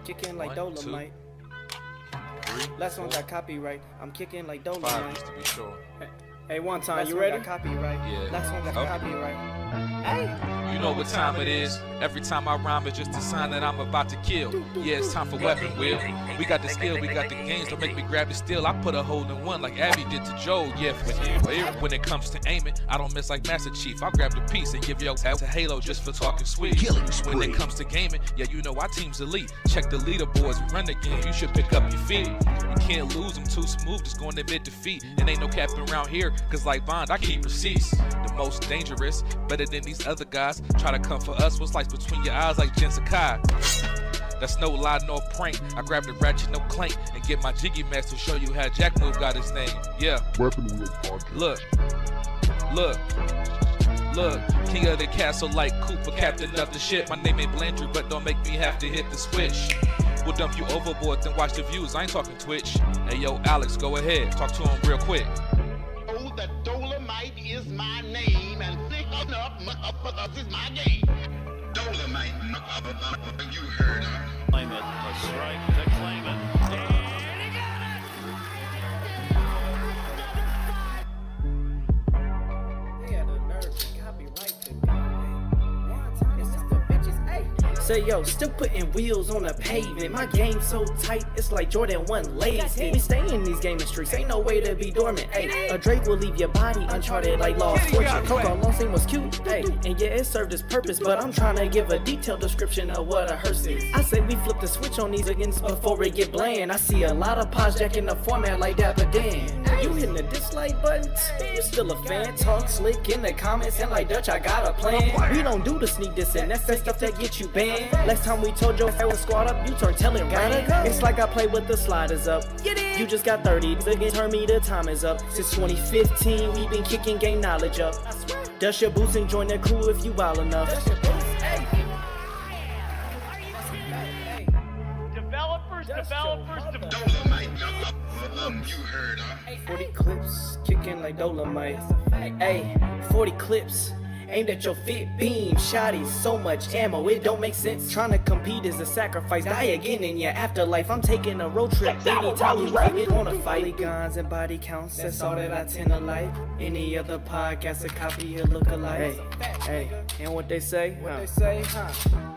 Kicking like Dolomite. 3, Last one got copyright. I'm kicking like 5 Dolomite. just to be sure. Hey, one time, Last you one ready? got Copyright. Yeah. Last one got Okay. copyright. Hey. You know what time it is. Every time I rhyme, it's just a sign that I'm about to kill. Yeah, it's time for weapon wheel. We got the skill, we got the games. Don't make me grab the steel. I put a hole in one like Abby did to Joe. Yeah, when it comes to aiming, I don't miss like Master Chief. I'll grab the piece and give your ass to Halo just for talking sweet. When it comes to gaming, yeah, you know our team's elite. Check the leaderboards, we run the game. You should pick up your feet. You can't lose them too smooth, just going to admit defeat. And ain't no capping around here, cause like Bond, I keep receipts. The most dangerous, better than these other guys. Try to come for us, what's like between your eyes like Jen Sakai. That's no lie, no prank. I grab the ratchet, no clank, and get my jiggy mask to show you how Jack Move got his name. Yeah. Weapon Wheel Podcast. Look. King of the castle like Cooper, captain of the ship. My name ain't Blandry, but don't make me have to hit the switch. We'll dump you overboard, then watch the views. I ain't talking Twitch. Hey yo, Alex, go ahead. Talk to him real quick. Oh, the Dolomite is my name, and thick enough motherfuckers is my game. Dolomite, you heard her. Claim it, a strike to claim it. They had the nerve to copyright the game. Is this the bitches? Hey. Say yo, still putting wheels on the pavement. My game so tight, it's like Jordan 1 lazy. We stay in these gaming streets, ain't no way to be dormant. Hey, a Drake will leave your body uncharted like Lost Fortune. Coco long scene was cute, hey, and yeah, it served its purpose. But I'm trying to give a detailed description of what a hearse is. I say we flip the switch on these again before it get bland. I see a lot of pods jacking the format like Dapper Dan. You hitting the dislike button? You still a fan? Talk slick in the comments and like Dutch, I got a plan. We don't do the sneak diss and that's that stuff that get you banned. Last time we told you I was squad up, you turn telling ran. It's like I play with the sliders up. You just got 30, again turn me, the time is up. Since 2015, we been kicking game knowledge up. Dust your boots and join the crew if you wild enough. Developers. Dolomite, you heard her. 40 clips, kicking like Dolomite. Hey, 40 clips. Aimed at your fit beam, shotties, so much ammo, it don't make sense. Trying to compete is a sacrifice, die again in your afterlife. I'm taking a road trip, anytime you really wanna fight. Guns and body counts, that's all that I tend to like. Any other podcast, a copy or look alike. Hey, and what they say?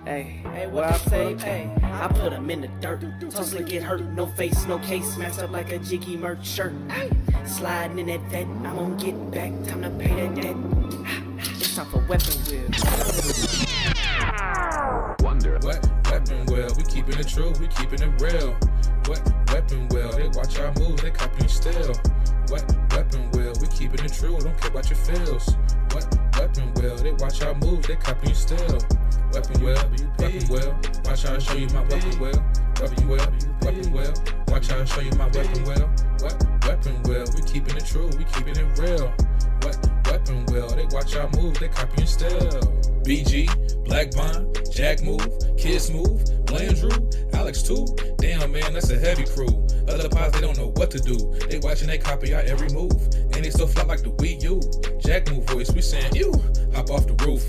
Hey, what I say? Hey, I put them in the dirt. Tussle get hurt, no face, no case, smashed up like a jiggy merch shirt. Sliding in that vet, I'm gonna get back, time to pay that debt. It's time for weapon wheel. Wonder. What weapon wheel? We keeping it true, we keeping it real. What weapon wheel? They watch our moves, they copy still. What weapon wheel? We keeping it true, don't care about your feels. What weapon wheel? They watch our moves, they copy still. Weapon wheel, watch how I show you my weapon wheel. Weapon wheel, watch how I show you my weapon wheel. What weapon wheel? We keeping it true, we keeping it real. What weapon wheel? They watch our moves, they copy still. BG, Black Bond, Jack Move, Kids Move, Blandrew, Alex too. Damn man, that's a heavy crew. Other pods, they don't know what to do. They watching, they copy our every move. And they still fly like the Wii U. Jack Move voice, we saying ew. Hop off the roof.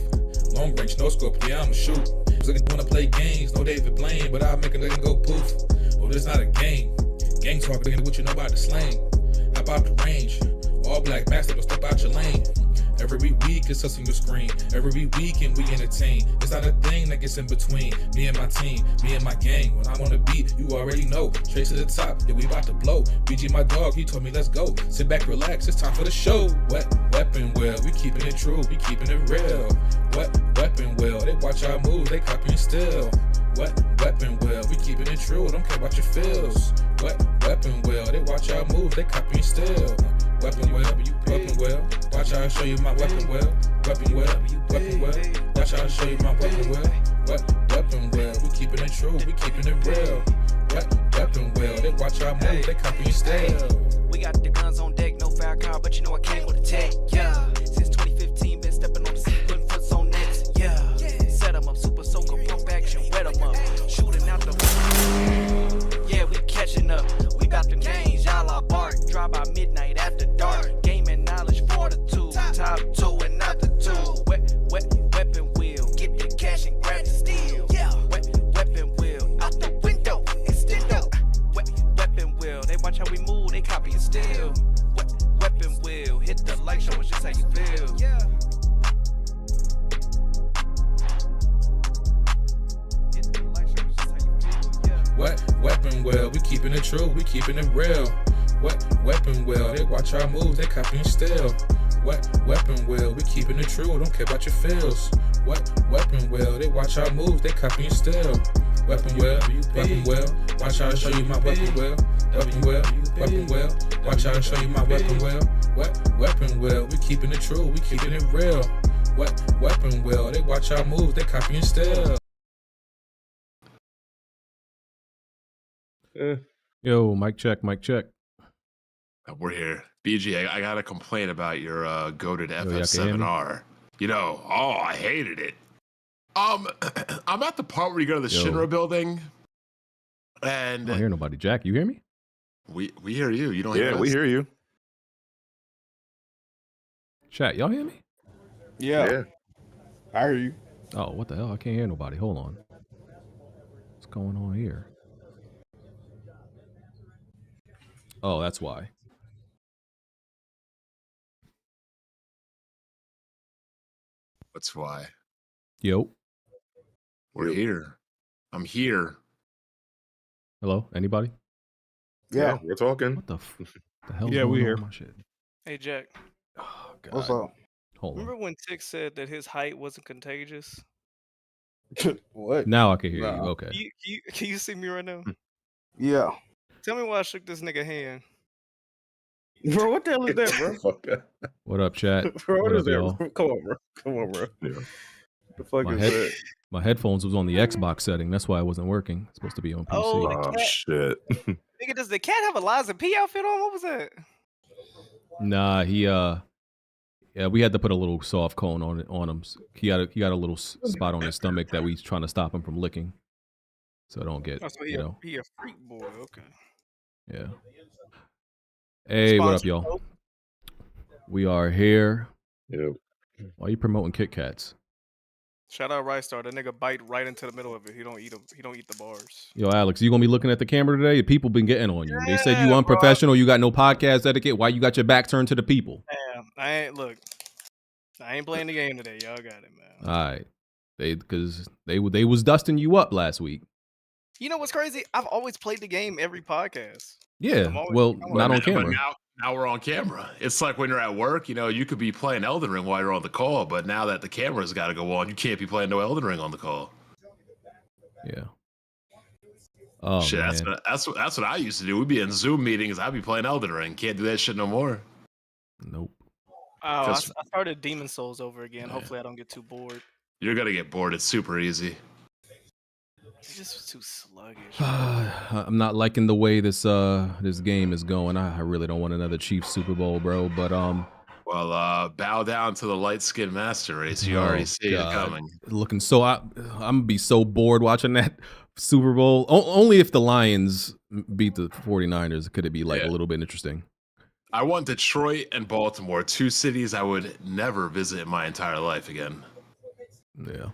Long range, no scope, yeah, I'ma shoot. Looking wanna play games, no David Blaine, but I'll make a nigga go poof. Oh, this not a game. Gang talk, looking at what you know about the slang. Hop out the range. All black master, don't step out your lane. Every week it's us on your screen. Every weekend we entertain. It's not a thing that gets in between me and my team, me and my gang. When I'm on the beat, you already know. Straight to the top, yeah, we about to blow. BG my dog, he told me let's go. Sit back, relax, it's time for the show. What weapon wheel? We keeping it true, we keeping it real. What weapon wheel? They watch our moves, they copying still. What weapon wheel? We keeping it true, don't care about your feels. What weapon wheel? They watch our moves, they copying still. Weapon wheel, watch how I show you my weapon wheel. Weapon wheel, watch how I show you my weapon wheel. What weapon wheel? We keeping it true, we keeping it real. What weapon wheel? They watch our moves, they copying still. We got the guns on deck, no fire car, but you know I came with a tech, yeah. Since 2015, been stepping on the scene, putting foots on nets, yeah. Set them up, super soaker, pump action, wet them up, shooting out the. Yeah, we catching up, we got the names, y'all are bark, drive by midnight after dark, gaming knowledge fortitude, top two and not the two. Weapon wheel, get the cash and grab the steel. Yeah, weapon wheel, out the window. weapon well, we keeping it true, we keeping it real. What weapon well, they watch our moves, they copying still. What weapon well, we keeping it true, don't care about your feels. What weapon well, they watch our moves, they copying still. Weapon well, watch how I show you my weapon well. Weapon well, watch how I show you my weapon well. What weapon well, we keeping it true, we keeping it real. What weapon well, they watch our moves, they copying still. Yo, mic check, mic check. We're here. BG, I gotta complain about your goated y'all can hear me? FF7R. You know, I hated it. I'm at the part where you go to the Yo. Shinra building, I and don't hear nobody. Jack, you hear me? we hear you. You don't hear Yeah, us? we hear you. Chat, y'all hear me? Yeah. I hear you. Oh, what the hell? I can't hear nobody. Hold on. What's going on here? Oh, that's why. That's why. Yo. We're here. I'm here. Hello? Anybody? Yeah, we're talking. What the hell? Yeah, we here. My shit. Hey, Jack. Oh, God. What's up? Hold on. Remember when Tick said that his height wasn't contagious? What? Now I can hear you. Nah. Okay. Can you see me right now? Yeah. Tell me why I shook this nigga hand. Bro, what the hell is that, bro? Fuck that. What up, chat? Bro, what up, is that? y'all? Bro? Come on, bro. Come on, bro. Yeah. The fuck My is head- that? My headphones was on the Xbox setting. That's why it wasn't working. It's supposed to be on PC. Oh, Oh, cat. shit. Nigga, does the cat have a Liza P outfit on? What was that? Nah, yeah, we had to put a little soft cone on him. He got a little spot on his stomach that we trying to stop him from licking, so don't get Oh, so you know. he a freak boy. Okay. Yeah. Hey, what up, Sponsored y'all? post? We are here. Yep. Why you promoting Kit Kats? Shout out Rice Star. That nigga bite right into the middle of it. He don't eat them. He don't eat the bars. Yo, Alex, you gonna be looking at the camera today? People been getting on you. They said Yeah, you bro. unprofessional. You got no podcast etiquette. Why you got your back turned to the people? Damn, I ain't playing the game today. Y'all got it, man. All right, because they was dusting you up last week. You know what's crazy? I've always played the game every podcast. Yeah, I'm always- well, I'm not on But camera. now we're on camera. It's like when you're at work, you know, you could be playing Elden Ring while you're on the call, but now that the camera's got to go on, you can't be playing no Elden Ring on the call. Yeah. Oh Shit, man. that's what I used to do. We'd be in Zoom meetings. I'd be playing Elden Ring. Can't do that shit no more. Nope. Oh, I 'Cause- started Demon Souls over again. Hopefully, I don't get too bored. You're gonna get bored. It's super easy. It's just too sluggish. I'm not liking the way this game is going. I really don't want another Chiefs Super Bowl, bro. But Well, bow down to the light skinned master race. You already see it coming. Looking so I'm gonna be so bored watching that Super Bowl. Only if the Lions beat the 49ers could it be like a little bit interesting. I want Detroit and Baltimore, two cities I would never visit in my entire life again. Yeah.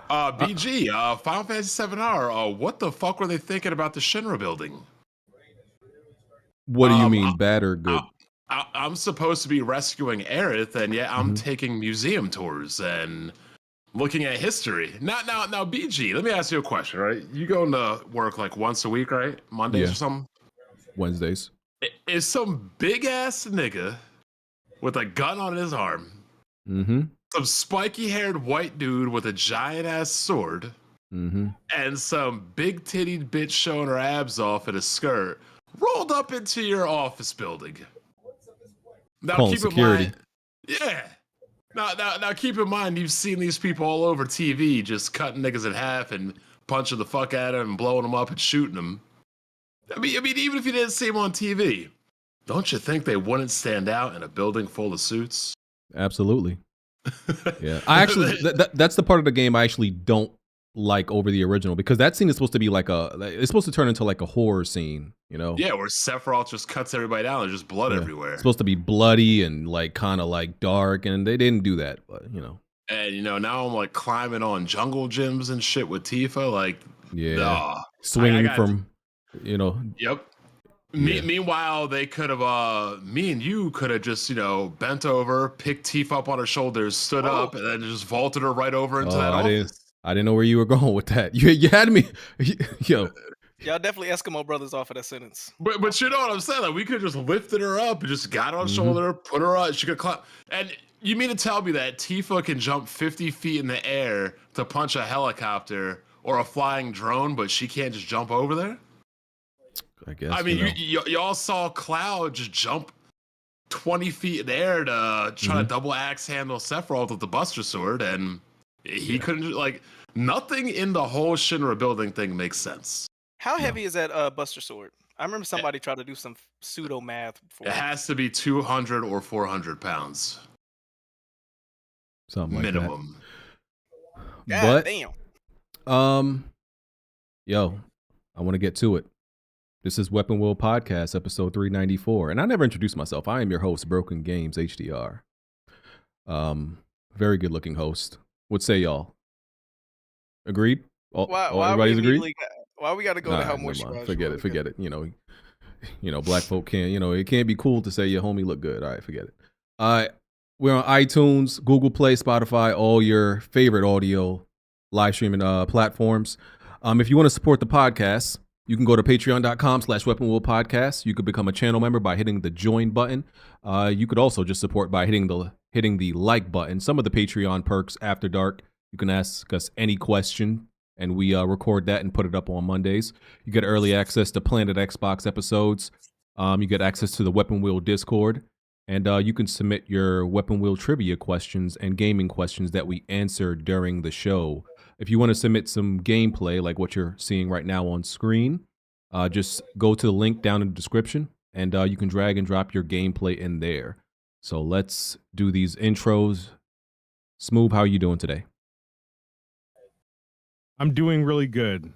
BG, Final Fantasy VII-R, what the fuck were they thinking about the Shinra building? What do you mean, bad or good? I'm supposed to be rescuing Aerith, and yet I'm taking museum tours and looking at history. Now, BG, let me ask you a question, right? You go to work like once a week, right? Mondays Yeah. or something? Wednesdays. Is some big ass nigga with a gun on his arm, some spiky haired white dude with a giant ass sword, and some big tittied bitch showing her abs off in a skirt rolled up into your office building. Now Calling keep security. in mind, yeah. Now keep in mind, you've seen these people all over TV just cutting niggas in half and punching the fuck out of them and blowing them up and shooting them. I mean, even if you didn't see them on TV, don't you think they wouldn't stand out in a building full of suits? Absolutely. Yeah. I actually that's the part of the game I actually don't like over the original, because that scene is supposed to be like it's supposed to turn into like a horror scene, you know? Yeah, where Sephiroth just cuts everybody down. There's just blood everywhere. It's supposed to be bloody and like kind of like dark, and they didn't do that, but you know. And now I'm like climbing on jungle gyms and shit with Tifa, like swinging from, you know. Yep. Meanwhile, they could have, me and you could have just, bent over, picked Tifa up on her shoulders, stood up, and then just vaulted her right over into that office. I didn't know where you were going with that. You had me, yo. Y'all definitely Eskimo brothers off of that sentence. But you know what I'm saying? Like, we could just lifted her up and just got her on shoulder, put her on, she could climb. And you mean to tell me that Tifa can jump 50 feet in the air to punch a helicopter or a flying drone, but she can't just jump over there? I guess. I mean, y'all saw Cloud just jump 20 feet in the air to try to double axe handle Sephiroth with the Buster Sword, and he couldn't, like, nothing in the whole Shinra building thing makes sense. How heavy is that Buster Sword? I remember somebody tried to do some pseudo math before. It has to be 200 or 400 pounds. Something like minimum. that. God But, damn. Yo, I want to get to it. This is Weapon Wheel Podcast, episode 394. And I never introduced myself. I am your host, Broken Games HDR. Very good looking host. What say y'all? Agreed? Everybody's agreed? Why we got to go to how moisturized? Forget it. You know, black folk can't, it can't be cool to say your homie look good. All right, forget it. We're on iTunes, Google Play, Spotify, all your favorite audio live streaming platforms. If you want to support the podcast, you can go to patreon.com/weaponwheelpodcast. You could become a channel member by hitting the join button. You could also just support by hitting the like button. Some of the Patreon perks after dark. You can ask us any question, and we record that and put it up on Mondays. You get early access to Planet Xbox episodes. You get access to the Weapon Wheel Discord. And you can submit your Weapon Wheel trivia questions and gaming questions that we answer during the show. If you want to submit some gameplay like what you're seeing right now on screen, just go to the link down in the description, and you can drag and drop your gameplay in there. So let's do these intros. Smooth, how are you doing today? I'm doing really good.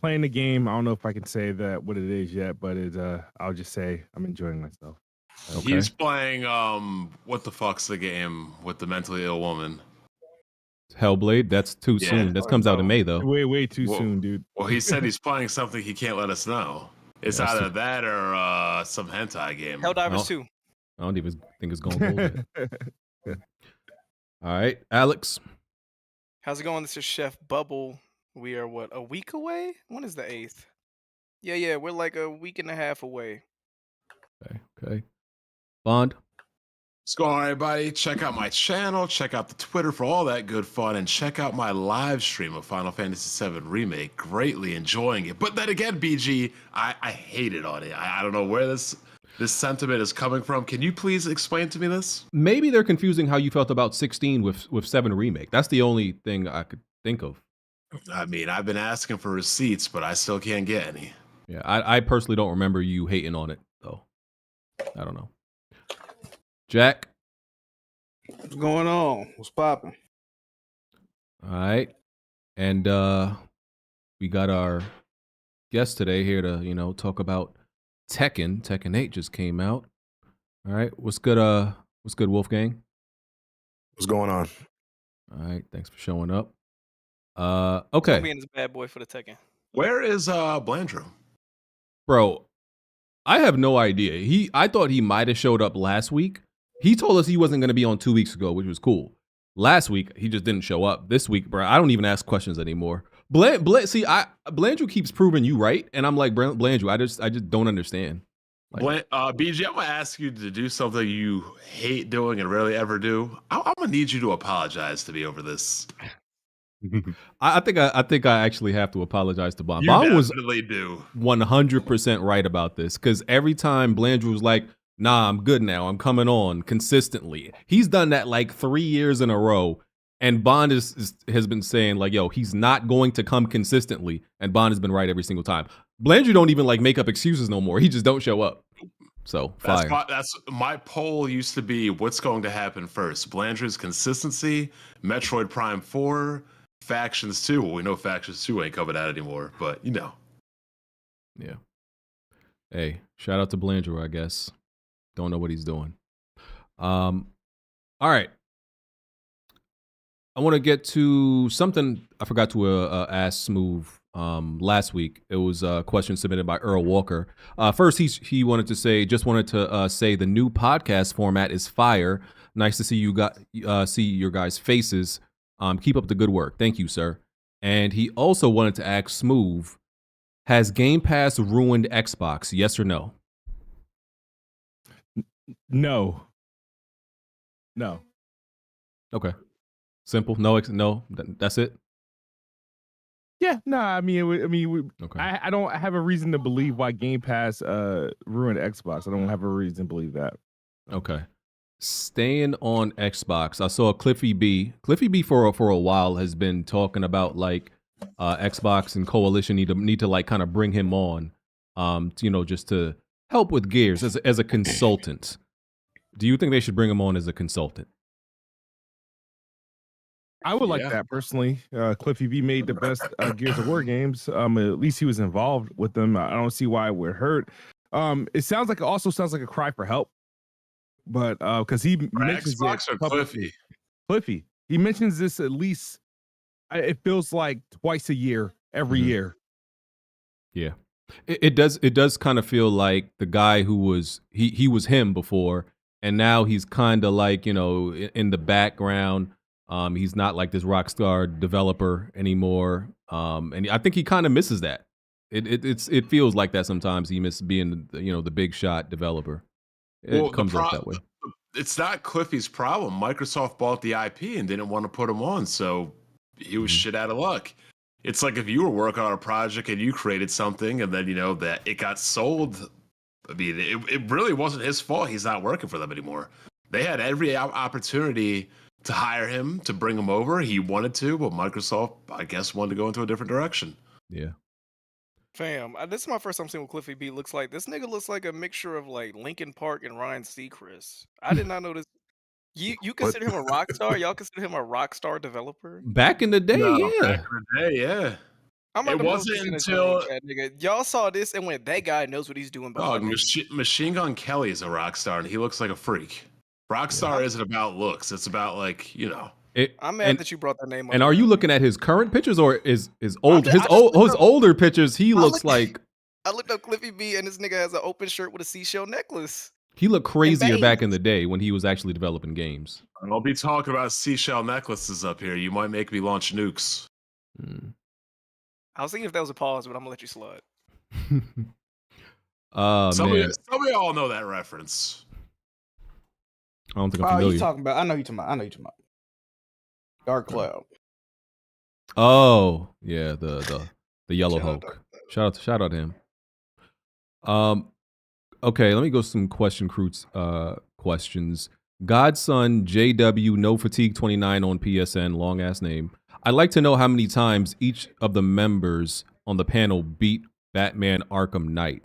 Playing the game. I don't know if I can say that what it is yet, but I'll just say I'm enjoying myself. Okay. He's playing what the fuck's the game with the mentally ill woman? Hellblade. That's too soon. That comes out in May though. Way too soon, dude. Well, he said he's playing something he can't let us know. It's either that or some hentai game. Helldivers 2. I don't even think it's going gold yet. All right, Alex. How's it going? This is Chef Bubble. We are a week away? When is the 8th? Yeah, we're like a week and a half away. Okay. Bond. What's going on, everybody? Check out my channel, check out the Twitter for all that good fun, and check out my live stream of Final Fantasy VII Remake. Greatly enjoying it. But then again, BG, I hated on it. I don't know where this sentiment is coming from. Can you please explain to me this? Maybe they're confusing how you felt about 16 with 7 Remake. That's the only thing I could think of. I mean, I've been asking for receipts, but I still can't get any. Yeah, I personally don't remember you hating on it, though. I don't know. Jack? What's going on? What's popping? All right. And we got our guest today here to, talk about Tekken. Tekken 8 just came out. All right. What's good, Wolfgang? What's going on? All right. Thanks for showing up. Okay. Being this bad boy for the Tekken. Where is Blandrew? Bro, I have no idea. I thought he might have showed up last week. He told us he wasn't going to be on 2 weeks ago, which was cool. Last week, he just didn't show up. This week, bro, I don't even ask questions anymore. Blandrew keeps proving you right, and I'm like, Blandrew, I just don't understand. BG, I'm gonna ask you to do something you hate doing and rarely ever do. I'm gonna need you to apologize to me over this. I think I actually have to apologize to Bond. You Bond was definitely do 100% right about this, because every time Blandrew was like, "Nah, I'm good now. I'm coming on consistently." He's done that like 3 years in a row, and Bond has been saying like, "Yo, he's not going to come consistently," and Bond has been right every single time. Blandrew don't even like make up excuses no more. He just don't show up. So fire. That's my poll used to be: what's going to happen first? Blandrew's consistency, Metroid Prime 4. Factions 2. Well, we know Factions 2 ain't coming out anymore, but Yeah. Hey, shout out to Blandrew, I guess. Don't know what he's doing. All right. I want to get to something I forgot to ask Smooth last week. It was a question submitted by Earl Walker. First, he wanted to say the new podcast format is fire. Nice to see see your guys' faces. Keep up the good work. Thank you, sir. And he also wanted to ask Smooth, has Game Pass ruined Xbox? Yes or no? No. Okay. Simple. No. That's it. Yeah, no, I mean, Okay. I don't have a reason to believe why Game Pass ruined Xbox. I don't have a reason to believe that. Okay. Staying on Xbox, I saw Cliffy B. Cliffy B for a while has been talking about like Xbox and Coalition need to like kind of bring him on, just to help with Gears as a consultant. Do you think they should bring him on as a consultant? I would like that personally. Cliffy B made the best Gears of War games. At least he was involved with them. I don't see why it would hurt. It also sounds like a cry for help, but because he mentions Xbox it or Cliffy? Cliffy, he mentions this at least. It feels like twice a year, every year. Yeah, it does kind of feel like the guy who was he was him before, and now he's kind of like in the background. He's not like this rock star developer anymore. And I think he kind of misses that. It feels like that sometimes. He misses being the big shot developer. It comes off that way. It's not Cliffy's problem. Microsoft bought the IP and didn't want to put him on, so he was shit out of luck. It's like if you were working on a project and you created something and then that it got sold. I mean, it really wasn't his fault. He's not working for them anymore. They had every opportunity to hire him, to bring him over. He wanted to, but Microsoft, I guess, wanted to go into a different direction. Yeah. Fam, this is my first time seeing what Cliffy B looks like. This nigga looks like a mixture of like Linkin Park and Ryan Seacrest. I did not know this. You consider him a rock star? Y'all consider him a rock star developer? Back in the day, Back in the day, yeah. I'm It wasn't until nigga. Y'all saw this and went, that guy knows what he's doing. Machine Gun Kelly is a rock star, and he looks like a freak. Rockstar isn't about looks; it's about I'm mad that you brought that name up. And are you looking at his current pictures or his older pictures? He looks like. I looked up Cliffy B, and this nigga has an open shirt with a seashell necklace. He looked crazier back in the day when he was actually developing games. I'll be talking about seashell necklaces up here. You might make me launch nukes. I was thinking if that was a pause, but I'm gonna let you slide. Some of y'all know that reference. I don't think I'm familiar. You talking about? I know you talking about. Dark Cloud. Oh yeah, the Yellow Hulk. Shout out to him. Okay, let me go some questions. Godson JW No Fatigue 29 on PSN, long ass name. I'd like to know how many times each of the members on the panel beat Batman Arkham Knight.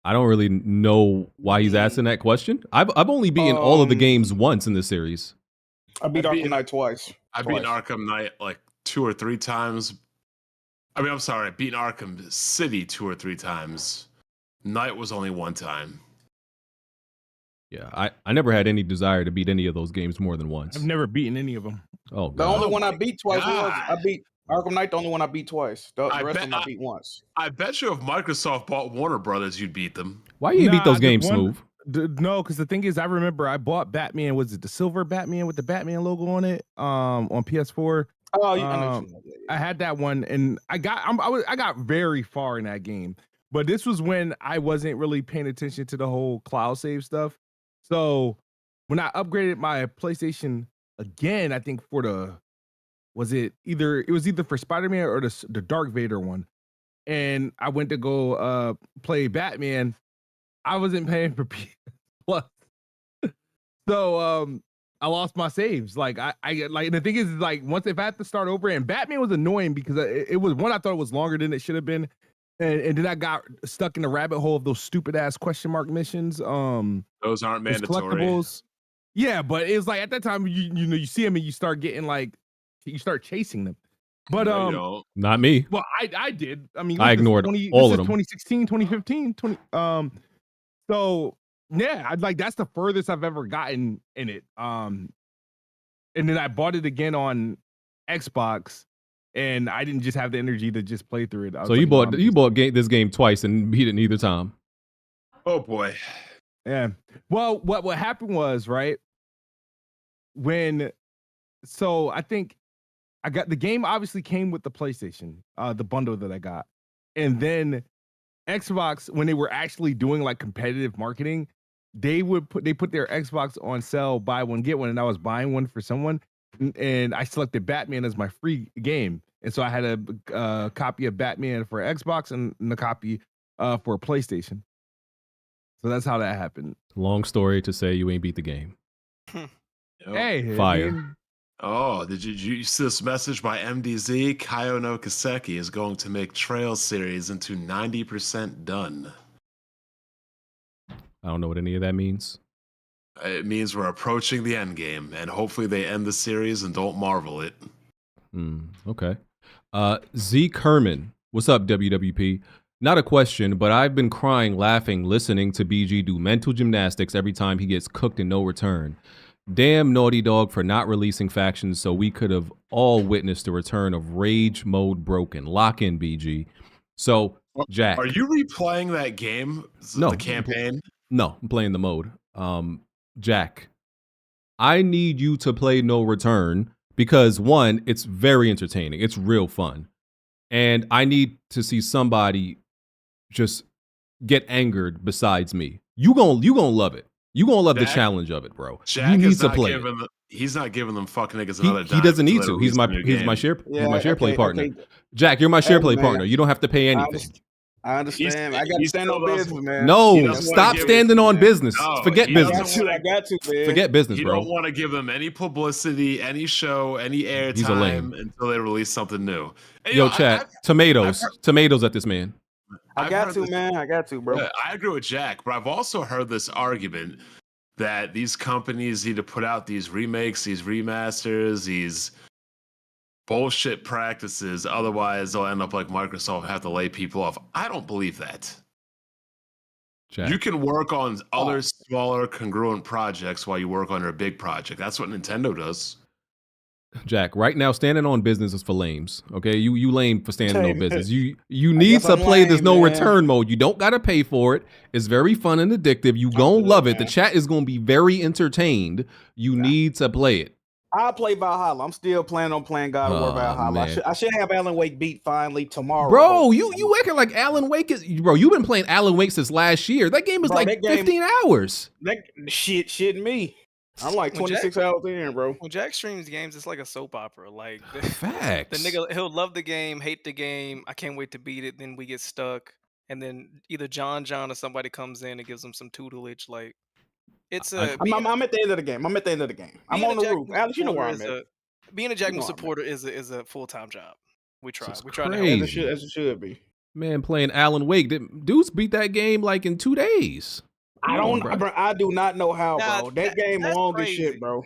I don't really know why he's asking that question. I've only beaten all of the games once in this series. I beat Arkham Knight twice. I've beaten Arkham Knight like 2 or 3 times. I'm sorry, I've beaten Arkham City 2 or 3 times. Knight was only 1 time. Yeah, I never had any desire to beat any of those games more than once. I've never beaten any of them. Oh, God. The only one I beat twice I beat Arkham Knight. The only one I beat twice. The rest of them I beat once. I bet you if Microsoft bought Warner Brothers, you'd beat them. Why you beat those games, Smooth? No, because the thing is, I remember I bought Batman. Was it the silver Batman with the Batman logo on it? On PS4. Oh, I had that one, and I got very far in that game. But this was when I wasn't really paying attention to the whole cloud save stuff. So when I upgraded my PlayStation again, I think it was either for Spider-Man or the Dark Vader one, and I went to go play Batman. I wasn't paying for PS Plus, so I lost my saves. Like I like the thing is like once if I had to start over, and Batman was annoying because it was one I thought it was longer than it should have been. And then I got stuck in the rabbit hole of those stupid ass question mark missions. Those aren't mandatory. Collectibles. Yeah, but it's like at that time you see them and you start getting like you start chasing them. But not me. Well, I did. I mean, I ignored all of them. 2016, 2015, so yeah, that's the furthest I've ever gotten in it. And then I bought it again on Xbox. And I didn't just have the energy to just play through it. So you bought this game twice and beat it neither time. Oh boy. Yeah. Well, what happened was right so I think I got the game obviously came with the PlayStation, the bundle that I got. And then Xbox, when they were actually doing like competitive marketing, they put their Xbox on sale, buy one, get one, and I was buying one for someone. And I selected Batman as my free game. And so I had a copy of Batman for Xbox and a copy for PlayStation. So that's how that happened. Long story to say you ain't beat the game. Hey, fire. man. Oh, did you see this message by MDZ? Kaio no Kaseki is going to make Trail series into 90% done. I don't know what any of that means. It means we're approaching the end game, and hopefully they end the series and don't marvel it. Okay. Z Kerman, what's up, WWP? Not a question, but I've been crying, laughing, listening to BG do mental gymnastics every time he gets cooked in No Return. Damn Naughty Dog for not releasing factions so we could have all witnessed the return of Rage Mode Broken. Lock in, BG. So, Jack. Are you replaying that game? No. The campaign? No, I'm playing the mode. Jack, I need you to play No Return because, one, it's very entertaining. It's real fun. And I need to see somebody just get angered besides me. You gonna love it. You gonna love the challenge of it, bro. Jack you need is to not play giving it. He's not giving them fucking niggas another dime. He doesn't need until to. they He's my release a new game. share play partner. Jack, you're my share play partner. You don't have to pay anything. I understand. I got to stand on business, man. No, stop standing on business. Forget business. I got to, man. Forget business, You bro. don't want to give them any publicity, any show, any He's a lame. airtime until they release something new. And, Yo, chat. Tomatoes at this man. I got to, man. I got to, bro. Yeah, I agree with Jack, but I've also heard this argument that these companies need to put out these remakes, these remasters, these bullshit practices. Otherwise, they'll end up like Microsoft and have to lay people off. I don't believe that. Jack. You can work on other smaller, congruent projects while you work on your big project. That's what Nintendo does. Jack, right now, standing on business is for lames. Okay, you lame for standing on business. You need to play this No Return mode. You don't gotta pay for it. It's very fun and addictive. You gonna love it. The chat is gonna be very entertained. You need to play it. I'll play Valhalla. I'm still planning on playing God of War Valhalla. I should have Alan Wake beat finally tomorrow. Bro, you acting like Alan Wake is... Bro, you've been playing Alan Wake since last year. That game is 15 hours. That shit me. I'm like 26 hours in, bro. When Jack streams games, it's like a soap opera. Like Facts. The nigga, he'll love the game, hate the game. I can't wait to beat it. Then we get stuck, and then either John or somebody comes in and gives him some tutelage. Like it's a. I'm at the end of the game. I'm on the roof. Alex, you know where I'm at. Being a Jack supporter is a full-time job. We try. We try to crazy. help. As it should be. Man, playing Alan Wake, dudes beat that game like in 2 days. I do not know how, bro. That game long as shit, bro.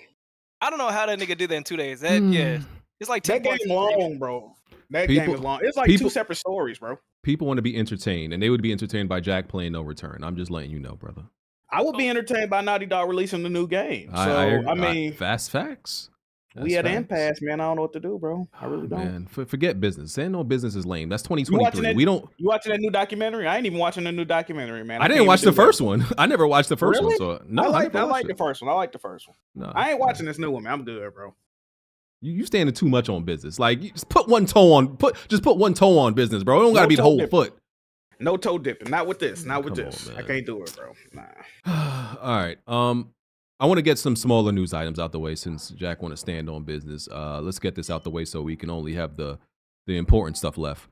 I don't know how that nigga did that in 2 days. Yeah, it's like that game long, bro. That game is long. It's like two separate stories, bro. People want to be entertained, and they would be entertained by Jack playing No Return. I'm just letting you know, brother. I would be entertained by Naughty Dog releasing the new game. So I mean, fast facts. We at impasse, man. I don't know what to do, bro. I really don't. Man, forget business. Saying no business is lame. That's 2023. You watching that new documentary? I ain't even watching the new documentary, man. I didn't watch the first one. I never watched the first one. So no, I like the first one. I like the first one. No, I ain't watching this new one, man. I'm good, bro. You standing too much on business. Like, you just put one toe on. Just put one toe on business, bro. It don't gotta be the whole foot. No toe dipping. Not with this. Not with this. I can't do it, bro. Nah. All right. I want to get some smaller news items out the way since Jack want to stand on business. Let's get this out the way so we can only have the important stuff left.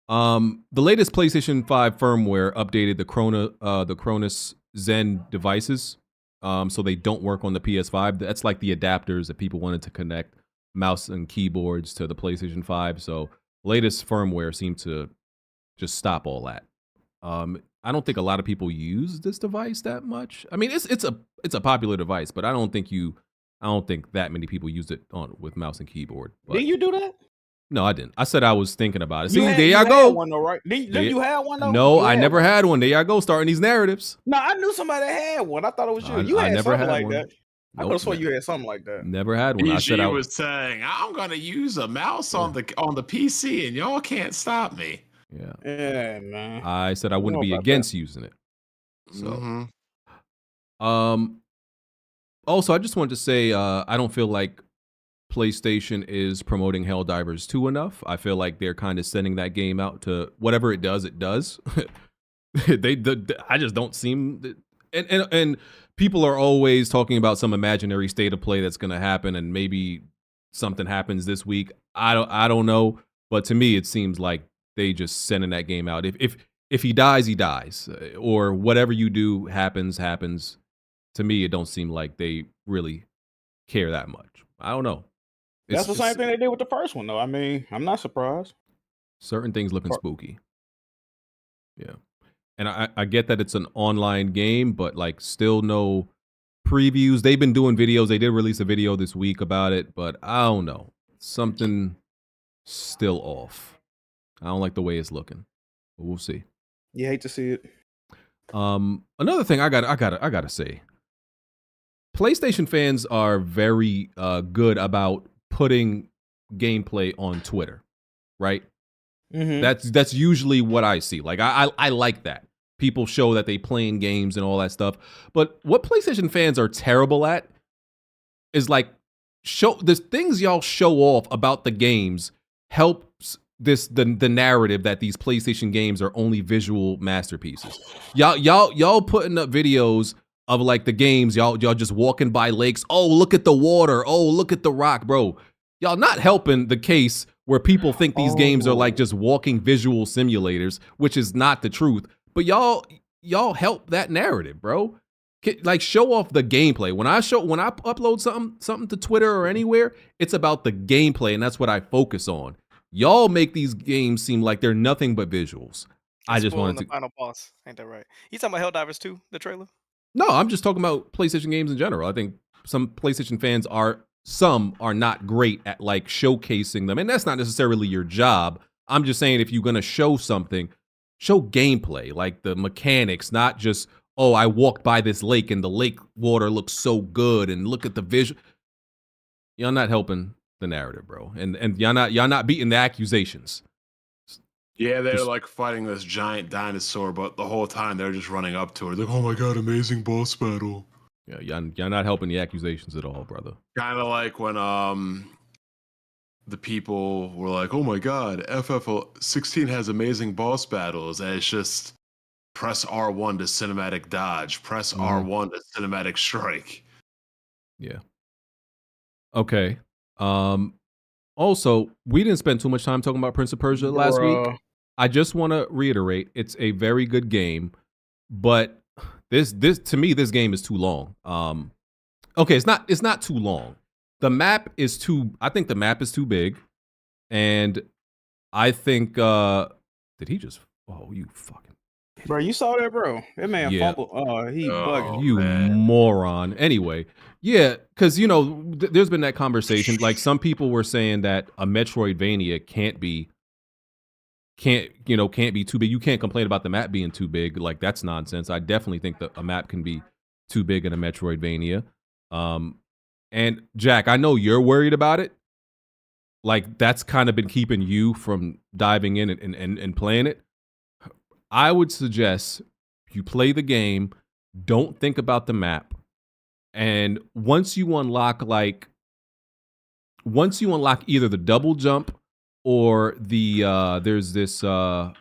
The latest PlayStation 5 firmware updated the Cronus Zen devices, so they don't work on the PS5. That's like the adapters that people wanted to connect mouse and keyboards to the PlayStation 5. So latest firmware seemed to just stop all that. I don't think a lot of people use this device that much. I mean, it's a popular device, but I don't think that many people used it with mouse and keyboard. But did you do that? No, I didn't. I said I was thinking about it. See, there y'all go. One though, right? Did you have one though? No, I never had one. There y'all go, starting these narratives. No, I knew somebody that had one. I thought it was you. You had something like that. I could have sworn you had something like that. Never had one. PG was saying, I'm gonna use a mouse on the PC, and y'all can't stop me. Yeah, man. I said I wouldn't be against using it. So, also, I just wanted to say I don't feel like PlayStation is promoting Helldivers 2 enough. I feel like they're kind of sending that game out to whatever it does, it does. I just don't seem, and people are always talking about some imaginary state of play that's going to happen, and maybe something happens this week. I don't know, but to me, it seems like they just sending that game out. If he dies, he dies, or whatever you do happens. To me, it don't seem like they really care that much. I don't know. That's the same thing they did with the first one, though. I mean, I'm not surprised. Certain things looking spooky. Yeah. And I get that it's an online game, but like still no previews. They've been doing videos. They did release a video this week about it, but I don't know. Something still off. I don't like the way it's looking. But we'll see. You hate to see it. Another thing I gotta say. PlayStation fans are very good about putting gameplay on Twitter, right? Mm-hmm. That's usually what I see. Like I like that. People show that they playing games and all that stuff. But what PlayStation fans are terrible at is like the things y'all show off about the games helps the narrative that these PlayStation games are only visual masterpieces. Y'all putting up videos of like the games, y'all just walking by lakes. Oh, look at the water. Oh, look at the rock, bro. Y'all not helping the case where people think these games are like just walking visual simulators, which is not the truth. But y'all help that narrative, bro. Like show off the gameplay. When I upload something to Twitter or anywhere, it's about the gameplay, and that's what I focus on. Y'all make these games seem like they're nothing but visuals. I just wanted to. The final boss, ain't that right? You talking about Helldivers 2, the trailer? No, I'm just talking about PlayStation games in general. I think some PlayStation fans are not great at like showcasing them, and that's not necessarily your job. I'm just saying if you're gonna show something, show gameplay, like the mechanics, not just, oh, I walked by this lake and the lake water looks so good and look at the visual. Y'all not helping the narrative, bro, and y'all not beating the accusations. Yeah, they're like fighting this giant dinosaur, but the whole time they're just running up to her. Like, oh my god, amazing boss battle. Yeah, y'all not helping the accusations at all, brother. Kind of like when the people were like, oh my god, FF16 has amazing boss battles, and it's just press R1 to cinematic dodge, press R1 to cinematic strike. Yeah. Okay. Also, we didn't spend too much time talking about Prince of Persia last week. I just want to reiterate, it's a very good game, but this to me, this game is too long. Okay, it's not too long. I think the map is too big, and I think did he just? Oh, you fucking. Bro, you saw that, bro? That man fumbled. He bugging. You moron. Anyway, yeah, because there's been that conversation. Like some people were saying that a Metroidvania can't be too big. You can't complain about the map being too big. Like that's nonsense. I definitely think that a map can be too big in a Metroidvania. And Jack, I know you're worried about it. Like that's kind of been keeping you from diving in and playing it. I would suggest you play the game, don't think about the map, and once you unlock either the double jump or the there's a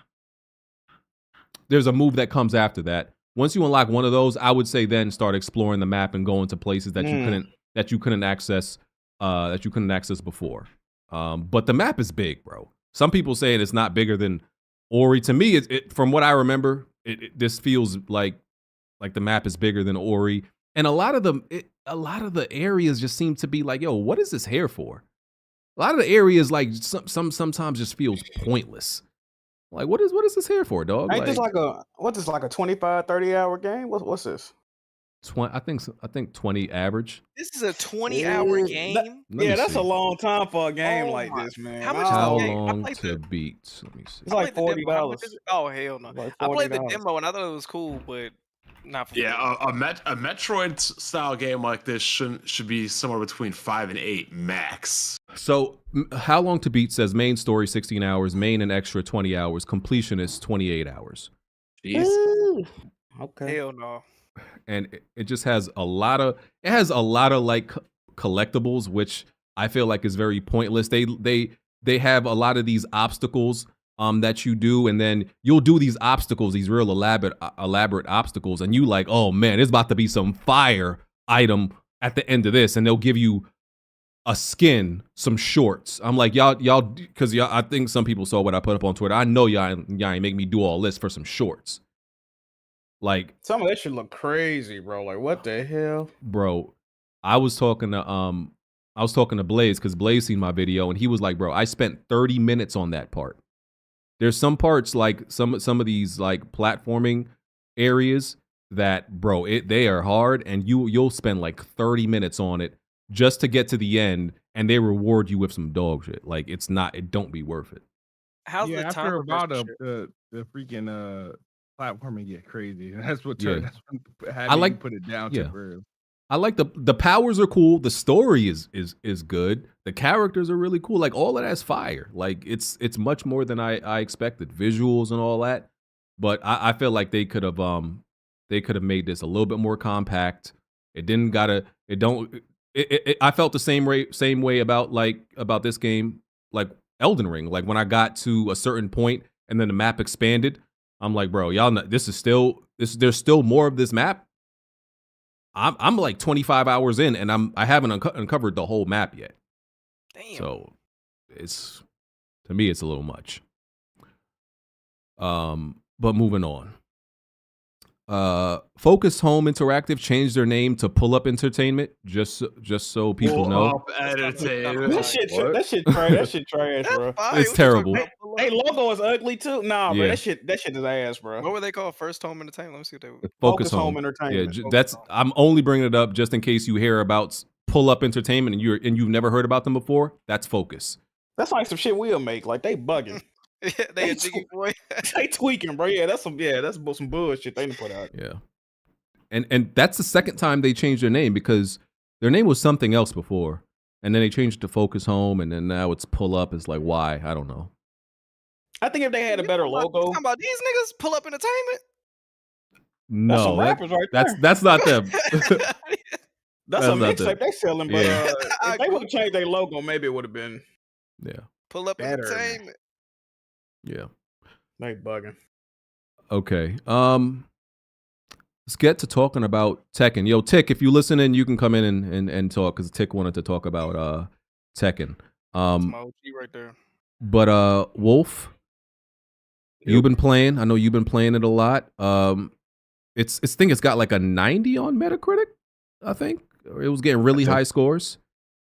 move that comes after that. Once you unlock one of those, I would say then start exploring the map and going to places that you couldn't access before. But the map is big, bro. Some people saying it's not bigger than Ori. To me, from what I remember, this feels like the map is bigger than Ori, and a lot of the areas just seem to be like, yo, what is this here for? A lot of the areas like sometimes just feels pointless. Like what is this here for, dog? Ain't this like a 25, 30 hour game? What's this? 20, I think 20 average. This is a 20-hour game. That's a long time for a game like this, man. How long to beat? Let me see. It's like $40. Oh hell no! Like I played the demo and I thought it was cool, but not for me. A Metroid style game like this should be somewhere between 5 and 8 max. So how long to beat says main story 16 hours, main and extra 20 hours, completion is 28 hours. Jeez. Okay. Hell no. And it just has a lot of like collectibles, which I feel like is very pointless. They have a lot of these obstacles that you do, and then you'll do these obstacles, these real elaborate obstacles, and you like, oh man, it's about to be some fire item at the end of this, and they'll give you a skin, some shorts. I'm like, y'all, because I think some people saw what I put up on Twitter. I know y'all ain't make me do all this for some shorts. Like, some of that shit look crazy, bro. Like, what the hell, bro? I was talking to Blaze, because Blaze seen my video, and he was like, bro, I spent 30 minutes on that part. There's some parts, like some of these like platforming areas that, bro, they are hard, and you'll spend like 30 minutes on it just to get to the end, and they reward you with some dog shit. Like, it don't be worth it. How's the after time about progression the freaking platforming get crazy. That's what Yeah. that's what had I me like- put it down yeah. temporarily. I like the powers are cool. The story is good. The characters are really cool. Like, all of that's fire. Like, it's much more than I expected. Visuals and all that. But I feel like they could have made this a little bit more compact. I felt the same way about this game, like Elden Ring. Like, when I got to a certain point and then the map expanded, I'm like, bro, y'all know, there's still more of this map. I'm like 25 hours in, and I haven't uncovered the whole map yet. Damn. So to me, it's a little much. But moving on. Focus Home Interactive changed their name to Pull Up Entertainment, just so people know. Entertainment. that shit trash. That shit trash, bro. It's terrible. Hey, logo is ugly too. Nah, bro, Yeah. that shit is ass, bro. What were they called? First Home Entertainment. Let me see what they were. Focus Home Home Entertainment. Yeah, Focus Home. I'm only bringing it up just in case you hear about Pull Up Entertainment and you've never heard about them before. That's Focus. That's like some shit we'll make. Like, they bugging. They a jiggy boy. They tweaking, bro. Yeah, that's some bullshit they done put out. Yeah. And that's the second time they changed their name, because their name was something else before. And then they changed it to Focus Home, and then now it's Pull Up. It's like, why? I don't know. I think if they had a better logo. Talking about these niggas Pull Up Entertainment. That's some No, rappers right there. that's not them. That's a not mixtape they selling, but Yeah. if they would have changed their logo, maybe it would have been Yeah. Pull Up better. Entertainment. Yeah. They bugging. Okay. Let's get to talking about Tekken. Yo, Tick, if you listen in, you can come in and talk, because Tick wanted to talk about Tekken. That's my OG right there. But Wolf, you've been playing. I know you've been playing it a lot. It's got like a 90 on Metacritic, I think. It was getting really high scores.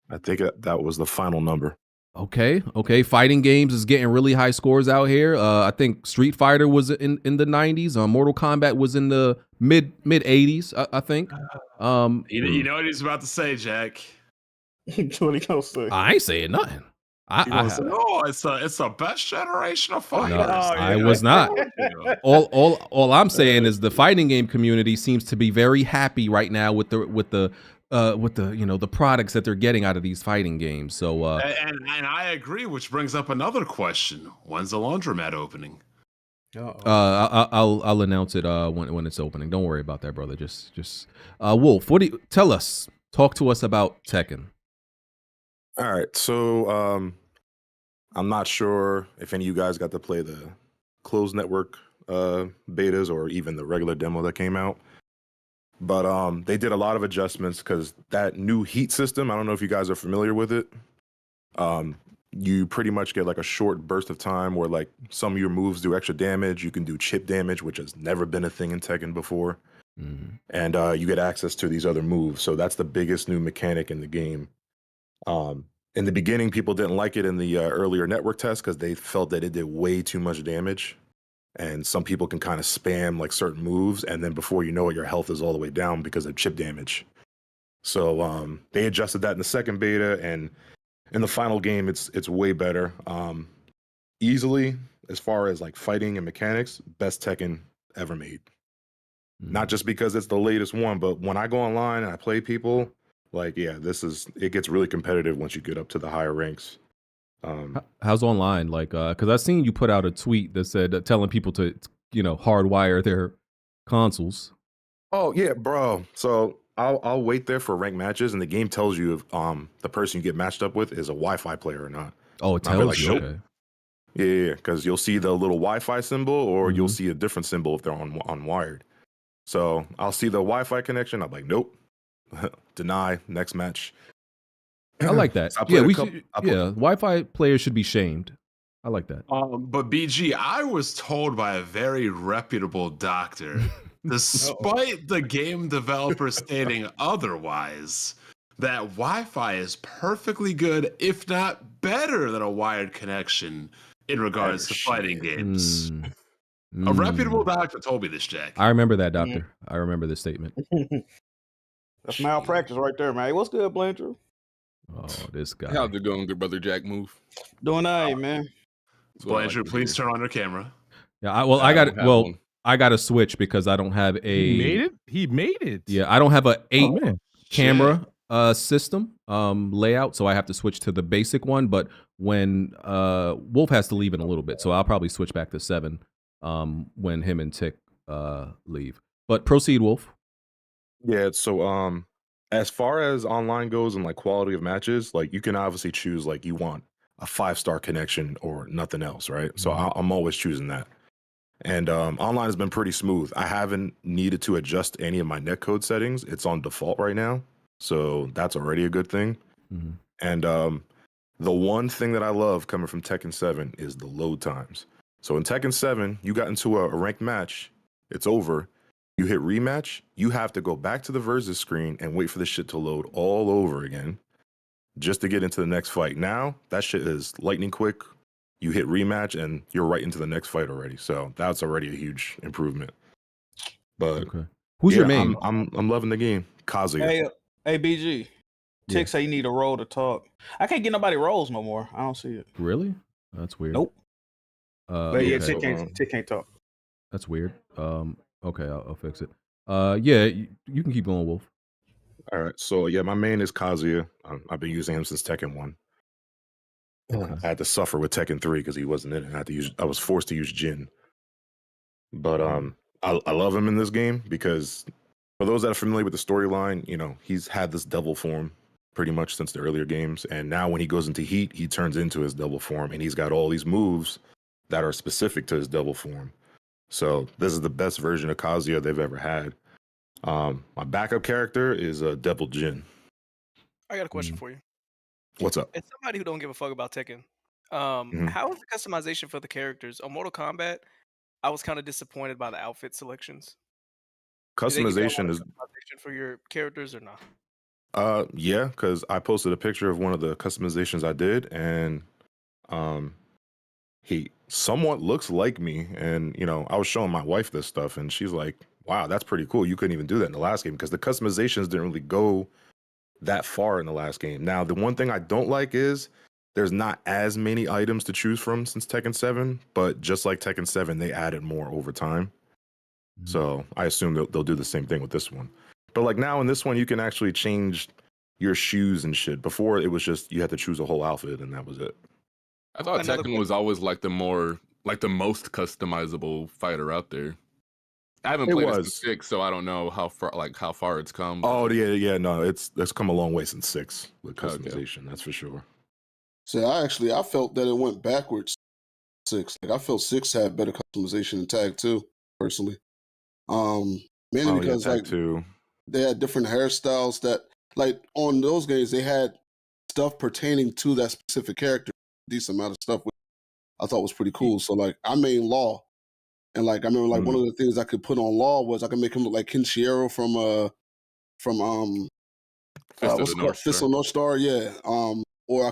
I think that was the final number. Okay. Fighting games is getting really high scores out here. I think Street Fighter was in the 90s. Mortal Kombat was in the mid 80s. I think. You know what he's about to say, Jack. What he gonna say? I ain't saying nothing. It's the best generation of fighters. No, I was not. All I'm saying is the fighting game community seems to be very happy right now with the the products that they're getting out of these fighting games. So and I agree, which brings up another question: when's the laundromat opening? I'll announce it when it's opening. Don't worry about that, brother. Just Wolf, what do you tell us? Talk to us about Tekken. All right, so I'm not sure if any of you guys got to play the closed network betas or even the regular demo that came out. But they did a lot of adjustments because that new heat system, I don't know if you guys are familiar with it. You pretty much get like a short burst of time where like some of your moves do extra damage. You can do chip damage, which has never been a thing in Tekken before. Mm-hmm. And you get access to these other moves. So that's the biggest new mechanic in the game. In the beginning, people didn't like it in the earlier network test because they felt that it did way too much damage. And some people can kind of spam like certain moves, and then before you know it, your health is all the way down because of chip damage. So they adjusted that in the second beta, and in the final game, it's way better. Easily, as far as like fighting and mechanics, best Tekken ever made. Mm-hmm. Not just because it's the latest one, but when I go online and I play people, like, yeah, it gets really competitive once you get up to the higher ranks. How's online? Like, because I've seen you put out a tweet that said telling people to, hardwire their consoles. Oh yeah, bro. So I'll wait there for ranked matches, and the game tells you if the person you get matched up with is a Wi-Fi player or not. Oh, it And I'll be tells like, you. nope. Okay. Yeah, because you'll see the little Wi-Fi symbol, or you'll see a different symbol if they're on wired. So I'll see the Wi-Fi connection. I'm like, nope, deny. Next match. I like that. So I Yeah, played a we couple- should. I played- Yeah, Wi-Fi players should be shamed. I like that. But BG, I was told by a very reputable doctor, despite the game developer stating otherwise, that Wi-Fi is perfectly good, if not better than a wired connection in regards to fighting games. A reputable doctor told me this, Jack. I remember that, doctor. I remember this statement. That's malpractice right there, man. Hey, what's good, Blanchard? Oh, this guy. How's it going, good brother Jack? Move. Doing all right, man. Blanchard, please turn on your camera. Yeah, I I got don't have well, one. I got to switch because I don't have a. He made it. He made it. Yeah, I don't have a 8 man. camera system layout, so I have to switch to the basic one. But when Wolf has to leave in a little bit, so I'll probably switch back to 7 when him and Tick leave. But proceed, Wolf. Yeah, so as far as online goes and like quality of matches, like you can obviously choose like you want a 5-star connection or nothing else, right? So I'm always choosing that. And online has been pretty smooth. I haven't needed to adjust any of my netcode settings. It's on default right now, so that's already a good thing. And the one thing that I love coming from Tekken 7 is the load times. So in Tekken 7, you got into a ranked match, it's over. You hit rematch, you have to go back to the versus screen and wait for the shit to load all over again just to get into the next fight. Now, that shit is lightning quick. You hit rematch and you're right into the next fight already. So that's already a huge improvement. But who's your main? I'm loving the game. Kazuya. Hey, BG. Tick say you need a role to talk. I can't get nobody roles no more. I don't see it. Really? That's weird. Nope. But yeah, Okay. Tick can't talk. That's weird. Okay, I'll fix it. Yeah, you can keep going, Wolf. All right. So yeah, my main is Kazuya. I've been using him since Tekken 1. I had to suffer with Tekken 3 because he wasn't in it. I was forced to use Jin. But I love him in this game because for those that are familiar with the storyline, you know, he's had this devil form pretty much since the earlier games. And now when he goes into heat, he turns into his devil form and he's got all these moves that are specific to his devil form. So this is the best version of Kazuya they've ever had. My backup character is Devil Jin. I got a question for you. What's up? As somebody who don't give a fuck about Tekken, Mhm. how is the customization for the characters on Mortal Kombat? I was kind of disappointed by the outfit selections. Did they give you a lot Customization of is customization for your characters or not? yeah, because I posted a picture of one of the customizations I did, and he somewhat looks like me. And you know, I was showing my wife this stuff, and she's like, "Wow, that's pretty cool. You couldn't even do that in the last game because the customizations didn't really go that far in the last game." Now, the one thing I don't like is there's not as many items to choose from since Tekken 7, but just like Tekken 7, they added more over time. So I assume they'll do the same thing with this one. But like now in this one, you can actually change your shoes and shit. Before it was just you had to choose a whole outfit and that was it. I thought Tekken was always like the most customizable fighter out there. I haven't It played it was. since 6, so I don't know how far it's come. Oh yeah, no, it's come a long way since 6 with customization. That's for sure. So I felt that it went backwards. 6, like I felt 6 had better customization than Tag 2, personally. Mainly because Tag like 2. they had different hairstyles that, like on those games, they had stuff pertaining to that specific character. Decent amount of stuff, which I thought was pretty cool. So like I made Law, and like I remember like one of the things I could put on Law was I could make him look like Kenshiro from what's it called? Fist of the North Star, yeah. Or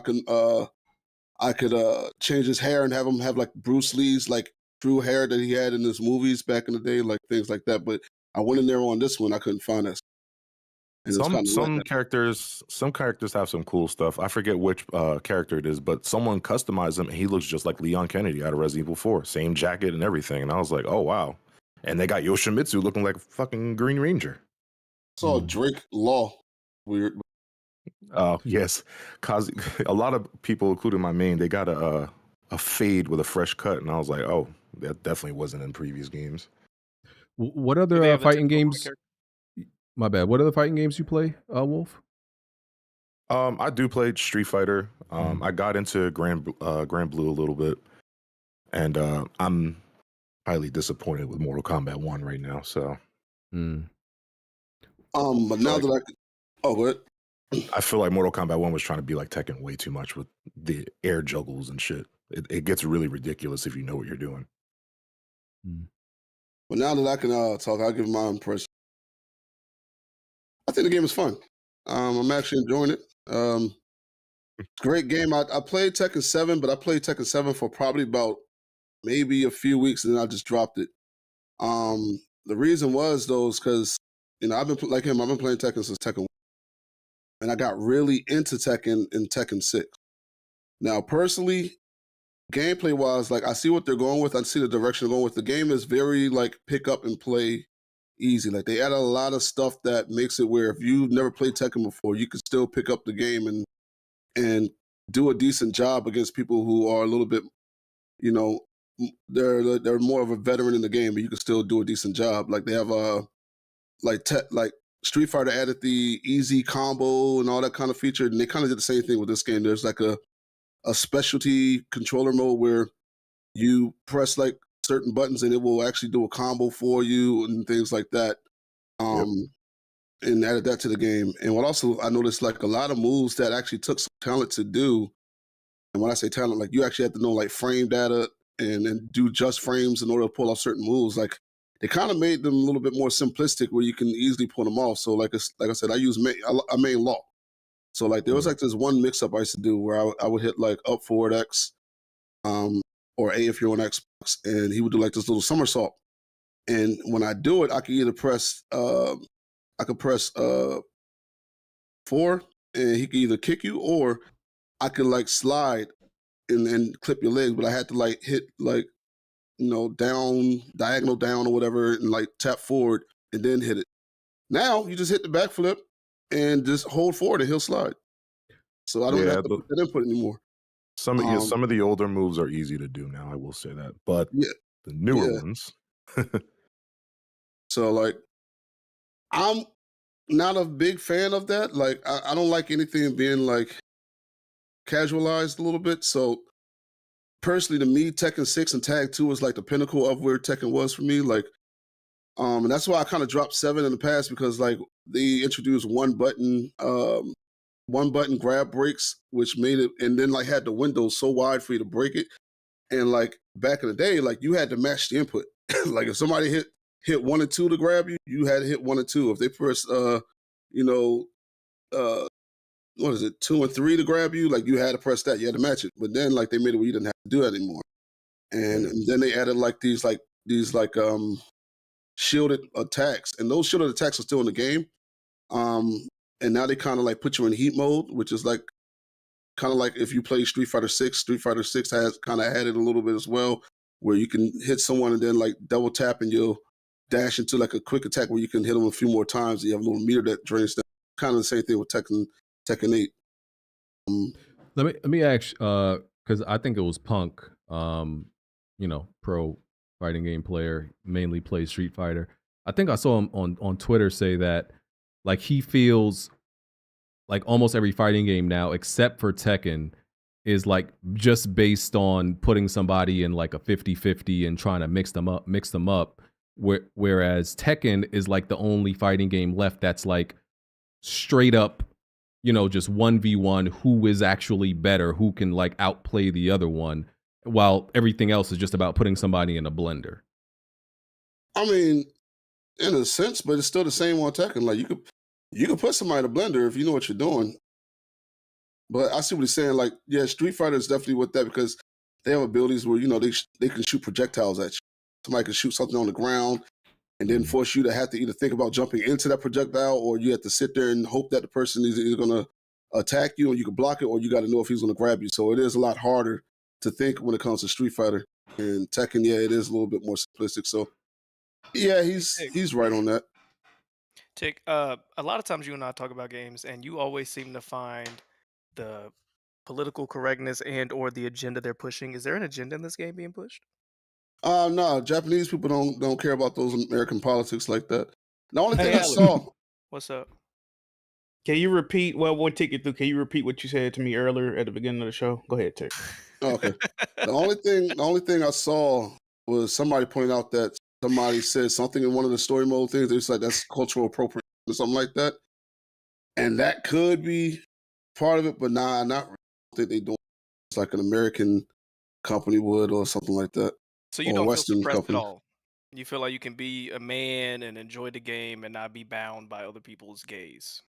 I could change his hair and have him have like Bruce Lee's like true hair that he had in his movies back in the day, like things like that. But I went in there on this one, I couldn't find that. And it was kinda Some characters have some cool stuff. I forget which character it is, but someone customized him and he looks just like Leon Kennedy out of Resident Evil 4. Same jacket and everything. And I was like, oh wow. And they got Yoshimitsu looking like a fucking Green Ranger. saw Drake Law. Weird. Oh yes, cause a lot of people, including my main, they got a fade with a fresh cut, and I was like, oh, that definitely wasn't in previous games. What other fighting games? My bad. What other fighting games you play, Wolf? I do play Street Fighter. I got into Grand Blue a little bit, and I'm highly disappointed with Mortal Kombat 1 right now. So, but now that go ahead. I feel like Mortal Kombat 1 was trying to be like Tekken way too much with the air juggles and shit. It gets really ridiculous if you know what you're doing. But now that I can talk, I'll give my impression. I think the game is fun. I'm actually enjoying it. Great game. I played Tekken 7, but I played Tekken 7 for probably about maybe a few weeks, and then I just dropped it. The reason was though is because I've been like him. I've been playing Tekken since Tekken 1, and I got really into Tekken in Tekken 6. Now, personally, gameplay wise, like I see what they're going with. I see the direction they're going with. The game is very like pick up and play easy. Like they added a lot of stuff that makes it where if you've never played Tekken before, you can still pick up the game and do a decent job against people who are a little bit, they're more of a veteran in the game, but you can still do a decent job. Like they have like Street Fighter added the easy combo and all that kind of feature, and they kind of did the same thing with this game. There's like a specialty controller mode where you press like certain buttons and it will actually do a combo for you and things like that. And added that to the game. And what also I noticed like a lot of moves that actually took some talent to do. And when I say talent, like you actually have to know like frame data and do just frames in order to pull off certain moves. Like they kind of made them a little bit more simplistic where you can easily pull them off. So like I said, I use a main lock. So like there was like this one mix up I used to do where I would hit like up forward X, or A if you're on Xbox, and he would do like this little somersault. And when I do it, I can either press 4 and he can either kick you, or I could like slide and clip your legs, but I had to like hit like, down, diagonal down or whatever, and like tap forward and then hit it. Now you just hit the backflip and just hold forward and he'll slide. So I don't have to put that input anymore. Some of the older moves are easy to do now, I will say that. But the newer ones. So like I'm not a big fan of that. Like I don't like anything being like casualized a little bit. So personally to me, Tekken 6 and Tag 2 is like the pinnacle of where Tekken was for me. Like and that's why I kind of dropped 7 in the past, because like they introduced one button grab breaks, which made it, and then like had the window so wide for you to break it. And like back in the day, like you had to match the input. Like if somebody hit 1 and 2 to grab you, you had to hit 1 and 2. If they pressed what is it, 2 and 3 to grab you, like you had to press that. You had to match it. But then like they made it where you didn't have to do that anymore. And then they added like these shielded attacks, and those shielded attacks are still in the game. And now they kind of like put you in heat mode, which is like kind of like if you play Street Fighter 6. Street Fighter 6 has kind of added a little bit as well, where you can hit someone and then like double tap and you'll dash into like a quick attack where you can hit them a few more times. And you have a little meter that drains down. Kind of the same thing with Tekken 8. Let me ask, because I think it was Punk, pro fighting game player, mainly plays Street Fighter. I think I saw him on Twitter say that like he feels like almost every fighting game now, except for Tekken, is like just based on putting somebody in like a 50-50 and trying to mix them up. Whereas Tekken is like the only fighting game left that's like straight up, just 1v1, who is actually better, who can like outplay the other one, while everything else is just about putting somebody in a blender. I mean, in a sense, but it's still the same on Tekken. Like you could put somebody in a blender if you know what you're doing. But I see what he's saying. Like, yeah, Street Fighter is definitely with that, because they have abilities where they can shoot projectiles at you. Somebody can shoot something on the ground and then force you to have to either think about jumping into that projectile, or you have to sit there and hope that the person is either going to attack you and you can block it, or you got to know if he's going to grab you. So it is a lot harder to think when it comes to Street Fighter. And Tekken, yeah, it is a little bit more simplistic. So yeah, he's right on that. Tick, a lot of times you and I talk about games, and you always seem to find the political correctness and or the agenda they're pushing. Is there an agenda in this game being pushed? No, Japanese people don't care about those American politics like that. The only thing I saw, What's up? Can you repeat? Well, one ticket through. Can you repeat what you said to me earlier at the beginning of the show? Go ahead, Tick. Okay. The only thing I saw was somebody pointed out that somebody said something in one of the story mode things. It's like that's cultural appropriation or something like that, and that could be part of it. But nah, not really. I think they do it's like an American company would or something like that. So you or don't a feel Western suppressed company. at all. You feel like you can be a man and enjoy the game and not be bound by other people's gaze.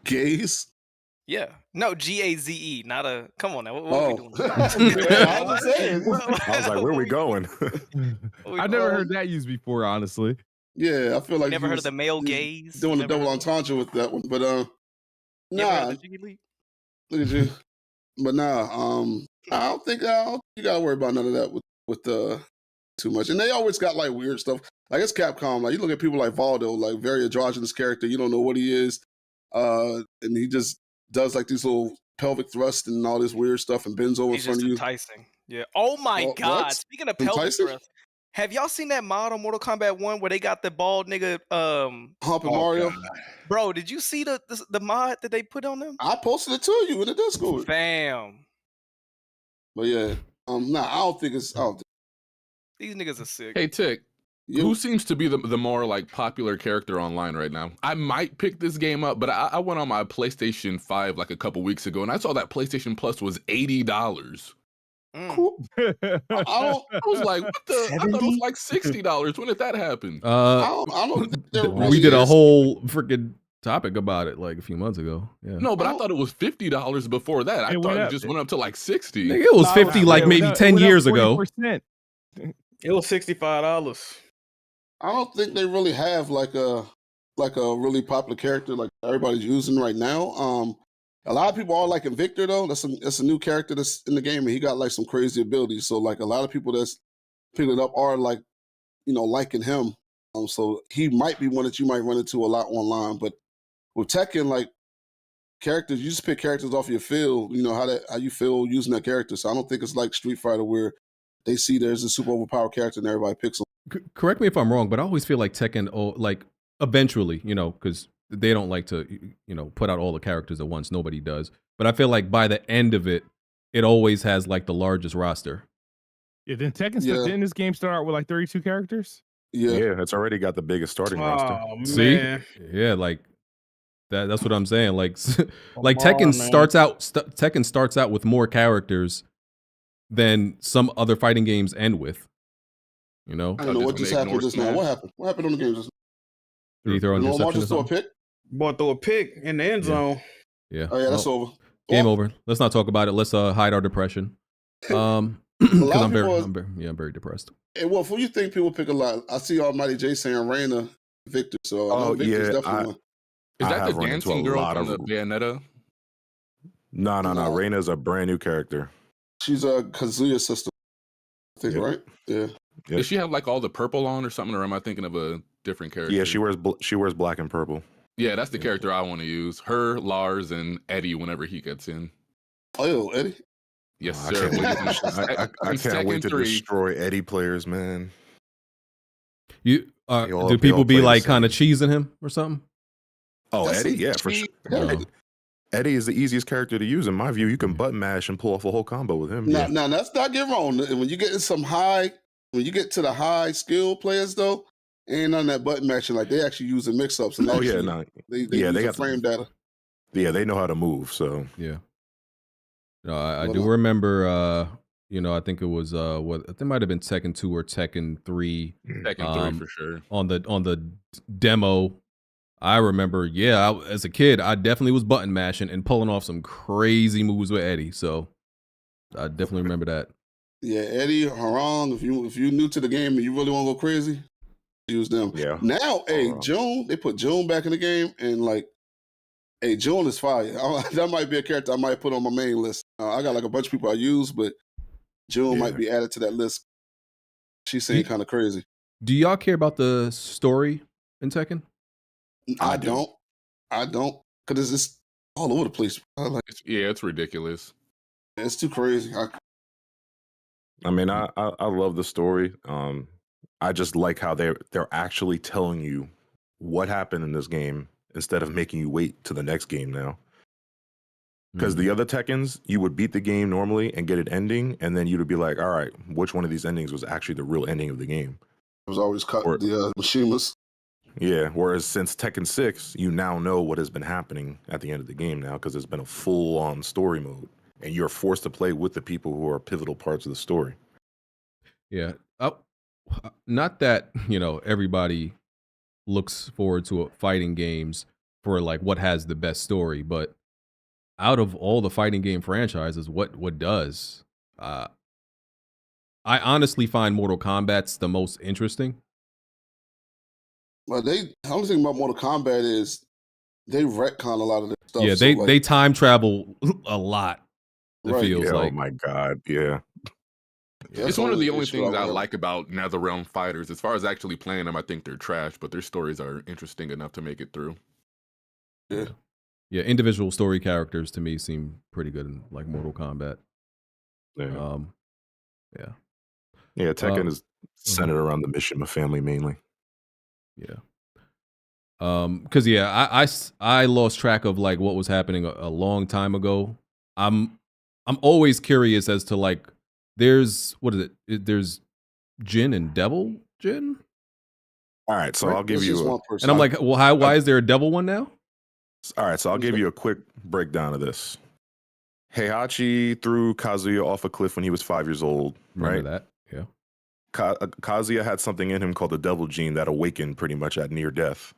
Gaze? Yeah. No, GAZE, not a. Come on now. What are we Oh. doing? I was saying. I was like, where are we going? I never heard that used before, honestly. Yeah, I feel like Never you heard of was- the male you gaze? doing the Never double heard of entendre with that one, but You ever heard nah. of the Jiggy League? Look at you. But nah, I don't think you gotta worry about none of that with too much. And they always got like weird stuff. Like it's Capcom. Like you look at people like Valdo, like very androgynous character. You don't know what he is, and he just does like these little pelvic thrusts and all this weird stuff and bends over He's in front just of you. enticing. Yeah. Oh my What? God. Speaking of pelvic Enticing? thrust, have y'all seen that mod on Mortal Kombat 1 where they got the bald nigga Humping Mario. Bro, did you see the mod that they put on them? I posted it to you in the Discord. Fam. But yeah, nah, I don't think it's. These niggas are sick. Hey, Tick. Who seems to be the more like popular character online right now? I might pick this game up, but I went on my PlayStation 5 like a couple weeks ago, and I saw that PlayStation Plus was $80. Mm. I was like, what the? I thought it was like $60. When did that happen? I don't think there we really did a is. whole freaking topic about it like a few months ago. Yeah. No, but I thought it was $50 before that. I It thought went it up. just went up to like 60. Nigga, it was 50 like maybe 10 years ago. It was $65. I don't think they really have like a really popular character like everybody's using right now. A lot of people are liking Victor though. That's a new character that's in the game, and he got like some crazy abilities. So like a lot of people that's picking it up are like, liking him. So he might be one that you might run into a lot online. But with Tekken, like characters, you just pick characters off your feel. You know how you feel using that character. So I don't think it's like Street Fighter where they see there's a super overpowered character and everybody picks him. Correct me if I'm wrong, but I always feel like Tekken, like eventually, because they don't like to, put out all the characters at once. Nobody does. But I feel like by the end of it, it always has like the largest roster. Yeah, then Tekken didn't this game start out with like 32 characters? Yeah, it's already got the biggest starting roster. See? Man. Yeah, like that's what I'm saying. Like, like Come Tekken on, Tekken starts out with more characters than some other fighting games end with. I don't know what just happened just now. What happened? What happened on the game just Did he throw an now? Lamar interception or just threw a something? pick? Boy, throw a pick in the end zone. Yeah. Oh yeah, that's Well, over. Game over. Let's not talk about it. Let's hide our depression. Because I'm very depressed. Hey, Wolf, who you think people pick a lot? I see Almighty J saying Reina, Victor. So I know Victor's definitely one. Is I that have the run into dancing a girl lot from the of- Bayonetta? No. Reina's a brand new character. She's a Kazuya sister, I think, right? Yeah. Yep. Does she have like all the purple on or something, or am I thinking of a different character? Yeah, she wears black and purple. Yeah, that's the character I want to use. Her, Lars, and Eddie whenever he gets in. Oh, Eddie. Yes, I sir. can't wait to destroy Eddie players, man. You They all do people be play the like same. kind of cheesing him or something? Oh, That's Eddie, it. yeah, for sure. Oh. Eddie is the easiest character to use in my view. You can button mash and pull off a whole combo with him. Now, let's not get wrong. When you get when you get to the high skill players, though, ain't none of that button matching. Like they actually using mix ups. And Oh yeah, actually, no. they Yeah, use they the got frame data. Yeah, they know how to move. So Yeah. No, I Well, do no. remember. I think it was it might have been Tekken 2 or Tekken 3. Tekken 3 for sure. On the demo, I remember. Yeah, as a kid, I definitely was button mashing and pulling off some crazy moves with Eddie. So I definitely remember that. Yeah, Eddie, Harang. If you new to the game and you really want to go crazy, use them. Yeah. Now, hey, June, they put June back in the game, and like, hey, June is fire. That might be a character I might put on my main list. I got like a bunch of people I use, but June might be added to that list. She seemed kind of crazy. Do y'all care about the story in Tekken? I don't, because it's all over the place. It's ridiculous. It's too crazy. I mean, I love the story. I just like how they're actually telling you what happened in this game instead of making you wait to the next game now. Because the other Tekkens, you would beat the game normally and get an ending, and then you'd be like, all right, which one of these endings was actually the real ending of the game? It was always cut the Mishimas. Yeah, whereas since Tekken 6, you now know what has been happening at the end of the game now because it's been a full-on story mode, and you're forced to play with the people who are pivotal parts of the story. Yeah. Not that, everybody looks forward to fighting games for like what has the best story, but out of all the fighting game franchises, what does? I honestly find Mortal Kombat's the most interesting. Well, the only thing about Mortal Kombat is they retcon a lot of their stuff. Yeah, they time travel a lot. It feels like. Oh my god, yeah. It's one of the only things I like about NetherRealm fighters. As far as actually playing them, I think they're trash, but their stories are interesting enough to make it through. Yeah. Yeah, individual story characters to me seem pretty good in like Mortal Kombat. Yeah. Yeah. Yeah, Tekken is centered around the Mishima family mainly. Yeah. Because I lost track of like what was happening a long time ago. I'm always curious as to like there's there's Jin and Devil Jin. All right, so I'll give you and I'm like, well, why is there a Devil one now? All right, so I'll give you a quick breakdown of this. Heihachi threw Kazuya off a cliff when he was 5 years old. Remember right? that? Yeah. Kazuya had something in him called the Devil Gene that awakened pretty much at near death.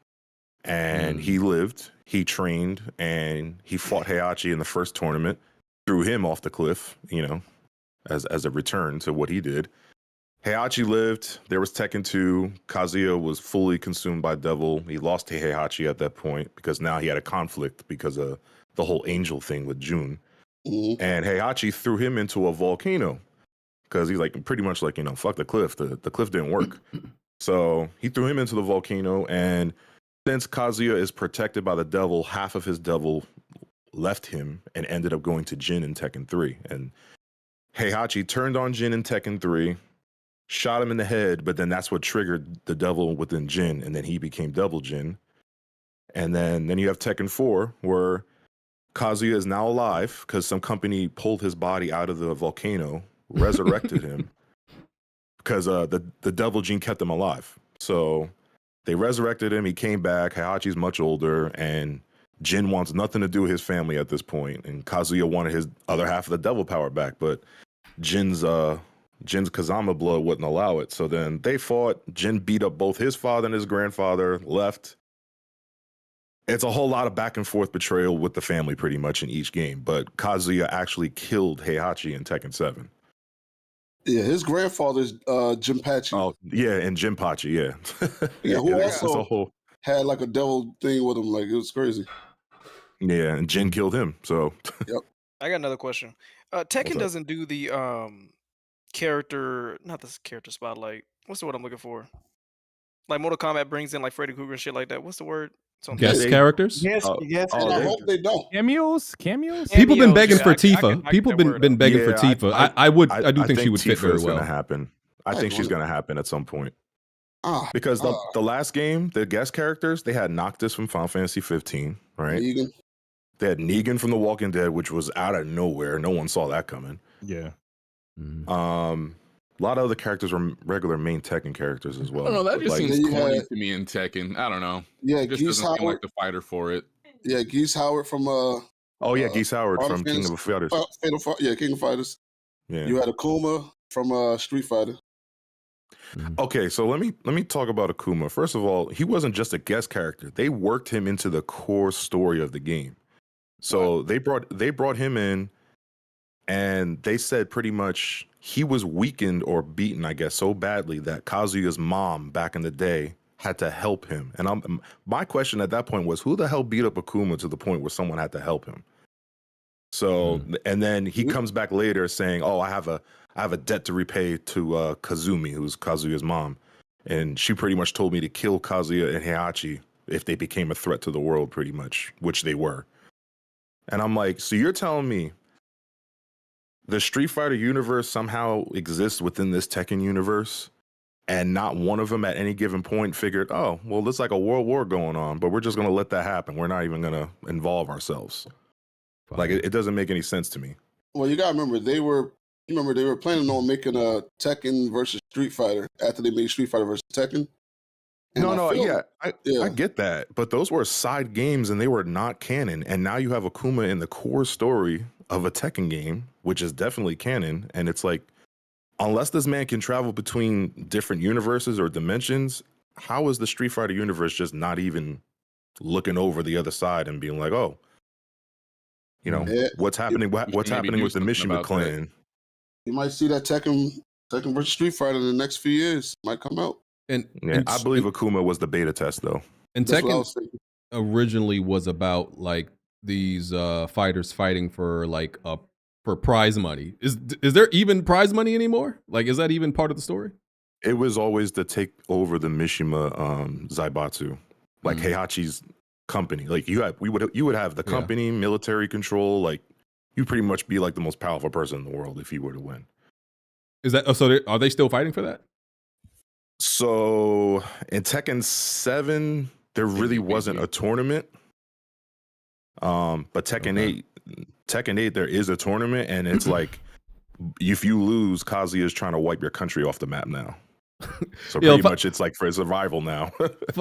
And he lived, he trained, and he fought Heihachi in the first tournament, threw him off the cliff, as a return to what he did. Heihachi lived, there was Tekken 2, Kazuya was fully consumed by Devil. He lost to Heihachi at that point because now he had a conflict because of the whole angel thing with Jun. Mm-hmm. And Heihachi threw him into a volcano because he's like pretty much like, fuck the cliff. The cliff didn't work. So he threw him into the volcano, and since Kazuya is protected by the devil, half of his devil left him and ended up going to Jin in Tekken 3. And Heihachi turned on Jin in Tekken 3, shot him in the head, but then that's what triggered the devil within Jin, and then he became Devil Jin. And then you have Tekken 4, where Kazuya is now alive because some company pulled his body out of the volcano, resurrected him, because the Devil Gene kept him alive. So they resurrected him, he came back, Heihachi's much older, and Jin wants nothing to do with his family at this point, and Kazuya wanted his other half of the devil power back, but Jin's Kazama blood wouldn't allow it. So then they fought. Jin beat up both his father and his grandfather, left. It's a whole lot of back and forth betrayal with the family pretty much in each game. But Kazuya actually killed Heihachi in Tekken 7. Yeah, his grandfather's Jinpachi. Oh, yeah, and Jinpachi, yeah. Yeah, who It's also a whole... had like a devil thing with him. Like, it was crazy. Yeah, and Jin killed him, so... Yep. I got another question. Tekken doesn't do the not this character spotlight. What's the word I'm looking for? Like Mortal Kombat brings in like Freddy Krueger and shit like that. What's the word? Guest characters? Yes, And I hope they don't. Cameos? People been begging for I Tifa. get People that been word begging for Yeah, Tifa. I do think she would fit Tifa very is well. gonna happen. I think she's going to happen at some point. Because Ah, the last game, the guest characters, they had Noctis from Final Fantasy 15, right? Negan. They had Negan from The Walking Dead, which was out of nowhere. No one saw that coming. Yeah. A lot of other characters were regular main Tekken characters as well. I don't know, that just Like, seems you corny had- to me in Tekken. I don't know. Yeah, It just Geese doesn't seem like Howard. the fighter for it. Yeah, Geese Howard from oh yeah, Geese Howard Final from King Fantasy- of Fighters. King of Fighters. Yeah. You had Akuma from Street Fighter. Okay, so let me talk about Akuma. First of all, he wasn't just a guest character. They worked him into the core story of the game. So they brought him in, and they said pretty much he was weakened or beaten, I guess, so badly that Kazuya's mom back in the day had to help him. And my question at that point was, who the hell beat up Akuma to the point where someone had to help him? So, and then he comes back later saying, "Oh, I have a debt to repay to Kazumi, who's Kazuya's mom, and she pretty much told me to kill Kazuya and Heihachi if they became a threat to the world, pretty much, which they were." And I'm like, so you're telling me the Street Fighter universe somehow exists within this Tekken universe, and not one of them at any given point figured, oh, well, there's like a world war going on, but we're just going to let that happen. We're not even going to involve ourselves. Like, it doesn't make any sense to me. Well, you got to remember, they were planning on making a Tekken versus Street Fighter after they made Street Fighter versus Tekken. And I get that. But those were side games and they were not canon. And now you have Akuma in the core story of a Tekken game, which is definitely canon. And it's like, unless this man can travel between different universes or dimensions, how is the Street Fighter universe just not even looking over the other side and being like, oh, you know, what's happening? What's happening with the Mishima clan? You might see that Tekken versus Street Fighter in the next few years. Might come out. And I believe Akuma was the beta test, though. And Tekken originally was about like these fighters fighting for like for prize money. Is there even prize money anymore? Like, is that even part of the story? It was always to take over the Mishima Zaibatsu, like Heihachi's company. Like you would have the company, military control. Like you'd pretty much be like the most powerful person in the world if you were to win. Is that so? Are they still fighting for that? So in Tekken 7, there really wasn't a tournament. But Tekken 8, there is a tournament, and it's like if you lose, Kazuya is trying to wipe your country off the map now. So pretty much it's like for survival now.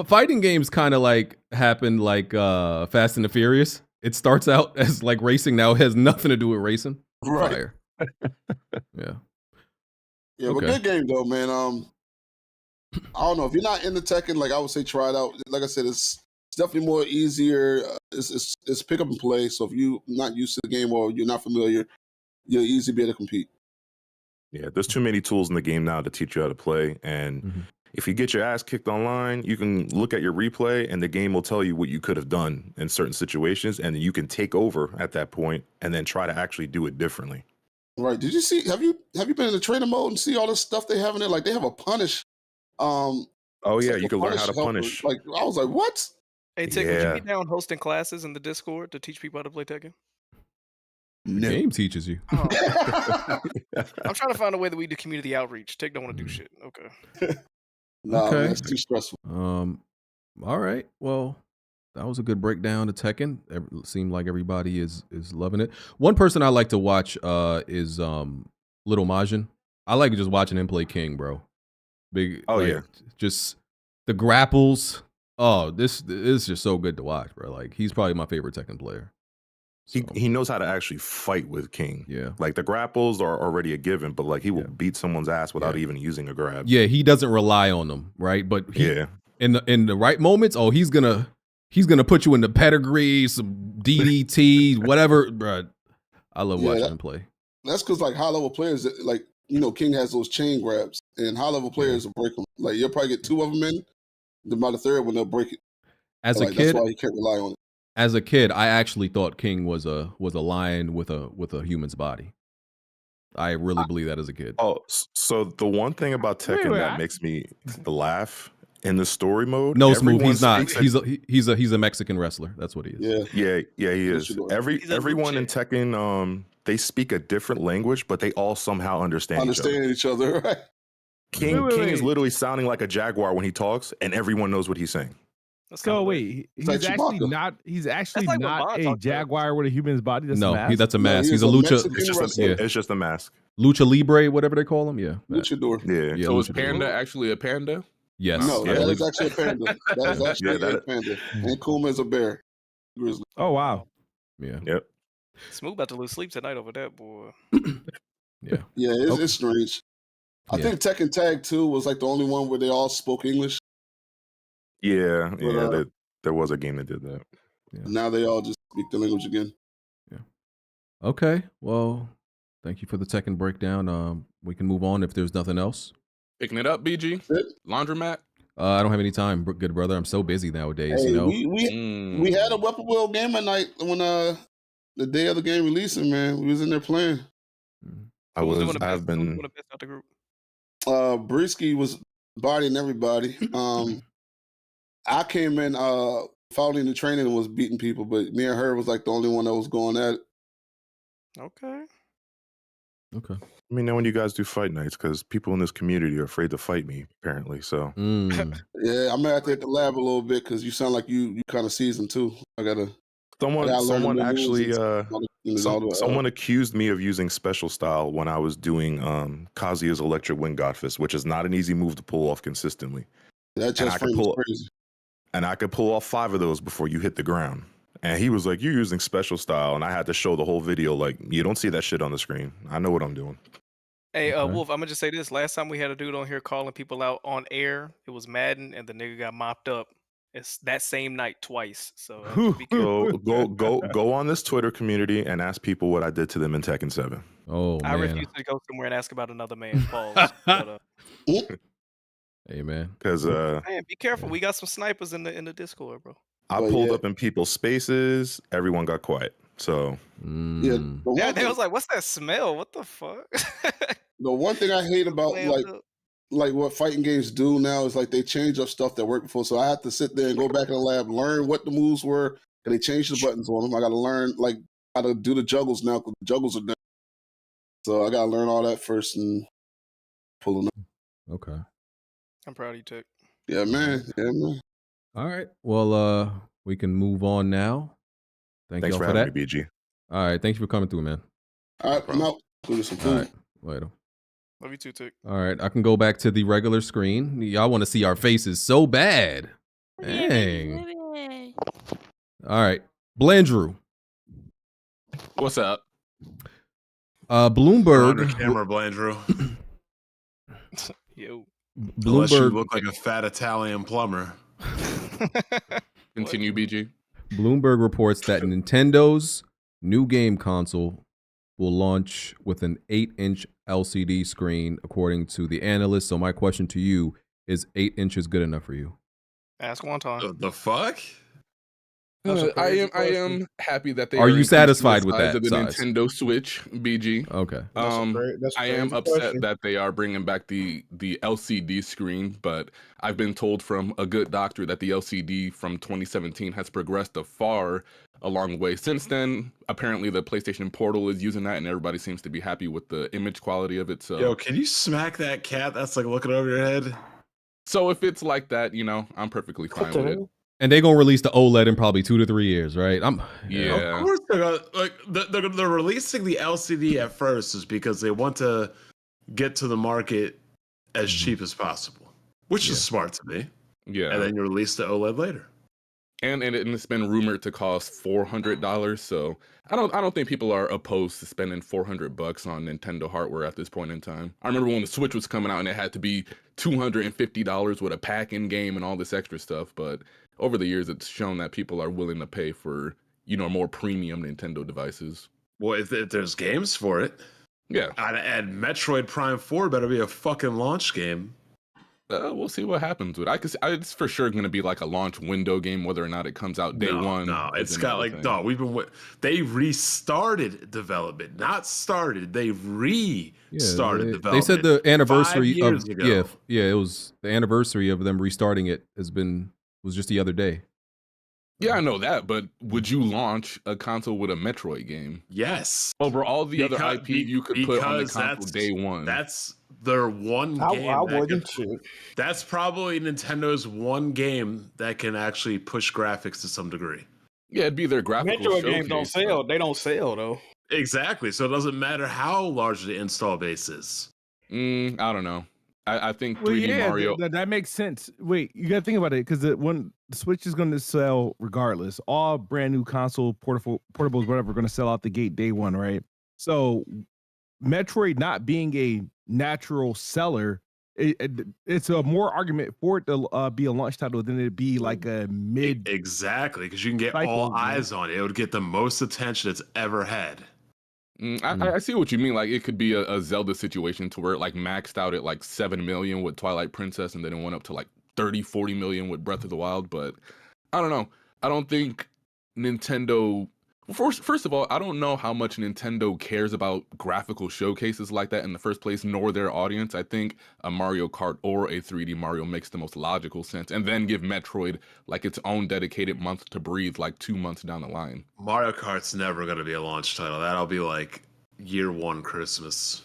Fighting games kind of like happen like Fast and the Furious. It starts out as like racing, now it has nothing to do with racing. Right. Fire. Yeah. Yeah, but good game though, man. I don't know, if you're not into Tekken, like I would say try it out. Like I said, it's definitely more easier. It's pick up and play. So if you're not used to the game or you're not familiar, you'll easily be able to compete. Yeah, there's too many tools in the game now to teach you how to play. And if you get your ass kicked online, you can look at your replay and the game will tell you what you could have done in certain situations. And you can take over at that point and then try to actually do it differently. Right. Did you see, have you been in the trainer mode and see all the stuff they have in there? Like they have a punish. Oh yeah, you can learn how to punish. Like I was like, what? Hey Tick, would you be down hosting classes in the Discord to teach people how to play Tekken? The game teaches you. I'm trying to find a way that we do community outreach. Tick don't want to do shit. Okay. Nah, man, it's too stressful. All right. Well, that was a good breakdown of Tekken. It seemed like everybody is loving it. One person I like to watch is Little Majin. I like just watching him play King, bro. Big. Just the grapples. Oh, this is just so good to watch, bro. Like he's probably my favorite Tekken player. So. He knows how to actually fight with King. Yeah. Like the grapples are already a given, but like he will beat someone's ass without even using a grab. Yeah, he doesn't rely on them, right? But in the right moments, oh, he's gonna put you in the pedigree, some DDT, whatever, bro. I love watching him play. That's because like high level players, like King has those chain grabs, and high level players will break them. Like you'll probably get 2 of them in, then by the 3rd one they'll break it. As a kid, that's why you can't rely on it. As a kid, I actually thought King was a lion with a human's body. I really believe that as a kid. Oh, so the one thing about Tekken that makes me laugh in the story mode. No, Smooth, he's not. He's a Mexican wrestler. That's what he is. Yeah, he is. Everyone in Tekken, they speak a different language, but they all somehow understand each other. Right? King is literally sounding like a jaguar when he talks, and everyone knows what he's saying. So wait, he's actually not a jaguar with a human's body. That's a mask? That's a mask. He's a lucha. It's just a mask. Lucha Libre, whatever they call him. Yeah. Luchador. Yeah. So is Panda actually a panda? Yes. No, that is actually a panda. That is actually a panda. And Kuma is a bear. Grizzly. Oh wow. Yeah. Yep. Smooth about to lose sleep tonight over that, boy. Yeah. Yeah, it's strange. I think Tekken Tag 2 was like the only one where they all spoke English. Yeah, there was a game that did that. Yeah. Now they all just speak the language again. Yeah. Okay. Well, thank you for the Tekken breakdown. We can move on if there's nothing else. Picking it up, BG. Laundromat. I don't have any time, good brother. I'm so busy nowadays. Hey, you know. We had a Weapon Wheel game at night when the day of the game releasing, man. We was in there playing. I've been. Brisky was bodying everybody. I came in following the training and was beating people, but me and her was like the only one that was going at it. Okay. Okay. Let me know when you guys do fight nights, because people in this community are afraid to fight me, apparently. So Yeah, I'm gonna have to hit the lab a little bit because you sound like you kind of seasoned too. I gotta learn someone the new moves actually and all the, someone accused me of using special style when I was doing Kazuya's Electric Wind God Fist, which is not an easy move to pull off consistently. That chest frame is crazy. And I could pull off 5 of those before you hit the ground. And he was like, "You're using special style," and I had to show the whole video. Like, you don't see that shit on the screen. I know what I'm doing. Hey, Wolf, I'm gonna just say this. Last time we had a dude on here calling people out on air, it was Madden, and the nigga got mopped up. It's that same night twice. So just be careful. So go on this Twitter community and ask people what I did to them in Tekken 7. Oh, I man. refuse to go somewhere and ask about another man. Pause. But, Hey, man. Because man, be careful. We got some snipers in the Discord, bro. I pulled up in people's spaces. Everyone got quiet. So Yeah, They was like, "What's that smell? What the fuck?" the one thing I hate about Lammed up. like what fighting games do now is like they change up stuff that worked before. So I have to sit there and go back in the lab, learn what the moves were, and they changed the buttons on them. I got to learn like how to do the juggles now because the juggles are down. So I got to learn all that first and pull them up. Okay. I'm proud of you, Tech. Yeah, man. Yeah, man. All right. Well, we can move on now. Thanks y'all for for having that. me, BG. All right. Thank you for coming through, man. All right, I'm out. Go get some food. All right. Later. Love you too, Tech. All right. I can go back to the regular screen. Y'all want to see our faces so bad. Dang. All right. Blandrew. What's up? Bloomberg. On the camera, Blandrew. Yo. Unless you Bloomberg. look like a fat Italian plumber. Continue, BG. Bloomberg reports that Nintendo's new game console will launch with an 8-inch LCD screen, according to the analyst. So my question to you is: 8 inches good enough for you? Ask one time. The fuck? I am happy that they Are you increasing satisfied the with size that of the size? Nintendo Switch, BG. Okay. I am upset that they are bringing back the LCD screen, but I've been told from a good doctor that the LCD from 2017 has progressed a long way since then. Apparently, the PlayStation Portal is using that, and everybody seems to be happy with the image quality of it. So, Yo, can you smack that cat that's like looking over your head? So if it's like that, I'm perfectly fine with it. And they're gonna release the OLED in probably 2 to 3 years, right? Yeah. Of course they're gonna, like they're releasing the LCD at first is because they want to get to the market as cheap as possible, which is smart to me. Yeah. And then you release the OLED later. And it's been rumored to cost $400. So I don't think people are opposed to spending $400 on Nintendo hardware at this point in time. I remember when the Switch was coming out and it had to be $250 with a pack-in game and all this extra stuff. But over the years, it's shown that people are willing to pay for more premium Nintendo devices. Well, if there's games for it, yeah. And Metroid Prime 4 better be a fucking launch game. We'll see what happens with it. It's for sure going to be like a launch window game, whether or not it comes out day one. No, it's got like, they restarted development, not started. They restarted development. They said the anniversary 5 years ago. it was the anniversary of them restarting it was just the other day. Yeah, I know that, but would you launch a console with a Metroid game? Yes. Over all the other IP you could put on the console day one. That's their one game. I wouldn't shoot. That's probably Nintendo's one game that can actually push graphics to some degree. Yeah, it'd be their graphical Metroid showcase. games don't sell. They don't sell though. Exactly. So it doesn't matter how large the install base is. I don't know. I think 3D Mario. That makes sense. Wait, you got to think about it because when the Switch is going to sell regardless, all brand new console portables, whatever, are going to sell out the gate day one, right? So Metroid not being a natural seller, it's a more argument for it to be a launch title than it be like a mid. Exactly, because you can get all eyes on it. It would get the most attention it's ever had. I see what you mean. Like it could be a Zelda situation to where it like maxed out at like 7 million with Twilight Princess and then it went up to like 30-40 million with Breath of the Wild. But I don't know. I don't think Nintendo. First of all, I don't know how much Nintendo cares about graphical showcases like that in the first place, nor their audience. I think a Mario Kart or a 3D Mario makes the most logical sense, and then give Metroid like its own dedicated month to breathe, like 2 months down the line. Mario Kart's never going to be a launch title. That'll be like year one Christmas.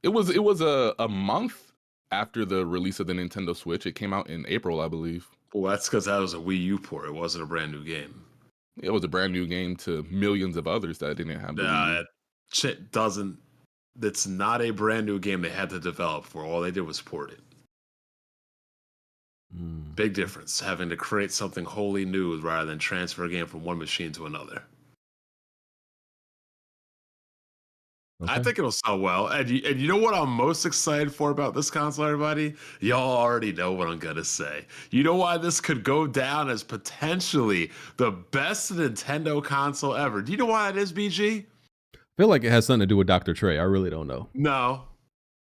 It was a month after the release of the Nintendo Switch. It came out in April, I believe. Well, that's because that was a Wii U port. It wasn't a brand new game. It was a brand new game to millions of others that didn't have the Wii U. Shit doesn't. It's not a brand new game they had to develop for. All they did was port it. Big difference. Having to create something wholly new rather than transfer a game from one machine to another. Okay. I think it'll sell well. And you know what I'm most excited for about this console, everybody? Y'all already know what I'm going to say. You know why this could go down as potentially the best Nintendo console ever? Do you know why it is, BG? I feel like it has something to do with Dr. Trey. I really don't know. No.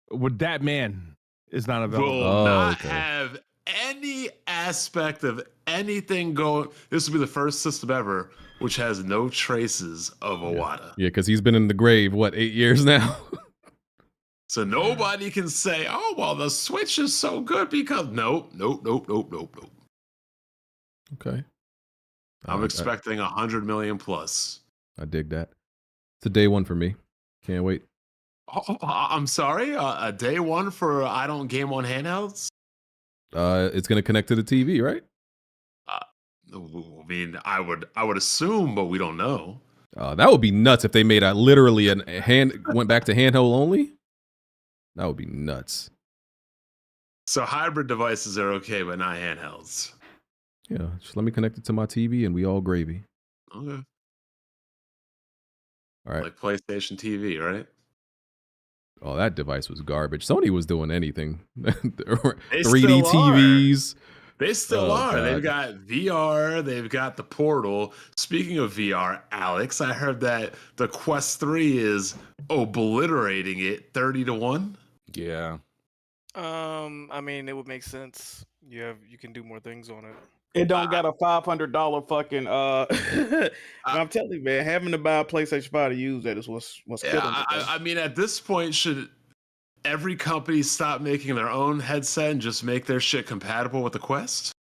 With that man is not available. Will not have any aspect of anything going. This will be the first system ever which has no traces of Iwata. Yeah, because he's been in the grave, what, 8 years now? So nobody can say, oh, well, the Switch is so good because nope. Okay. I'm expecting 100 million plus. I dig that. It's a day one for me. Can't wait. Oh, I'm sorry, a day one for I don't game on handhelds? It's going to connect to the TV, right? I mean, I would assume, but we don't know. That would be nuts if they made literally went back to handheld only. That would be nuts. So hybrid devices are okay, but not handhelds. Yeah, just let me connect it to my TV and we all gravy. Okay. All right. Like PlayStation TV, right? Oh, that device was garbage. Sony was doing anything. 3D still TVs. They still are. God. They've got VR. They've got the Portal. Speaking of VR, Alex, I heard that the Quest 3 is obliterating it 30-1. Yeah. I mean, it would make sense. You can do more things on it. It don't got a $500 fucking I'm telling you, man, having to buy a PlayStation 5 to use that is what's killing it. I mean, at this point, should every company stop making their own headset and just make their shit compatible with the Quest?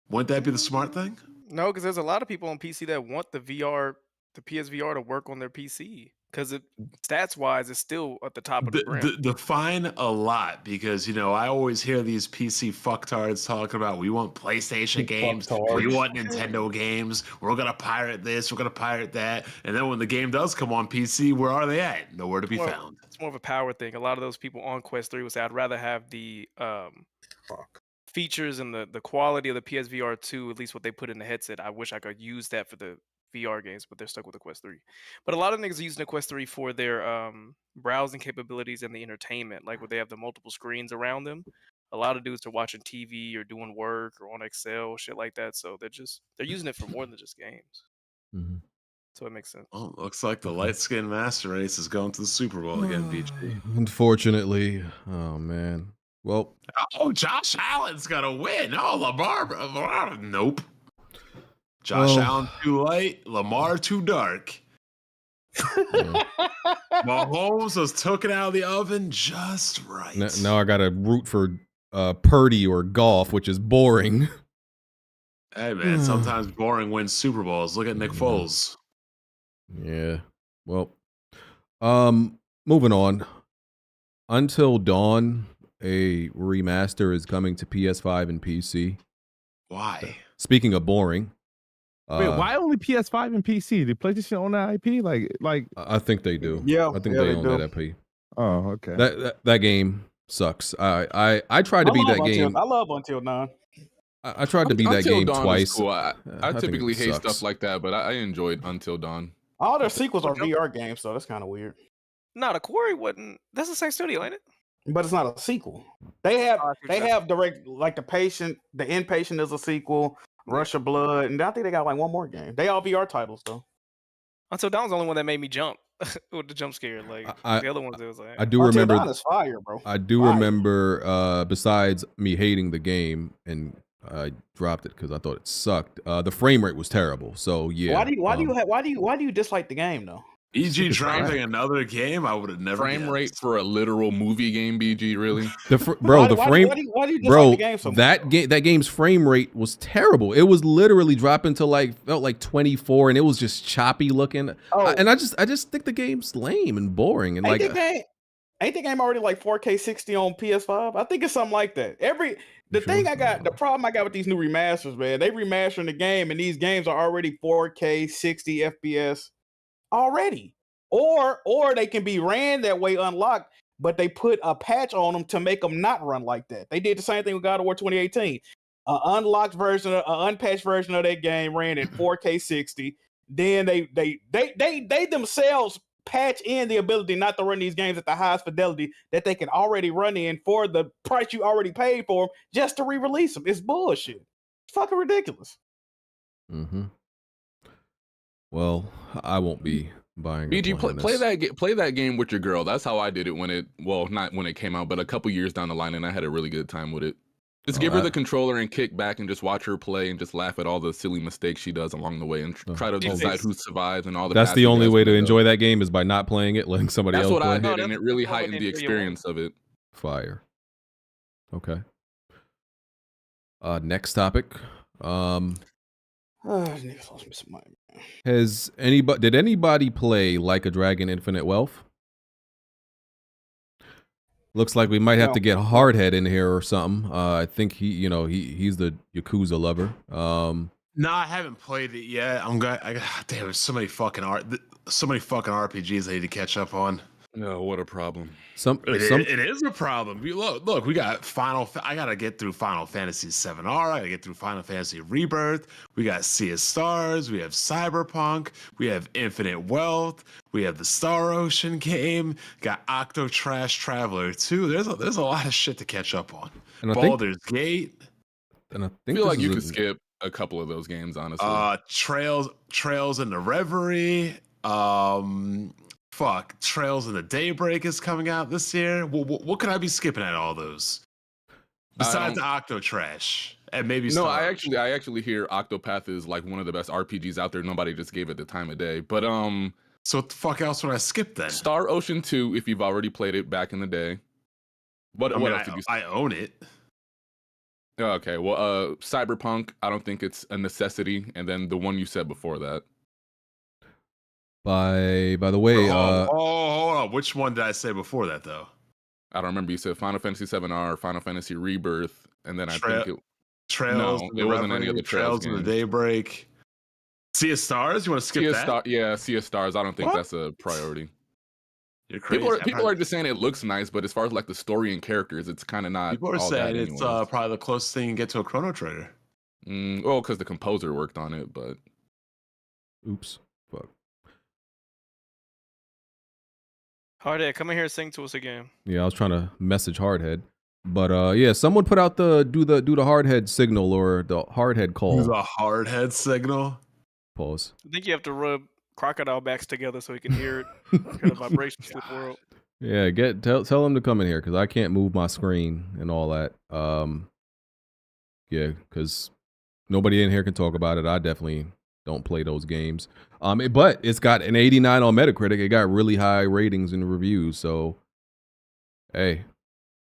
Wouldn't that be the smart thing? No, because there's a lot of people on PC that want the PSVR to work on their PC. Because stats-wise, it's still at the top of the brand. Define a lot, because, you know, I always hear these PC fucktards talking about, we want PlayStation games, we want Nintendo games, we're going to pirate this, we're going to pirate that. And then when the game does come on PC, where are they at? Nowhere to be found. It's more of a power thing. A lot of those people on Quest 3 would say, I'd rather have the features and the quality of the PSVR 2, at least what they put in the headset. I wish I could use that for the VR games, but they're stuck with the Quest 3. But a lot of niggas are using the Quest 3 for their browsing capabilities and the entertainment, like where they have the multiple screens around them. A lot of dudes are watching TV or doing work or on Excel, shit like that. So they're using it for more than just games. Mm-hmm. So it makes sense. Well, looks like the light skinned master race is going to the Super Bowl again, BG. Unfortunately. Oh, man. Well. Oh, Josh Allen's going to win. Oh, Lamar. Nope. Josh Allen too light, Lamar too dark. Mahomes was taken out of the oven just right. Now I got to root for Purdy or golf, which is boring. Hey, man, sometimes boring wins Super Bowls. Look at Nick Foles. Yeah. Well, moving on. Until Dawn, a remaster is coming to PS5 and PC. Why? Speaking of boring. Wait, why only PS5 and PC? Did PlayStation own that IP? Like I think they do. Yeah, I think they own that IP. Oh, okay. That game sucks. I tried to beat that game. I love Until Dawn. I tried to beat that game twice. Cool. I typically hate sucks. stuff like that, but I enjoyed Until Dawn. All their sequels are VR games, so that's kind of weird. Nah, the Quarry wasn't. That's the same studio, ain't it? But it's not a sequel. They have direct, like the Inpatient is a sequel. Rush of Blood, and I think they got like one more game. They all VR titles though. Until Dawn's the only one that made me jump with the jump scare. Like the other ones, it was like I do Until remember. Dawn is fire, bro. I do remember. Besides me hating the game, and I dropped it because I thought it sucked. The frame rate was terrible. So yeah. Why do you dislike the game though? BG dropping another game, I would have never. Frame rate for a literal movie game, BG, really? Bro, why do you dislike the game so much? That game's frame rate was terrible. It was literally dropping to felt like 24, and it was just choppy looking. And I just think the game's lame and boring. And ain't the game already like 4K 60 on PS5? I think it's something like that. The problem I got with these new remasters, man, they remastering the game, and these games are already 4K 60 FPS already. Or they can be ran that way unlocked, but they put a patch on them to make them not run like that. They did the same thing with God of War 2018. An unlocked version, an unpatched version of that game ran at 4K 60. Then they themselves patch in the ability not to run these games at the highest fidelity that they can already run in for the price you already paid for them just to re-release them. It's bullshit. It's fucking ridiculous. Mm-hmm. Well, I won't be buying. BG, play that game with your girl. That's how I did it not when it came out, but a couple years down the line, and I had a really good time with it. Just give her the controller and kick back and just watch her play and just laugh at all the silly mistakes she does along the way and try to decide who survives and all the. That's the only way to enjoy that game is by not playing it, letting somebody else play. That's what I did, and it really heightened the experience of it. Fire. Okay. Next topic. Did anybody play Like a Dragon Infinite Wealth? Looks like we might have to get HardHead in here or something. I think he's the Yakuza lover. No, I haven't played it yet. Damn, there's so many fucking RPGs I need to catch up on. No, what a problem. It is a problem. Look, we got I gotta get through Final Fantasy 7R. I gotta get through Final Fantasy Rebirth. We got Sea of Stars. We have Cyberpunk. We have Infinite Wealth. We have the Star Ocean game. Got Octo Trash Traveler 2. There's a lot of shit to catch up on. And Baldur's Gate. And I feel like you could skip a couple of those games, honestly. Trails in the Reverie. Trails in the Daybreak is coming out this year. What could I be skipping at all those? Besides Octo Trash and maybe No, I actually hear Octopath is like one of the best RPGs out there. Nobody just gave it the time of day. But so what the fuck else would I skip then? Star Ocean 2, if you've already played it back in the day. What else did you? I own it. Okay, well, Cyberpunk, I don't think it's a necessity, and then the one you said before that. By the way, hold on. Which one did I say before that though? I don't remember. You said Final Fantasy 7R, Final Fantasy Rebirth, and then I think it Trails. No, there wasn't any other Trails in the Daybreak. Sea of Stars. You want to skip that? Sea of Stars. I don't think that's a priority. You're crazy. People are just saying it looks nice, but as far as like the story and characters, it's kind of not. People are saying it's probably the closest thing you get to a Chrono Trigger. Well, because the composer worked on it, but oops, fuck. HardHead, come in here and sing to us again. Yeah, I was trying to message HardHead, but someone put out do the HardHead signal or the HardHead call. The HardHead signal. Pause. I think you have to rub crocodile backs together so he can hear it. Hear the vibrations through the world. Yeah, tell him to come in here because I can't move my screen and all that. Yeah, because nobody in here can talk about it. I definitely don't play those games. But it's got an 89 on Metacritic. It got really high ratings and reviews. So, hey,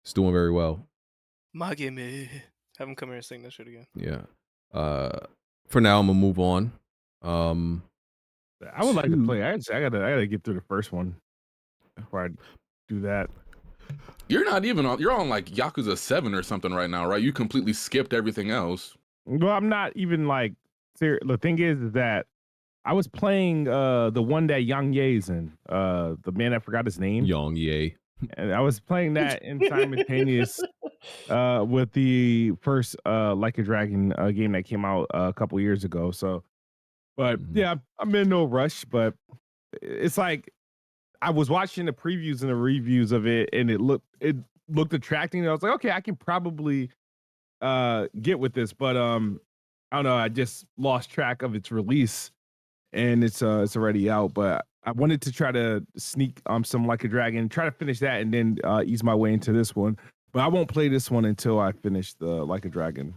it's doing very well. My gimme. Have him come here and sing that shit again. Yeah. For now, I'm gonna move on. I would like to play. I gotta get through the first one before I do that. You're not even on. You're on like Yakuza 7 or something right now, right? You completely skipped everything else. Well, I'm not even like. The thing is that I was playing the one that Yang Ye's in. The man, I forgot his name. Yang Ye. And I was playing that in simultaneous with the first Like a Dragon game that came out a couple years ago. So, but yeah, I'm in no rush. But it's like I was watching the previews and the reviews of it, and it looked attracting. I was like, okay, I can probably get with this, but I don't know. I just lost track of its release, and it's already out. But I wanted to try to sneak some Like a Dragon, try to finish that, and then ease my way into this one. But I won't play this one until I finish the Like a Dragon.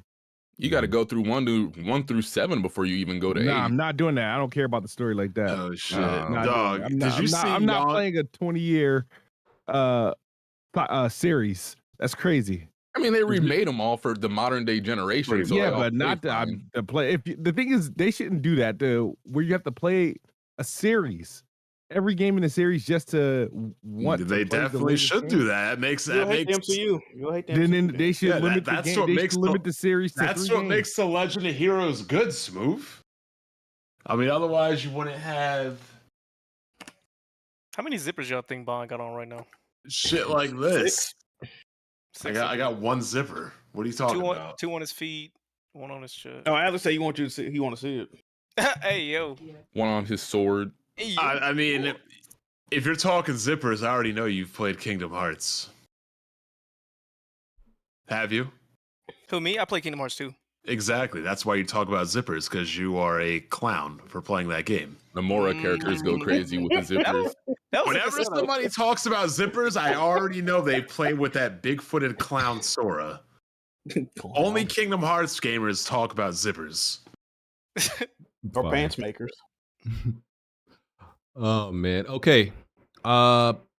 You got to go through 1 through 7 before you even go to 8. Nah, I'm not doing that. I don't care about the story like that. Oh shit, Not dog! doing that. I'm not playing a 20-year series. That's crazy. I mean, they remade them all for the modern day generation. So yeah, but not the play. The thing is, they shouldn't do that. Where you have to play a series, every game in the series, just to want. They definitely should do that. That makes MCU. You hate the then MCU. they should limit the game. They should limit the series. That's what makes the Legend of Heroes good, Smooth. I mean, otherwise you wouldn't have How many zippers y'all think Bond got on right now? shit like this. Six I got one zipper. What are you talking about? 2 on his feet, 1 on his chest. Oh, Alex say he want to see it. Hey yo. 1 on his sword. Hey, I mean, if you're talking zippers, I already know you've played Kingdom Hearts. Have you? Who, me? I play Kingdom Hearts 2. Exactly. That's why you talk about zippers, because you are a clown for playing that game. The Mora characters go crazy with the zippers. Whenever somebody talks about zippers, I already know they play with that big-footed clown Sora. Only Kingdom Hearts gamers talk about zippers. Or pants makers. Oh man. Okay. Palworld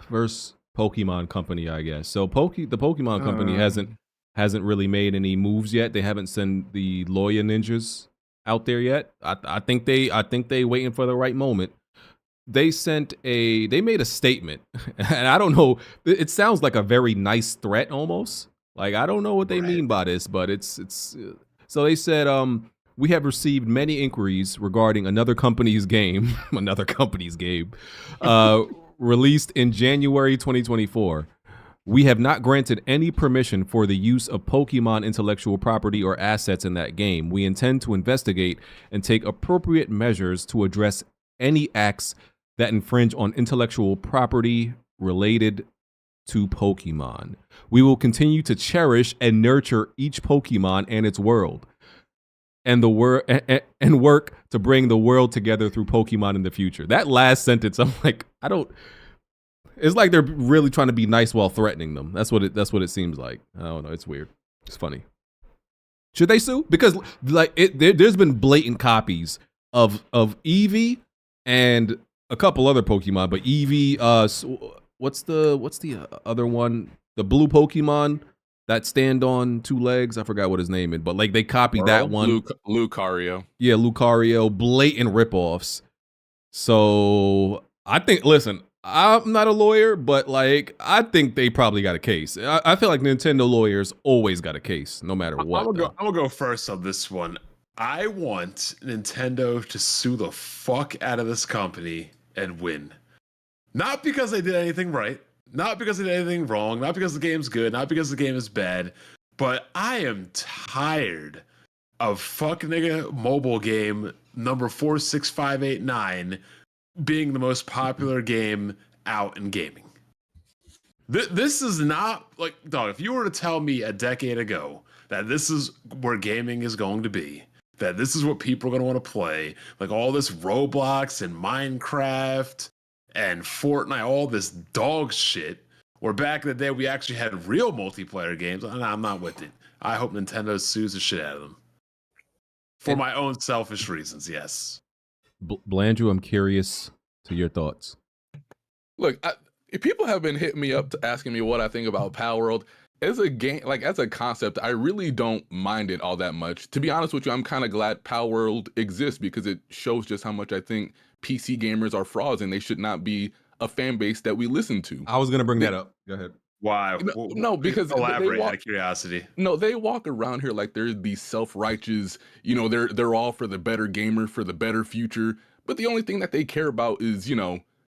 versus Pokemon Company, I guess. So the Pokemon Company hasn't really made any moves yet. They haven't sent the Lawyer Ninjas out there yet. I think they waiting for the right moment. They made a statement, and I don't know. It sounds like a very nice threat almost. Like I don't know what they mean by this, but it's. So they said, we have received many inquiries regarding another company's game, released in January 2024. We have not granted any permission for the use of Pokemon intellectual property or assets in that game. We intend to investigate and take appropriate measures to address any acts that infringe on intellectual property related to Pokemon. We will continue to cherish and nurture each Pokemon and its world, and and work to bring the world together through Pokemon in the future. That last sentence, I'm like, it's like they're really trying to be nice while threatening them. That's what it seems like. I don't know. It's weird. It's funny. Should they sue? Because like there's been blatant copies of Eevee and a couple other Pokemon, but Eevee, what's the other one? The blue Pokemon that stand on 2 legs. I forgot what his name is, but like they copied that one. Lucario. Yeah, Lucario. Blatant ripoffs. So I think, listen, I'm not a lawyer, but like I think they probably got a case. I feel like Nintendo lawyers always got a case, no matter what. I'm gonna go first on this one. I want Nintendo to sue the fuck out of this company and win. Not because they did anything right, not because they did anything wrong, not because the game's good, not because the game is bad, but I am tired of fuck nigga mobile game number 46589 being the most popular game out in gaming. This is not like, dog, if you were to tell me a decade ago that this is where gaming is going to be, that this is what people are going to want to play, like all this Roblox and Minecraft and Fortnite, all this dog shit, where back in the day we actually had real multiplayer games, I'm not with it. I hope Nintendo sues the shit out of them. For my own selfish reasons, yes. Blandrew, I'm curious to your thoughts. Look, if people have been hitting me up to asking me what I think about Palworld, as a game, like as a concept, I really don't mind it all that much. To be honest with you, I'm kind of glad Palworld exists because it shows just how much I think PC gamers are frauds and they should not be a fan base that we listen to. I was going to bring that up. Go ahead. Why? No, because elaborate out of curiosity. No, they walk around here like they're these self-righteous, they're all for the better gamer, for the better future. But the only thing that they care about is,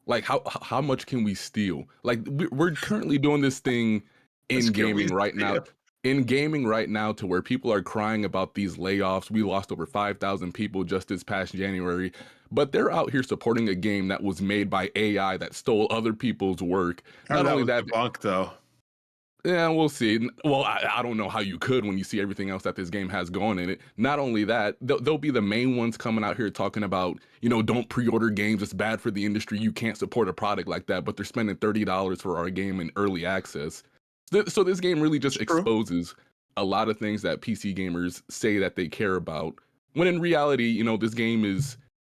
like how much can we steal? Like we're currently doing this thing in gaming right now. In gaming right now, to where people are crying about these layoffs. We lost over 5,000 people just this past January, but they're out here supporting a game that was made by AI that stole other people's work. Not only that, debunked though. Yeah, we'll see. Well, I don't know how you could when you see everything else that this game has going in it. Not only that, they'll be the main ones coming out here talking about, don't pre-order games. It's bad for the industry. You can't support a product like that. But they're spending $30 for our game in early access. So this game really just exposes a lot of things that PC gamers say that they care about, when in reality, you know, this game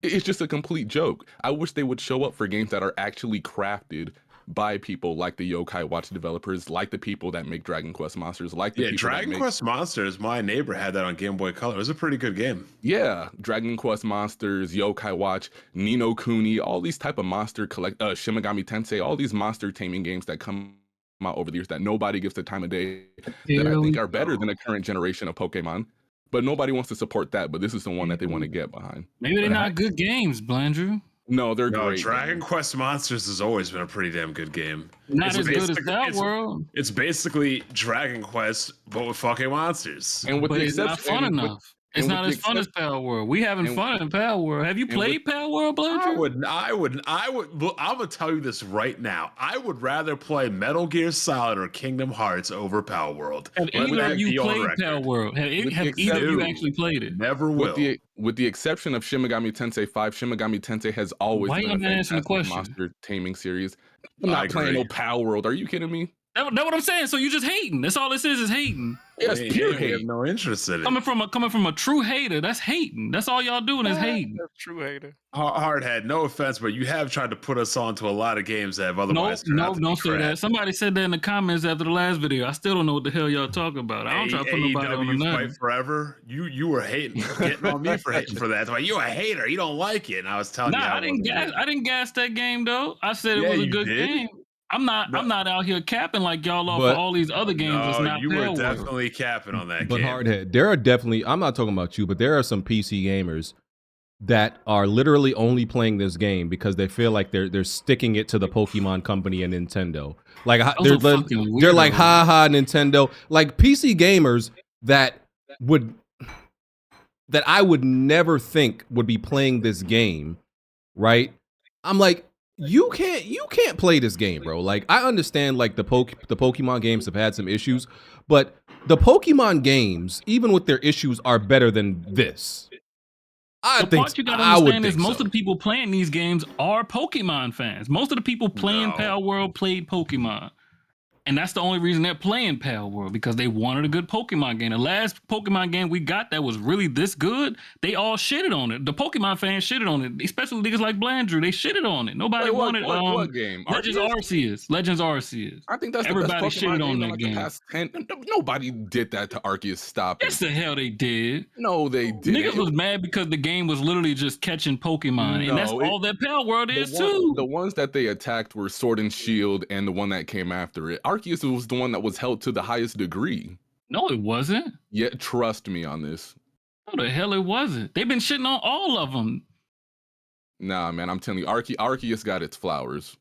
it's just a complete joke. I wish they would show up for games that are actually crafted by people like the Yokai Watch developers, like the people that make Dragon Quest Monsters, like the people Dragon Quest Monsters, my neighbor had that on Game Boy Color. It was a pretty good game. Yeah, Dragon Quest Monsters, Yokai Watch, Ni no Kuni, all these type of monster Shimigami Tensei, all these monster taming games that come out over the years that nobody gives the time of day, that I think are better than the current generation of Pokemon. But nobody wants to support that, but this is the one that they want to get behind. Maybe they're not good games, Blandrew. No, they're great. Dragon Quest Monsters has always been a pretty damn good game. Not as good as Palworld. It's basically Dragon Quest, but with fucking monsters. And with But it's not fun enough. It's not as fun as Palworld. We having fun in Palworld. Have you played Palworld, Blandrew? I would. I'm gonna tell you this right now. I would rather play Metal Gear Solid or Kingdom Hearts over Palworld. Have either of you played Palworld? Have either of you actually played it? Never will. With the exception of Shimigami Tensei 5, Shimigami Tensei has always been a fantastic monster taming series. I'm not playing no Palworld. Are you kidding me? That's what I'm saying. So you just hating. That's all this is hating. Yes, pure hate. I have no interest in it. Coming from a true hater, that's hating. That's all y'all doing is hating. That's true hater. HardHead, no offense, but you have tried to put us on to a lot of games that have otherwise. No, don't say that. Somebody said that in the comments after the last video. I still don't know what the hell y'all talking about. I don't try to put nobody on the Fight Forever. You were hating, getting on me for hating for that. Like, you're a hater. You don't like it. And I was telling you. I didn't gas that game though. I said it was a good game. I'm not out here capping like y'all are for all these other games. No, you were definitely capping on that but game. HardHead, there are definitely, I'm not talking about you, but there are some PC gamers that are literally only playing this game because they feel like they're sticking it to the Pokemon company and Nintendo. Like they're like, ha ha, Nintendo. Like PC gamers that I would never think would be playing this game, right? I'm like, you can't play this game, bro. Like, I understand like the Pokemon games have had some issues, but the Pokemon games, even with their issues, are better than this. The part you gotta understand is most of the people playing these games are Pokemon fans. Most of the people playing Palworld played Pokemon. And that's the only reason they're playing Palworld, because they wanted a good Pokemon game. The last Pokemon game we got that was really this good, they all shitted on it. The Pokemon fans shitted on it, especially niggas like Blandrew. They shitted on it. Nobody wanted what game? Legends Arceus. Legends Arceus. I think that's everybody the best Pokemon shitted on that like game. The past 10. Nobody did that to Arceus. Stop it. Yes, the hell they did. No, they didn't. Niggas was mad because the game was literally just catching Pokemon, and that's all that Palworld is too. The ones that they attacked were Sword and Shield, and the one that came after it. Arceus was the one that was held to the highest degree. No, it wasn't. Yeah, trust me on this. No, the hell it wasn't. They've been shitting on all of them. Nah, man, I'm telling you, Arceus got its flowers.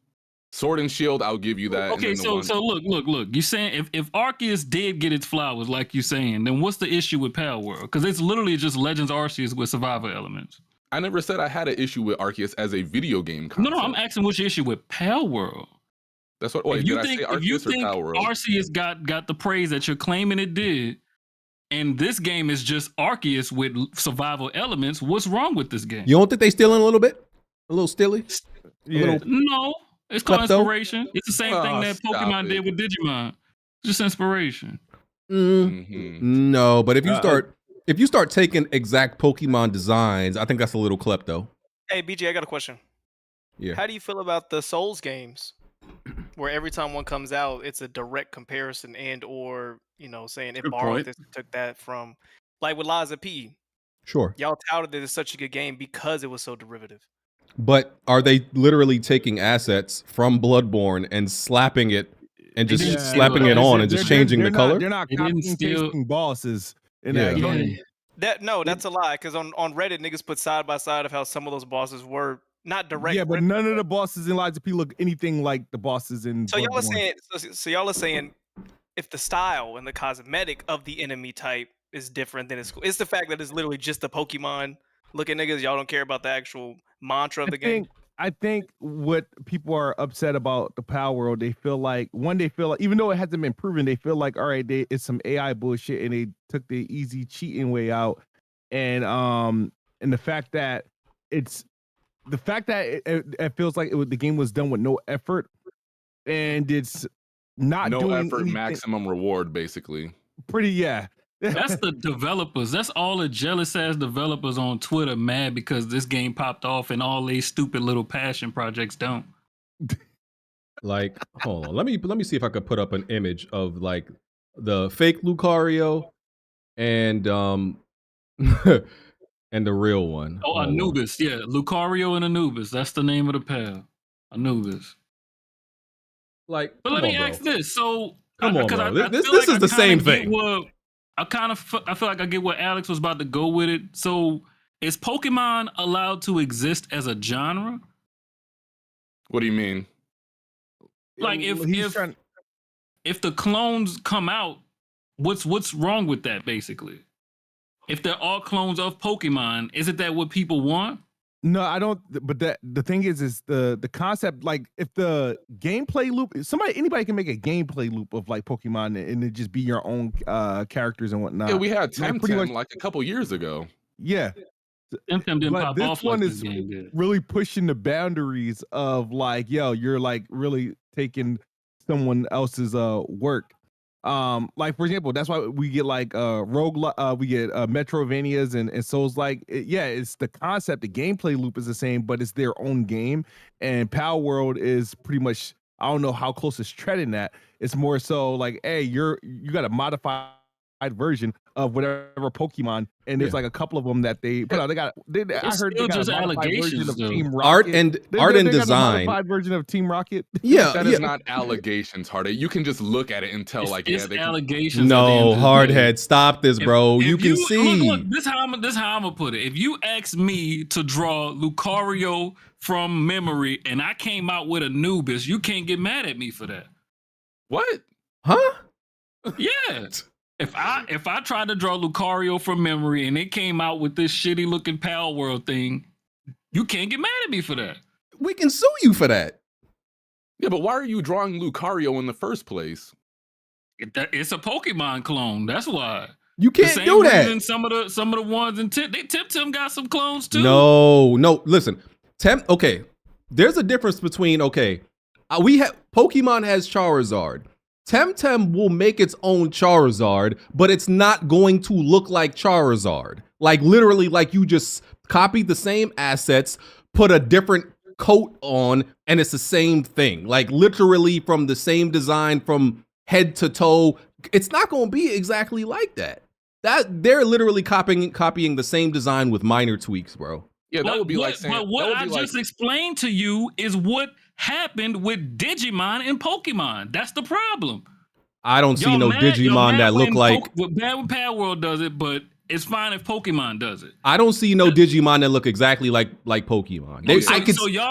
Sword and Shield, I'll give you that. Okay, so look. You saying if Arceus did get its flowers, like you saying, then what's the issue with Palworld? Because it's literally just Legends Arceus with survival elements. I never said I had an issue with Arceus as a video game concept. No, I'm asking what's your issue with Palworld. That's what. Wait, if you think Arceus got the praise that you're claiming it did, and this game is just Arceus with survival elements, what's wrong with this game? You don't think they stealing a little bit? A little stilly? Yeah. No, it's called inspiration. It's the same thing that Pokemon did with Digimon. Just inspiration. No, but if you start taking exact Pokemon designs, I think that's a little klepto. Hey, BG, I got a question. Yeah. How do you feel about the Souls games, where every time one comes out, it's a direct comparison or saying it borrowed this, took that from, like with Liza P. Sure. Y'all touted that it's such a good game because it was so derivative. But are they literally taking assets from Bloodborne and slapping it and just slapping it on and just changing the color? They're not copying pasting bosses in that game. That's a lie, because on Reddit, niggas put side by side of how some of those bosses were not direct. Yeah, but none of the bosses in Liza P look anything like the bosses in So y'all Bloodborne. are saying if the style and the cosmetic of the enemy type is different, then it's cool. It's the fact that it's literally just the Pokemon looking niggas. Y'all don't care about the actual mantra of the game. I think what people are upset about the Palworld, they feel like even though it hasn't been proven, they feel like, all right, it's some AI bullshit and they took the easy cheating way out. And the fact that it feels like the game was done with no effort, and it's not no doing effort, anything. maximum reward, basically. Pretty, yeah. That's the developers. That's all the jealous ass developers on Twitter mad because this game popped off and all these stupid little passion projects don't. Like, hold on. Let me see if I could put up an image of like the fake Lucario and and the real one. Oh, Hold on. Anubis. Yeah, Lucario and Anubis. That's the name of the pair. Anubis. Like, but let me ask this. So, come on, bro. This feel like is I the same kinda get thing. I feel like I get what Alex was about to go with it. So, is Pokemon allowed to exist as a genre? What do you mean? Like if the clones come out, what's wrong with that basically? If they're all clones of Pokemon, isn't that what people want? No, I don't. But the thing is the concept. Like, if the gameplay loop, anybody can make a gameplay loop of like Pokemon, and it just be your own characters and whatnot. Yeah, we had Temtem like a couple years ago. Yeah, Temtem didn't but pop this off one like is this game did. really pushing the boundaries of like, yo, you're like really taking someone else's work. Like for example, that's why we get like we get Metrovanias and Souls like it's the concept, the gameplay loop is the same, but it's their own game. And Palworld is pretty much, I don't know how close it's treading that. It's more so like, hey, you got a modified version of whatever Pokemon, and there's like a couple of them that they put out. I heard they got a modified version of Team Rocket. Art and they got design. a modified version of Team Rocket. Yeah, that is not allegations, HardHead. You can just look at it and tell, like, it's they allegations. No, HardHead, stop this, bro. You can see. Look, this how I'm gonna put it. If you ask me to draw Lucario from memory, and I came out with Anubis, you can't get mad at me for that. What? Huh? Yeah. If I tried to draw Lucario from memory and it came out with this shitty looking Palworld thing, you can't get mad at me for that. We can sue you for that. Yeah, but why are you drawing Lucario in the first place? It's a Pokemon clone. That's why. You can't do that. Some of the ones in Temtem got some clones too. No. Listen, okay. There's a difference between Pokemon has Charizard. Temtem will make its own Charizard, but it's not going to look like Charizard. Like literally, like you just copied the same assets, put a different coat on, and it's the same thing. Like literally from the same design from head to toe. It's not going to be exactly like that. That they're literally copying the same design with minor tweaks, bro. Yeah, that would be like saying. But what I just explained to you is what happened with Digimon and Pokemon. That's the problem. I don't see no Digimon that look like. Bad when Palworld does it, but it's fine if Pokemon does it. I don't see no Digimon that look exactly like Pokemon.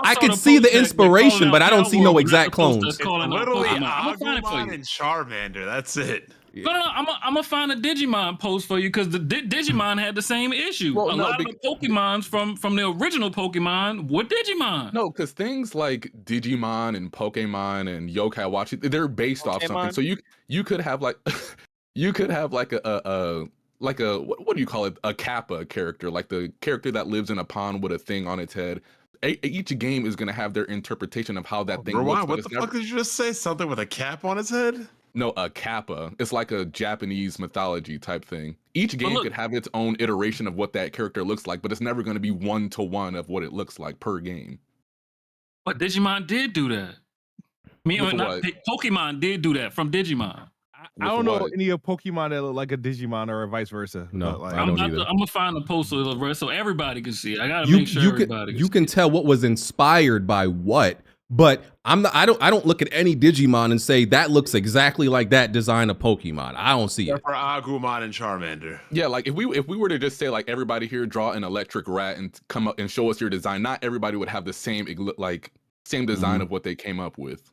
I could see the inspiration, but I don't see no exact clones. It's literally Agumon and Charmander. That's it. No, I'm gonna find a Digimon post for you because the Digimon had the same issue. Well, a lot of the Pokemons from the original Pokemon were Digimon. No, because things like Digimon and Pokemon and Yokai Watch, they're based off something. So you could have like a what do you call it? A Kappa character, like the character that lives in a pond with a thing on its head. Each game is gonna have their interpretation of how that thing looks. What the fuck did you just say? Something with a cap on its head? No, a Kappa. It's like a Japanese mythology type thing. Each game could have its own iteration of what that character looks like, but it's never going to be 1-to-1 of what it looks like per game. But Digimon did do that. Pokemon did do that from Digimon. I don't know any of Pokemon that look like a Digimon or vice versa. No, like, I don't either. I'm gonna find a post of the rest so everybody can see it. I gotta make sure everybody you can tell what was inspired by what. But I don't look at any Digimon and say that looks exactly like that design of Pokemon. I don't see it. For Agumon and Charmander. Yeah, like if we were to just say like everybody here draw an electric rat and come up and show us your design, not everybody would have the same design of what they came up with.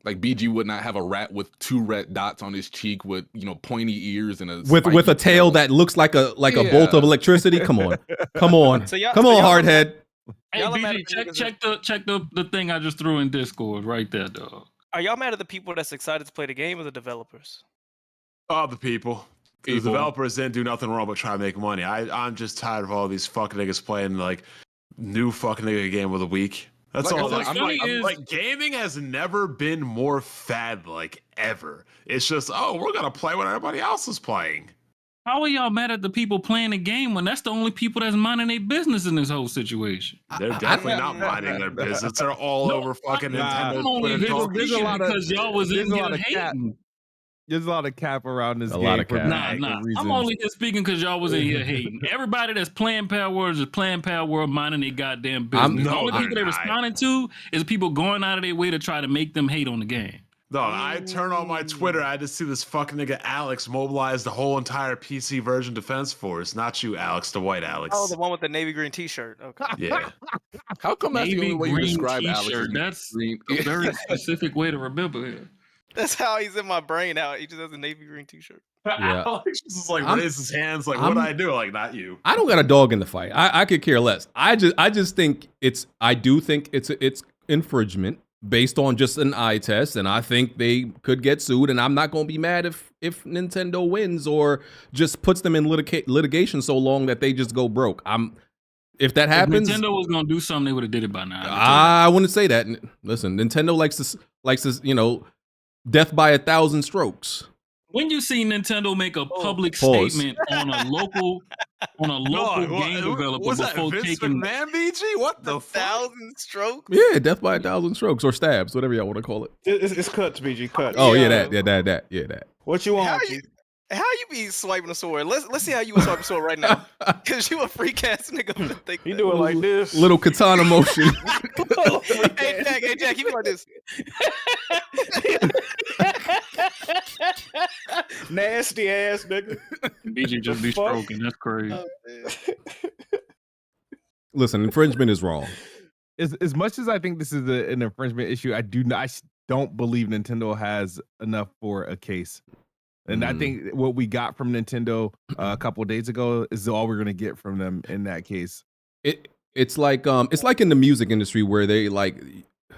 Like BG would not have a rat with 2 red dots on his cheek with pointy ears and a with a tail that looks like a bolt of electricity. Come on, HardHead. Hey, BG, check the thing I just threw in Discord right there, dog. Are y'all mad at the people that's excited to play the game or the developers? Oh, the people. The developers didn't do nothing wrong but try to make money. I'm just tired of all these fucking niggas playing like new fucking nigga game of the week. That's Like I all. said, Like, I'm like, gaming has never been more fad, like ever. It's just, oh, we're gonna play what everybody else is playing. How are y'all mad at the people playing the game when that's the only people that's minding their business in this whole situation? They're definitely not minding their business. They're all over fucking Nintendo I'm only Twitter talking speaking shit. because y'all was in here cap. hating. There's a lot of cap around this A game. lot of for cap. Nah. I'm reasons. only here speaking because y'all was in here hating. Everybody that's playing Palworld is playing Palworld, minding their goddamn business. The only people they're responding to is people going out of their way to try to make them hate on the game. No, I turn on my Twitter, I just see this fucking nigga Alex mobilize the whole entire PC version defense force. Not you, Alex, the white Alex. Oh, the one with the navy green T-shirt. Okay. Yeah. How come that's the only way you describe Alex? That's a very specific way to remember it. That's how he's in my brain now. He just has a navy green T-shirt. Yeah. Alex just like raises his hands, like, what I do? Like, not you. I don't got a dog in the fight. I could care less. I just think I do think it's infringement based on just an eye test, and I think they could get sued. And I'm not gonna be mad if Nintendo wins or just puts them in litigation so long that they just go broke. If that happens, if Nintendo was gonna do something, they would have did it by now. I wouldn't say that. Listen, Nintendo likes this, death by 1,000 strokes. When you see Nintendo make a public statement on a local game developer was that before Vince taking McMahon, BG? What the 1,000 strokes? Yeah, death by 1,000 strokes or stabs, whatever y'all want to call it. It's cuts, BG, cuts. Oh yeah, that. What you want? G? How you be swiping a sword? Let's see how you would swipe a sword right now. Cause you a freak ass nigga. You do it like this. Little katana motion. Hey Jack, keep it like this. Nasty ass nigga. BG just be stroking. That's crazy. Listen, infringement is wrong. As much as I think this is an infringement issue, I don't believe Nintendo has enough for a case. And I think what we got from Nintendo a couple of days ago is all we're gonna get from them in that case. It's like in the music industry where they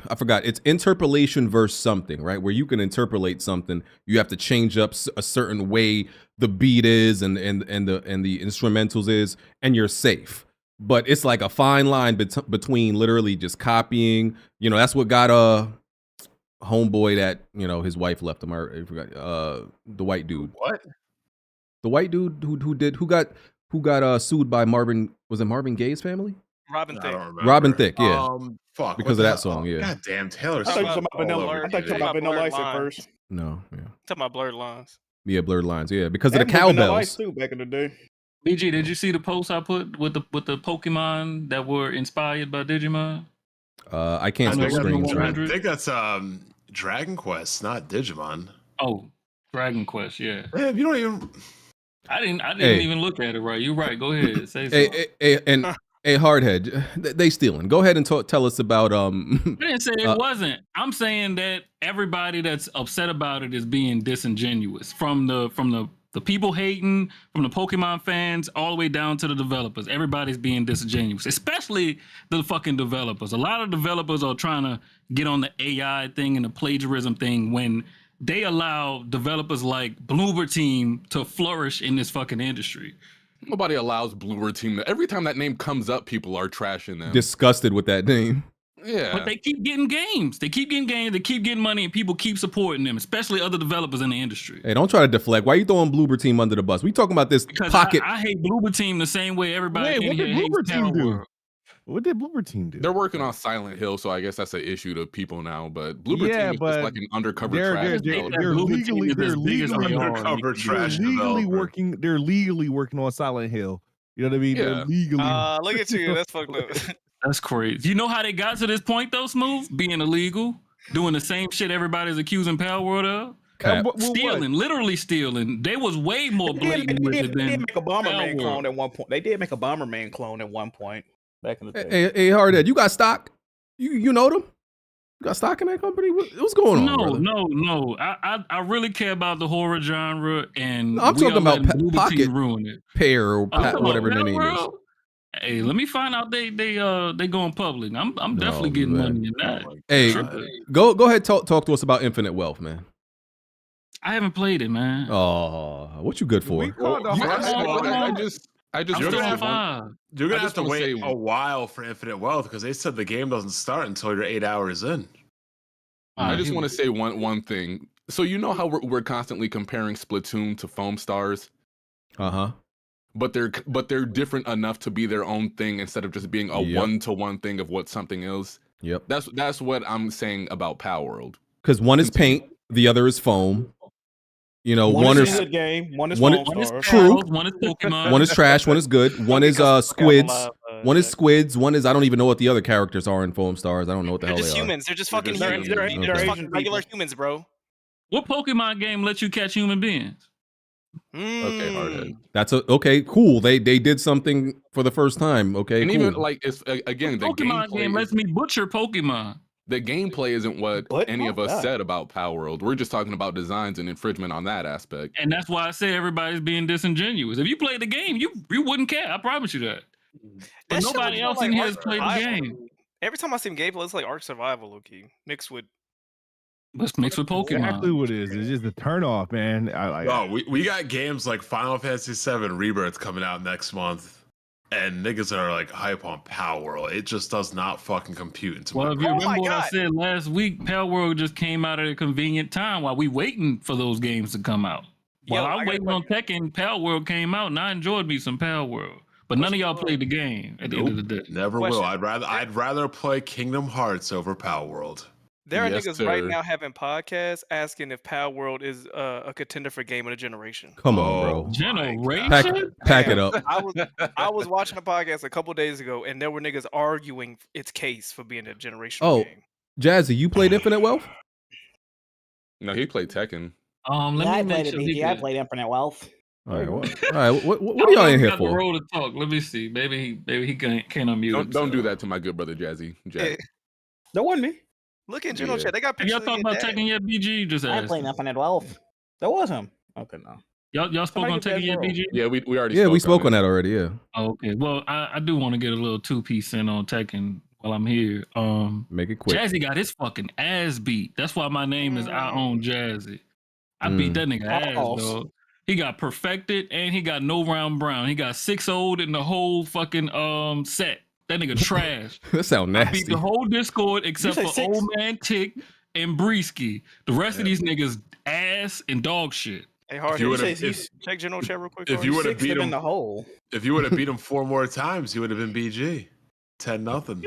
I forgot, it's interpolation versus something, right? Where you can interpolate something, you have to change up a certain way the beat is and the instrumentals is, and you're safe. But it's like a fine line between literally just copying. That's what got homeboy that his wife left him. I forgot the white dude. What? The white dude who got sued by Marvin, was it Marvin Gaye's family? Robin Thicke. Robin Thicke, yeah. Fuck. Because of that song, yeah. God damn, Taylor. I thought you were talking about Vanilla Ice at first. No, yeah. Talking about blurred lines. Yeah, blurred lines, yeah. Because of the Vanilla Ice cowbells. too back in the day. BG, did you see the post I put with the Pokemon that were inspired by Digimon? I can't spell screens. I think that's Dragon Quest, not Digimon. Oh, Dragon Quest, yeah. Man, you don't even. I didn't even look at it right. You're right. Go ahead. Say something. Hey, HardHead, they stealing. Go ahead and tell us about. I didn't say it wasn't. I'm saying that everybody that's upset about it is being disingenuous. From the people hating, from the Pokemon fans, all the way down to the developers. Everybody's being disingenuous, especially the fucking developers. A lot of developers are trying to get on the AI thing and the plagiarism thing when they allow developers like Bloober Team to flourish in this fucking industry. Nobody allows Bloober Team. Every time that name comes up, people are trashing them. Disgusted with that name. Yeah. But they keep getting games. They keep getting money, and people keep supporting them, especially other developers in the industry. Hey, don't try to deflect. Why are you throwing Bloober Team under the bus? We talking about this Because pocket. I hate Bloober Team the same way everybody Wait, in what did here hates Bloober Team do? Palworld. What did Bloober Team do? They're working on Silent Hill, so I guess that's an issue to people now. But Bloober Team is just like an undercover trash developer. They're legally working on Silent Hill. You know what I mean? Yeah. They're legally. Look at you. That's fucked up. That's crazy. You know how they got to this point, though, Smooth? Being illegal, doing the same shit everybody's accusing Palworld of. Stealing, literally stealing. They was way more blatant with it than They did make a Bomberman Palworld. clone at one point. They did make a Bomberman clone at one point back in the day. Hey, HardHead, you got stock? You know them? You got stock in that company? What's going on? brother? No. I really care about the horror genre, and I'm talking about Pocket ruin it. Pear or whatever their name is. Hey, let me find out they going public. I'm definitely getting money in that. Hey, go ahead, talk to us about Infinite Wealth, man. I haven't played it, man. Oh, what you good for? I just I'm still on 5. You're gonna I have just to wanna wait say- a while for Infinite Wealth because they said the game doesn't start until you're 8 hours in. I just want to say one thing. So you know how we're constantly comparing Splatoon to Foam Stars, but they're different enough to be their own thing instead of just being a one-to-one thing of what something is. Yep. That's what I'm saying about Palworld. Because one is paint, the other is foam. You know, One is is a good game, one is one Foam Stars. true. One is Pokemon. One is trash. One is good. One is squids. One is squids. One is I don't even know what the other characters are in Foam Stars. I don't know what the They're hell just they humans. They're just fucking They're- humans. they're- They're they're just Asian fucking regular people. humans, bro. What Pokemon game lets you catch human beings? Okay, HardHead. That's okay. Cool. They did something for the first time. Okay, And cool. even like it's again the Pokemon gameplay game lets me butcher Pokemon. The gameplay isn't what any of us God. said about Palworld. We're just talking about designs and infringement on that aspect. And that's why I say everybody's being disingenuous. If you played the game, you wouldn't care. I promise you that. But That shit nobody looks else like in here Ark has played the Survival. game. Every time I see him gameplay, it's like Ark Survival, low-key, mixed with. Let's mix with Pokemon. Exactly what it is. It's just a turn off, man. We got games like Final Fantasy VII Rebirth coming out next month. And niggas are like hype on Palworld. It just does not fucking compute into Well, my if you brain. remember what I said last week, Palworld just came out at a convenient time while we waiting for those games to come out. While I'm waiting on Tekken, Palworld came out, and I enjoyed me some Palworld. But none of y'all played the game at the end of the day. Never will. I'd rather play Kingdom Hearts over Palworld. There are niggas right now having podcasts asking if Palworld is a contender for Game of the Generation. Come on, bro. Generation? Pack it up. I was watching a podcast a couple days ago, and there were niggas arguing its case for being a generational Oh, game. Jazzy, you played Infinite Wealth? No, he played Tekken. Let Yeah, I me make played sure it, he BG. I good. played Infinite Wealth. All right, what are y'all in here got the for? roll to talk. Let me see. Maybe he can't unmute. Don't do that to my good brother Jazzy. Jack. That wasn't me. Look at General Yeah. Chat. They got Have pictures. y'all of talking your about dad. Tekken yet, BG? Just I ask. played Infinite Wealth. That was him. Okay, no. Y'all spoke on Tekken yet, BG? Yeah, we already Yeah, we spoke on on it. that already. Yeah. Oh, okay. Well, I do want to get a little 2-piece in on Tekken while I'm here. Make it quick. Jazzy got his fucking ass beat. That's why my name is I Own Jazzy. I beat that nigga ass, dog. He got perfected and he got no round brown. He got 6-0'd in the whole fucking set. That nigga trash. That sound I beat nasty. the whole Discord except say for 6? Old Man Tick and Breeski. The rest of these niggas ass and dog shit. Hey, hard. you You would've- check General Chat real quick. If you would have Six beat them in him the hole. If you would have beat him 4 more times, he would have been BG. 10-0.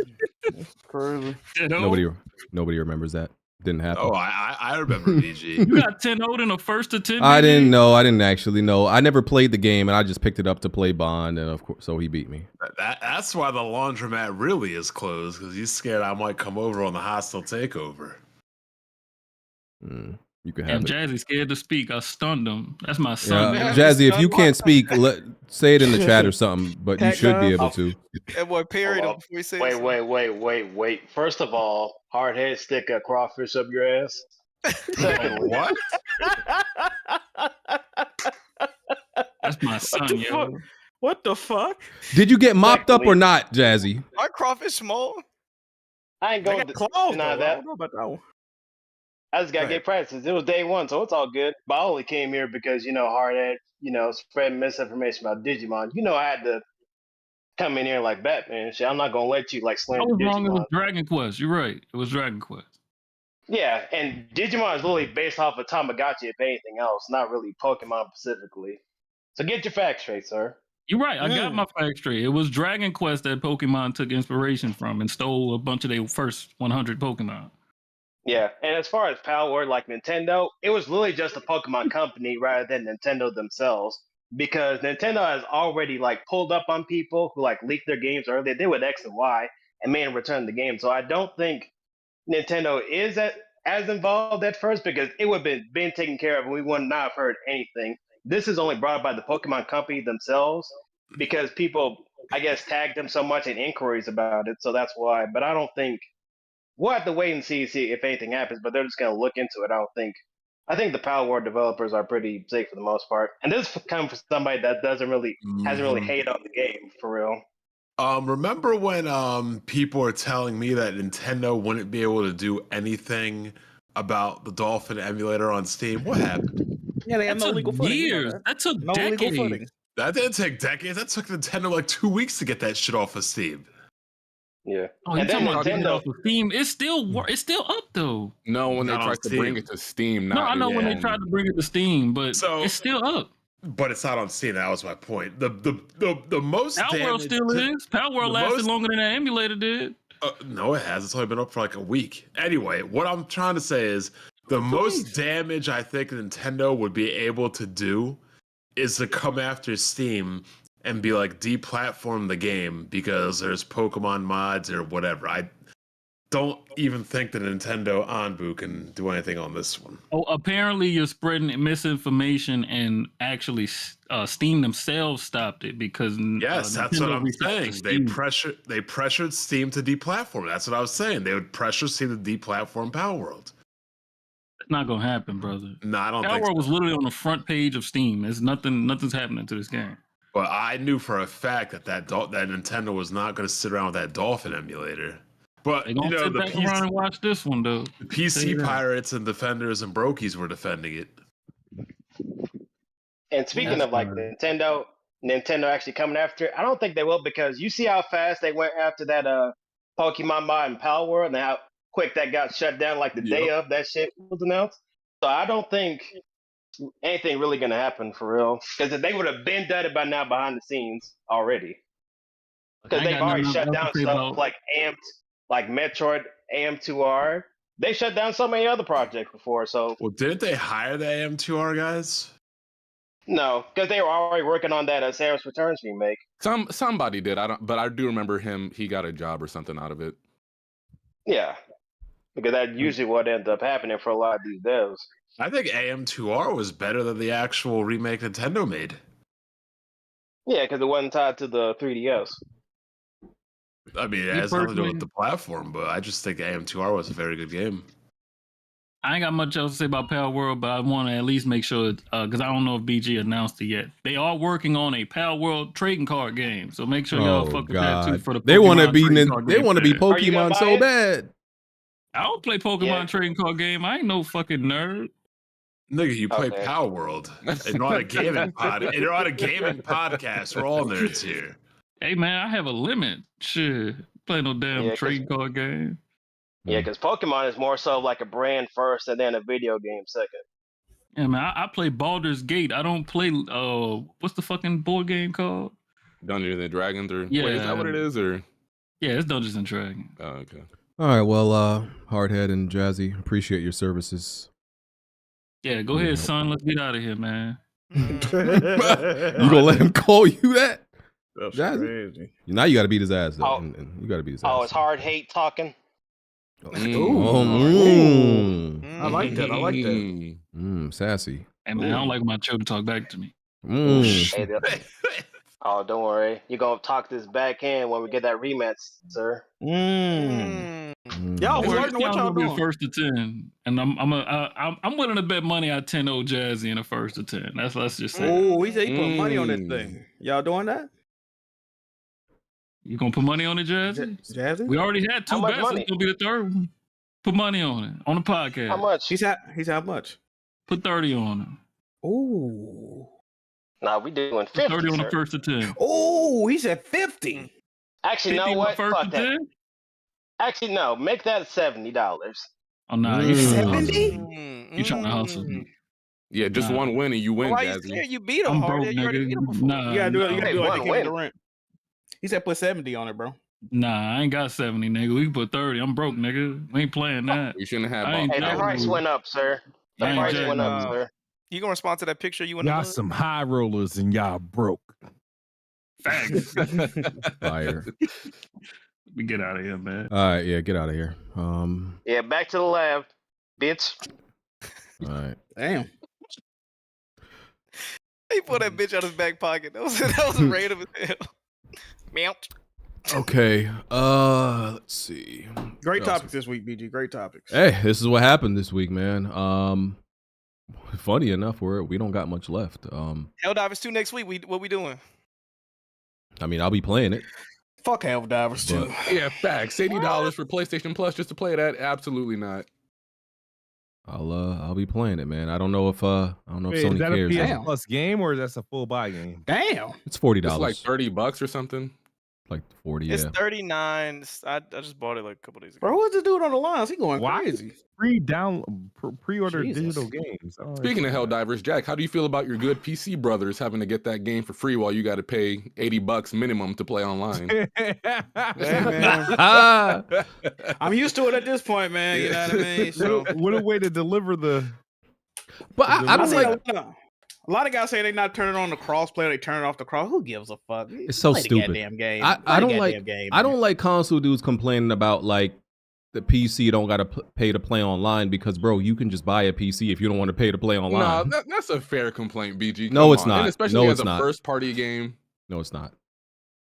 Crazy. Nobody remembers that. Didn't happen. Oh, I remember BG. You got 10-0 in the first attempt. I BG? didn't know. I didn't actually know. I never played the game, and I just picked it up to play Bond, and of course, so he beat me. That's why the laundromat really is closed, because he's scared I might come over on the hostile takeover. You can Damn, have it. Jazzy scared to speak. I stunned him. That's my son. Yeah, man. Jazzy, if you can't speak, say it in the chat or something. But you should be able to. That boy parried him before he said Wait. First of all, HardHead stick a crawfish up your ass. Secondly, What? That's my son, yo. What the fuck? Did you get mopped up or not, Jazzy? Our crawfish small. I ain't They going got to claws, deny though. I that. don't know about that one. I just gotta get practice. It was day one, so it's all good. But I only came here because HardHead, spreading misinformation about Digimon. I had to come in here like Batman and shit. I'm not gonna let you I slander was wrong. It was Digimon. Dragon Quest. You're right. It was Dragon Quest. Yeah, and Digimon is literally based off of Tamagotchi, if anything else, not really Pokemon specifically. So get your facts straight, sir. You're right. I got my facts straight. It was Dragon Quest that Pokemon took inspiration from and stole a bunch of their first 100 Pokemon. Yeah, and as far as Palworld, like Nintendo, it was literally just a Pokemon company rather than Nintendo themselves. Because Nintendo has already pulled up on people who leaked their games earlier. They did with X and Y and made them return the game. So I don't think Nintendo is as involved at first because it would have been taken care of and we would not have heard anything. This is only brought up by the Pokemon company themselves because people, I guess, tagged them so much in inquiries about it. So that's why. But I don't think we'll have to wait and see if anything happens. But they're just going to look into it. I think the Palworld developers are pretty safe for the most part. And this comes from somebody that hasn't really hated on the game for real. Remember when people were telling me that Nintendo wouldn't be able to do anything about the Dolphin emulator on Steam? What happened? Yeah, they have That no took legal footing. years. That took No legal decades. footing. That didn't take decades. That took Nintendo like 2 weeks to get that shit off of Steam. Yeah. Oh, you And then talking about getting it Nintendo. off of Steam? It's still up though. No, when they Not on tried to bring Steam. it to Steam. No, Not I know when they on- tried to bring it to Steam, but So- it's still up. But it's not on Steam. That was my point. The most Palworld damage still is. Palworld the lasted most- longer than that emulator did. No, it has. It's only been up for like a week. Anyway, what I'm trying to say is the most damage I think Nintendo would be able to do is to come after Steam and be like deplatform the game because there's Pokemon mods or whatever. I don't even think that Nintendo Onbu can do anything on this one. Oh, apparently you're spreading misinformation, and actually, Steam themselves stopped it because Yes, that's what Nintendo I'm reset saying. Steam. They pressured Steam to deplatform. That's what I was saying. They would pressure Steam to deplatform Palworld. It's not gonna happen, brother. No, I don't think Palworld so. was literally on the front page of Steam. There's nothing's happening to this game. But I knew for a fact that Nintendo was not going to sit around with that Dolphin emulator. But They you gonna know, sit the back around and watch this one though. PC pirates and defenders and brokies were defending it. And speaking That's of like fine. Nintendo actually coming after it, I don't think they will, because you see how fast they went after that Pokemon mod and Palworld, and how quick that got shut down like the day of that shit was announced. So I don't think anything really gonna happen for real, because they would have been done it by now behind the scenes already. Because they've already shut down stuff like like Metroid AM2R. They shut down so many other projects before, so Well, didn't they hire the AM2R guys? no, because they were already working on that Samus Returns remake. Somebody did. But I do remember him. He got a job or something out of it. Yeah, because that's usually what ends up happening for a lot of these devs. I think AM2R was better than the actual remake Nintendo made. Yeah, because it wasn't tied to the 3DS. I mean, it Me has nothing to do with personally- the platform, but I just think AM2R was a very good game. I ain't got much else to say about Palworld, but I want to at least make sure, because I don't know if BG announced it yet. They are working on a Palworld trading card game, so make sure y'all fuck with that too. For the They want to Pokemon be trading card game. Pokemon so bad. I don't play Pokemon trading card game. I ain't no fucking nerd. Nigga, you play Okay. Palworld. And you're on a gaming podcast. We're all nerds here. Hey man, I have a limit. Shit, play no damn Yeah, 'cause- trading card game. Yeah, because Pokemon is more so like a brand first and then a video game second. Yeah man, I play Baldur's Gate. I don't play what's the fucking board game called? Dungeons and Dragons, or Yeah. wait, is that what it is? Or Yeah, it's Dungeons and Dragons. oh, okay. All right, well, HardHead and Jazzy, appreciate your services. Yeah, go ahead, son. Let's get out of here, man. You gonna let him call you that? That's Jazzy? crazy. Now you got to beat his ass, though. Oh. And you got to beat his Oh, ass. it's hard hate talking. I like that. I like that. Sassy. Hey man, I don't like my children talk back to me. Hey, oh, don't worry. You're going to talk this back in when we get that rematch, sir. Y'all Hey, flirting, what y'all gonna be doing? a first to 10, and I'm willing to bet money I 10 old Jazzy in a first to 10. Let's just say. Oh, he said he put money on this thing. Y'all doing that? You gonna put money on it, Jazzy? Jazzy? We already had How two much bets. money? It's gonna be the third one. Put money on it on the podcast. How much? He's how much? Put 30 on it. Ooh. Nah, we doing Put 50. 30 on the sir. first to 10. Oh, he said 50. Actually, 50 know on what? the first Fuck to that. 10? Actually, no. Make that $70. Oh nah, you trying to hustle 70? me. You trying to hustle me. Yeah, just Nah. one win and you win, Why you Jazzy. scared? You beat him I'm hard. broke, You already beat him nigga. before. Nah, You gotta do it. You gotta do it like One the King win. of Durant. He said put 70 on it, bro. Nah, I ain't got 70, nigga. We can put 30. I'm broke, nigga. We ain't playing that. You shouldn't have I ain't Hey, the jacking price you. went up, sir. The I ain't price jacking went up, you. sir. You gonna respond to that picture you in the Y'all hood? some high rollers and y'all broke. Facts. Fire. We get out of here, man. All right, yeah, get out of here. All Yeah, back to the lab, bitch. right. Damn. He pulled that bitch out of his back pocket. That was random as hell. Meow. Okay. Let's see. Great What else? topics this week, BG. Great topics. Hey, this is what happened this week, man. Funny enough, we don't got much left. Helldivers 2 next week. What we doing? I mean, I'll be playing it. Fuck Helldivers too. Yeah, facts. $80 for PlayStation Plus just to play that? Absolutely not. I'll be playing it, man. I don't know if Sony Is that cares. a PS Plus game or is that a full buy game? Damn, it's $40. It's like $30 or something. Like 40. It's Yeah. 39. I just bought it like a couple days ago. Bro, what's this dude on the lines? He going crazy. Pre-order Jesus. digital games. Oh, Speaking of Helldivers, Jack, how do you feel about your good PC brothers having to get that game for free while you got to pay $80 minimum to play online? Hey, man. I'm used to it at this point, man. You know what I mean? So, what a way to deliver the. But I don't like. A lot of guys say they not turning on the crossplay. They turn off the cross. Who gives a fuck? It's so Play the stupid. goddamn game. I don't like. I don't like console dudes complaining about like the PC don't got to pay to play online because, bro, you can just buy a PC if you don't want to pay to play online. No, that's a fair complaint, BG. No, it's not. And especially No, as it's a not. first-party game. No, it's not.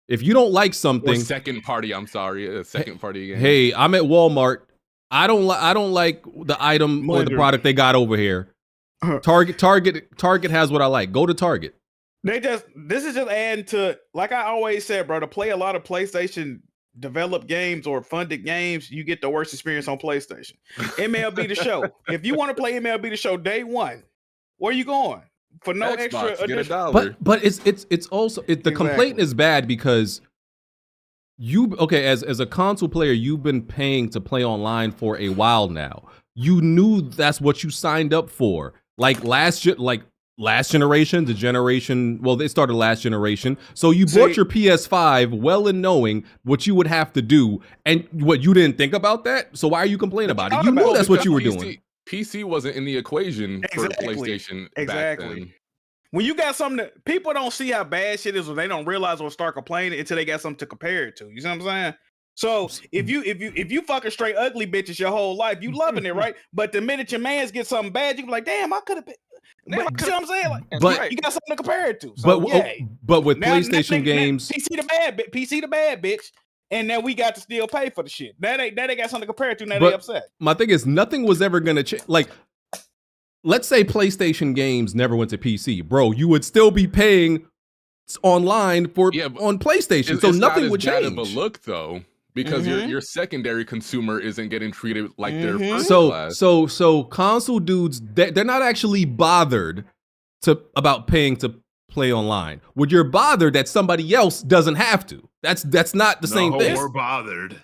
If you don't like Or something, second party, I'm sorry, a second party game. hey, I'm at Walmart. I don't like the item or the product they got over here. Target has what I like. Go to Target. This is just adding to, like I always said, bro, to play a lot of PlayStation developed games or funded games, you get the worst experience on PlayStation. MLB The Show. If you want to play MLB The Show day one, where you going? For no Xbox, extra get additional. But it's also the complaint is bad because as a console player, you've been paying to play online for a while now. You knew that's what you signed up for. Like last generation, they started last generation. So you bought your PS5 well in knowing what you would have to do, and what you didn't think about that. So why are you complaining about it? You knew that's what you were doing. PC wasn't in the equation for PlayStation back then. When you got something that people don't see how bad shit is, or they don't realize or start complaining until they got something to compare it to. You see what I'm saying? So if you fucking straight ugly bitches your whole life, you loving it, right? But the minute your mans get something bad, you be like, damn, I could have been. You see what I'm saying? Like, you got something to compare it to. So, but with PlayStation games, PC the bad bitch, and then we got to still pay for the shit. Now they got something to compare it to. Now they upset. My thing is, nothing was ever gonna change. Like, let's say PlayStation games never went to PC, bro. You would still be paying online on PlayStation, so nothing would change. It's not as bad of a look though. Because your secondary consumer isn't getting treated like their first class. So console dudes, they're not actually bothered about paying to play online. When you're bothered that somebody else doesn't have to. That's not the same thing. We're bothered.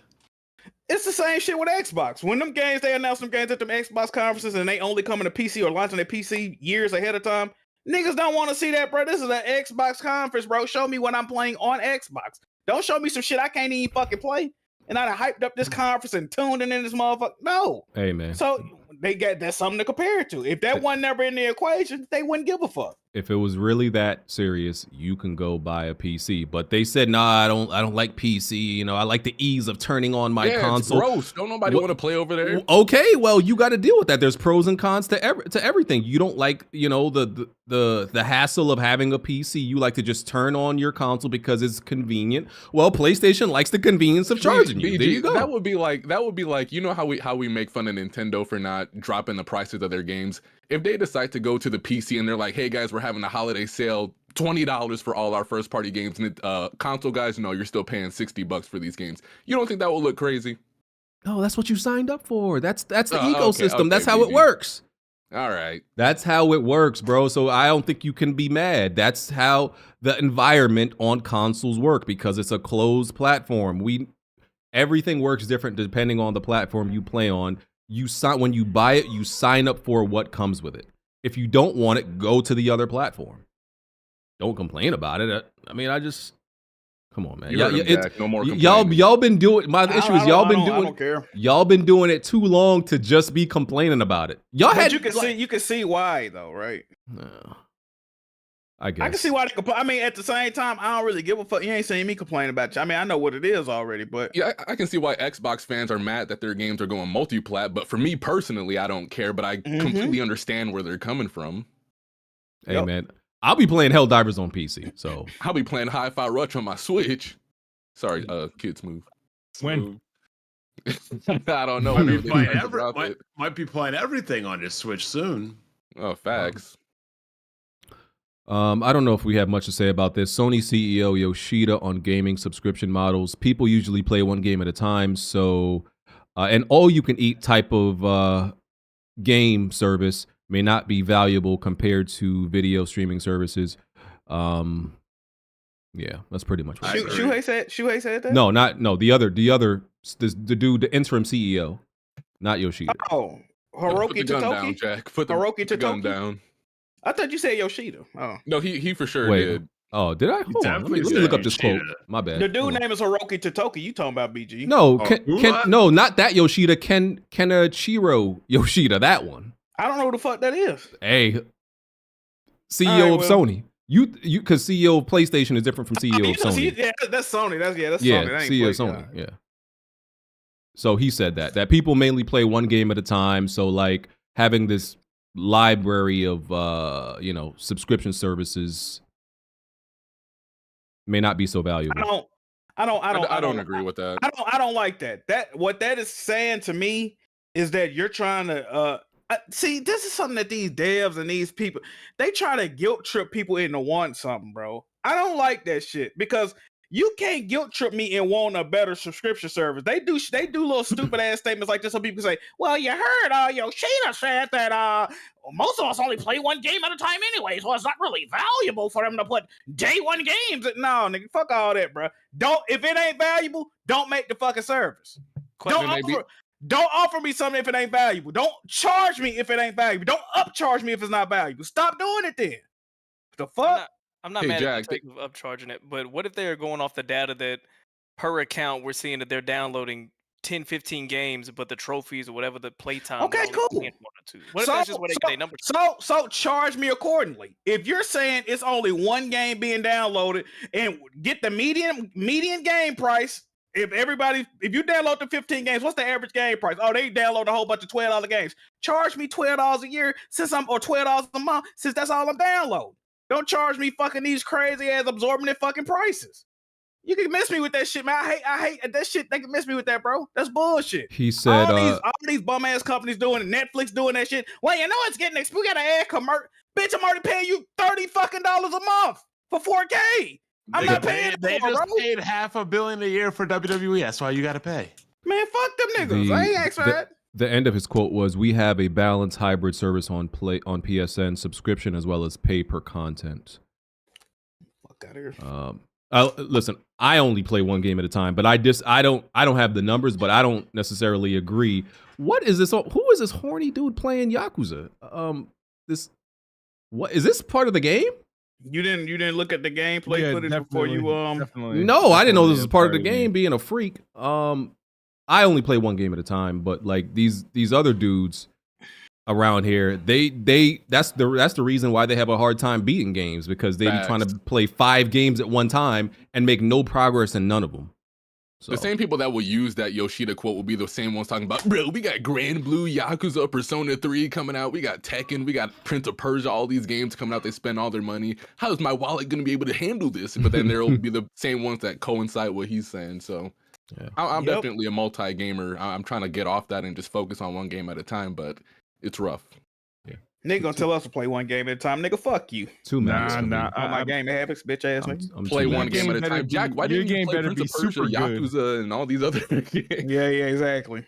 It's the same shit with Xbox. When them games, they announce them games at them Xbox conferences and they only coming to PC or launching their PC years ahead of time. Niggas don't want to see that, bro. This is an Xbox conference, bro. Show me what I'm playing on Xbox. Don't show me some shit I can't even fucking play. And I done hyped up this conference and tuned in this motherfucker. No. Hey, man. So that's something to compare it to. If that wasn't never in the equation, they wouldn't give a fuck. If it was really that serious, you can go buy a PC. But they said, nah, I don't like PC. You know, I like the ease of turning on my console. It's gross. Don't nobody want to play over there. Okay, well, you got to deal with that. There's pros and cons to everything. You don't like, you know, the hassle of having a PC. You like to just turn on your console because it's convenient. Well, PlayStation likes the convenience of charging you. There you go. That would be like, you know how we make fun of Nintendo for not dropping the prices of their games. If they decide to go to the PC and they're like, hey guys, we're having a holiday sale, $20 for all our first party games, and console guys, no, you're still paying $60 for these games. You don't think that will look crazy? No, that's what you signed up for. That's the ecosystem. Okay, that's how it works. All right. That's how it works, bro. So I don't think you can be mad. That's how the environment on consoles work because it's a closed platform. Everything works different depending on the platform you play on. When you buy it, you sign up for what comes with it. If you don't want it, go to the other platform. Don't complain about it. I mean, come on, man. No more y'all been doing. My issue is y'all been doing it too long to just be complaining about it. You can see why though, right? No. I guess I can see why they complain. I mean, at the same time, I don't really give a fuck. You ain't seen me complain about you. I mean, I know what it is already, but yeah, I can see why Xbox fans are mad that their games are going multi-plat. But for me personally, I don't care. But I completely understand where they're coming from. Hey, man, I'll be playing Helldivers on PC, so I'll be playing Hi-Fi Rush on my Switch. Sorry, kids move. When? I don't know. Might be playing everything on your Switch soon. Oh, facts. I don't know if we have much to say about this. Sony CEO Yoshida on gaming subscription models. People usually play one game at a time, so an all-you-can-eat type of game service may not be valuable compared to video streaming services. Yeah, that's pretty much what Shuhei said that? No, the dude, the interim CEO, not Yoshida. Oh, Hiroki Put the gun down, Totoki? Jack. Put the gun down. I thought you said Yoshida. Oh. No, he for sure Wait, did. Oh, did I? Hold on, let me look up this quote. My bad. The dude name is Hiroki Totoki. You talking about BG? No, no, not that Yoshida. Kenichiro Yoshida, that one. I don't know who the fuck that is. Hey, CEO of Sony. You because CEO of PlayStation is different from CEO of Sony. Yeah, that's Sony. That's yeah, Sony. That ain't CEO of Sony. Yeah. So he said that people mainly play one game at a time. So like having this library of subscription services may not be so valuable. I don't agree with that. I don't like that. What that is saying to me is that you're trying to see, this is something that these devs and these people, they try to guilt trip people into wanting something, bro. I don't like that shit because you can't guilt trip me in wanting a better subscription service. They do little stupid ass statements like this so people say, well, you heard Yoshida said that most of us only play one game at a time anyway, so it's not really valuable for them to put day one games. No, nigga, fuck all that, bro. If it ain't valuable, don't make the fucking service. Don't offer me something if it ain't valuable. Don't charge me if it ain't valuable. Don't upcharge me if it's not valuable. Stop doing it then. The fuck? I'm not mad at the upcharging it, but what if they're going off the data that per account we're seeing that they're downloading 10, 15 games, but the trophies or whatever the playtime. Okay, cool. What if that's just what they get their numbers? So charge me accordingly. If you're saying it's only one game being downloaded and get the median game price. If you download the 15 games, what's the average game price? Oh, they download a whole bunch of $12 games. Charge me $12 a year or $12 a month since that's all I'm downloading. Don't charge me fucking these crazy ass absorbent fucking prices. You can miss me with that shit, man. I hate that shit. They can miss me with that, bro. That's bullshit. He said all these bum ass companies doing it, Netflix doing that shit. Well, you know it's getting we gotta add commercial. Bitch, I'm already paying you $30 fucking a month for 4K. I'm not paying. They just paid $500 million a year for WWE. That's why you got to pay. Man, fuck them niggas. I ain't asked for that. The end of his quote was, "We have a balanced hybrid service on PSN subscription as well as pay per content." Fuck out of here. Listen, I only play one game at a time, but I don't have the numbers, but I don't necessarily agree. What is this? Who is this horny dude playing Yakuza? What is this part of the game? You didn't look at the gameplay footage before you Definitely. No, I didn't know this was part of the game. Being a freak, I only play one game at a time. But like these other dudes around here, that's the reason why they have a hard time beating games, because they be trying to play 5 games at one time and make no progress in none of them. So. The same people that will use that Yoshida quote will be the same ones talking about, bro, we got Grand Blue, Yakuza, Persona 3 coming out, we got Tekken, we got Prince of Persia, all these games coming out, they spend all their money. How is my wallet going to be able to handle this? But then there will be the same ones that coincide what he's saying. So yeah. I'm definitely a multi-gamer. I'm trying to get off that and just focus on one game at a time, but it's rough. Nigga gonna tell us to play one game at a time. Nigga, fuck you. Too many. My game habits, bitch ass nigga. Play one game at a time. Jack, why didn't you play Prince of Persia, Yakuza, and all these other games? Yeah, exactly.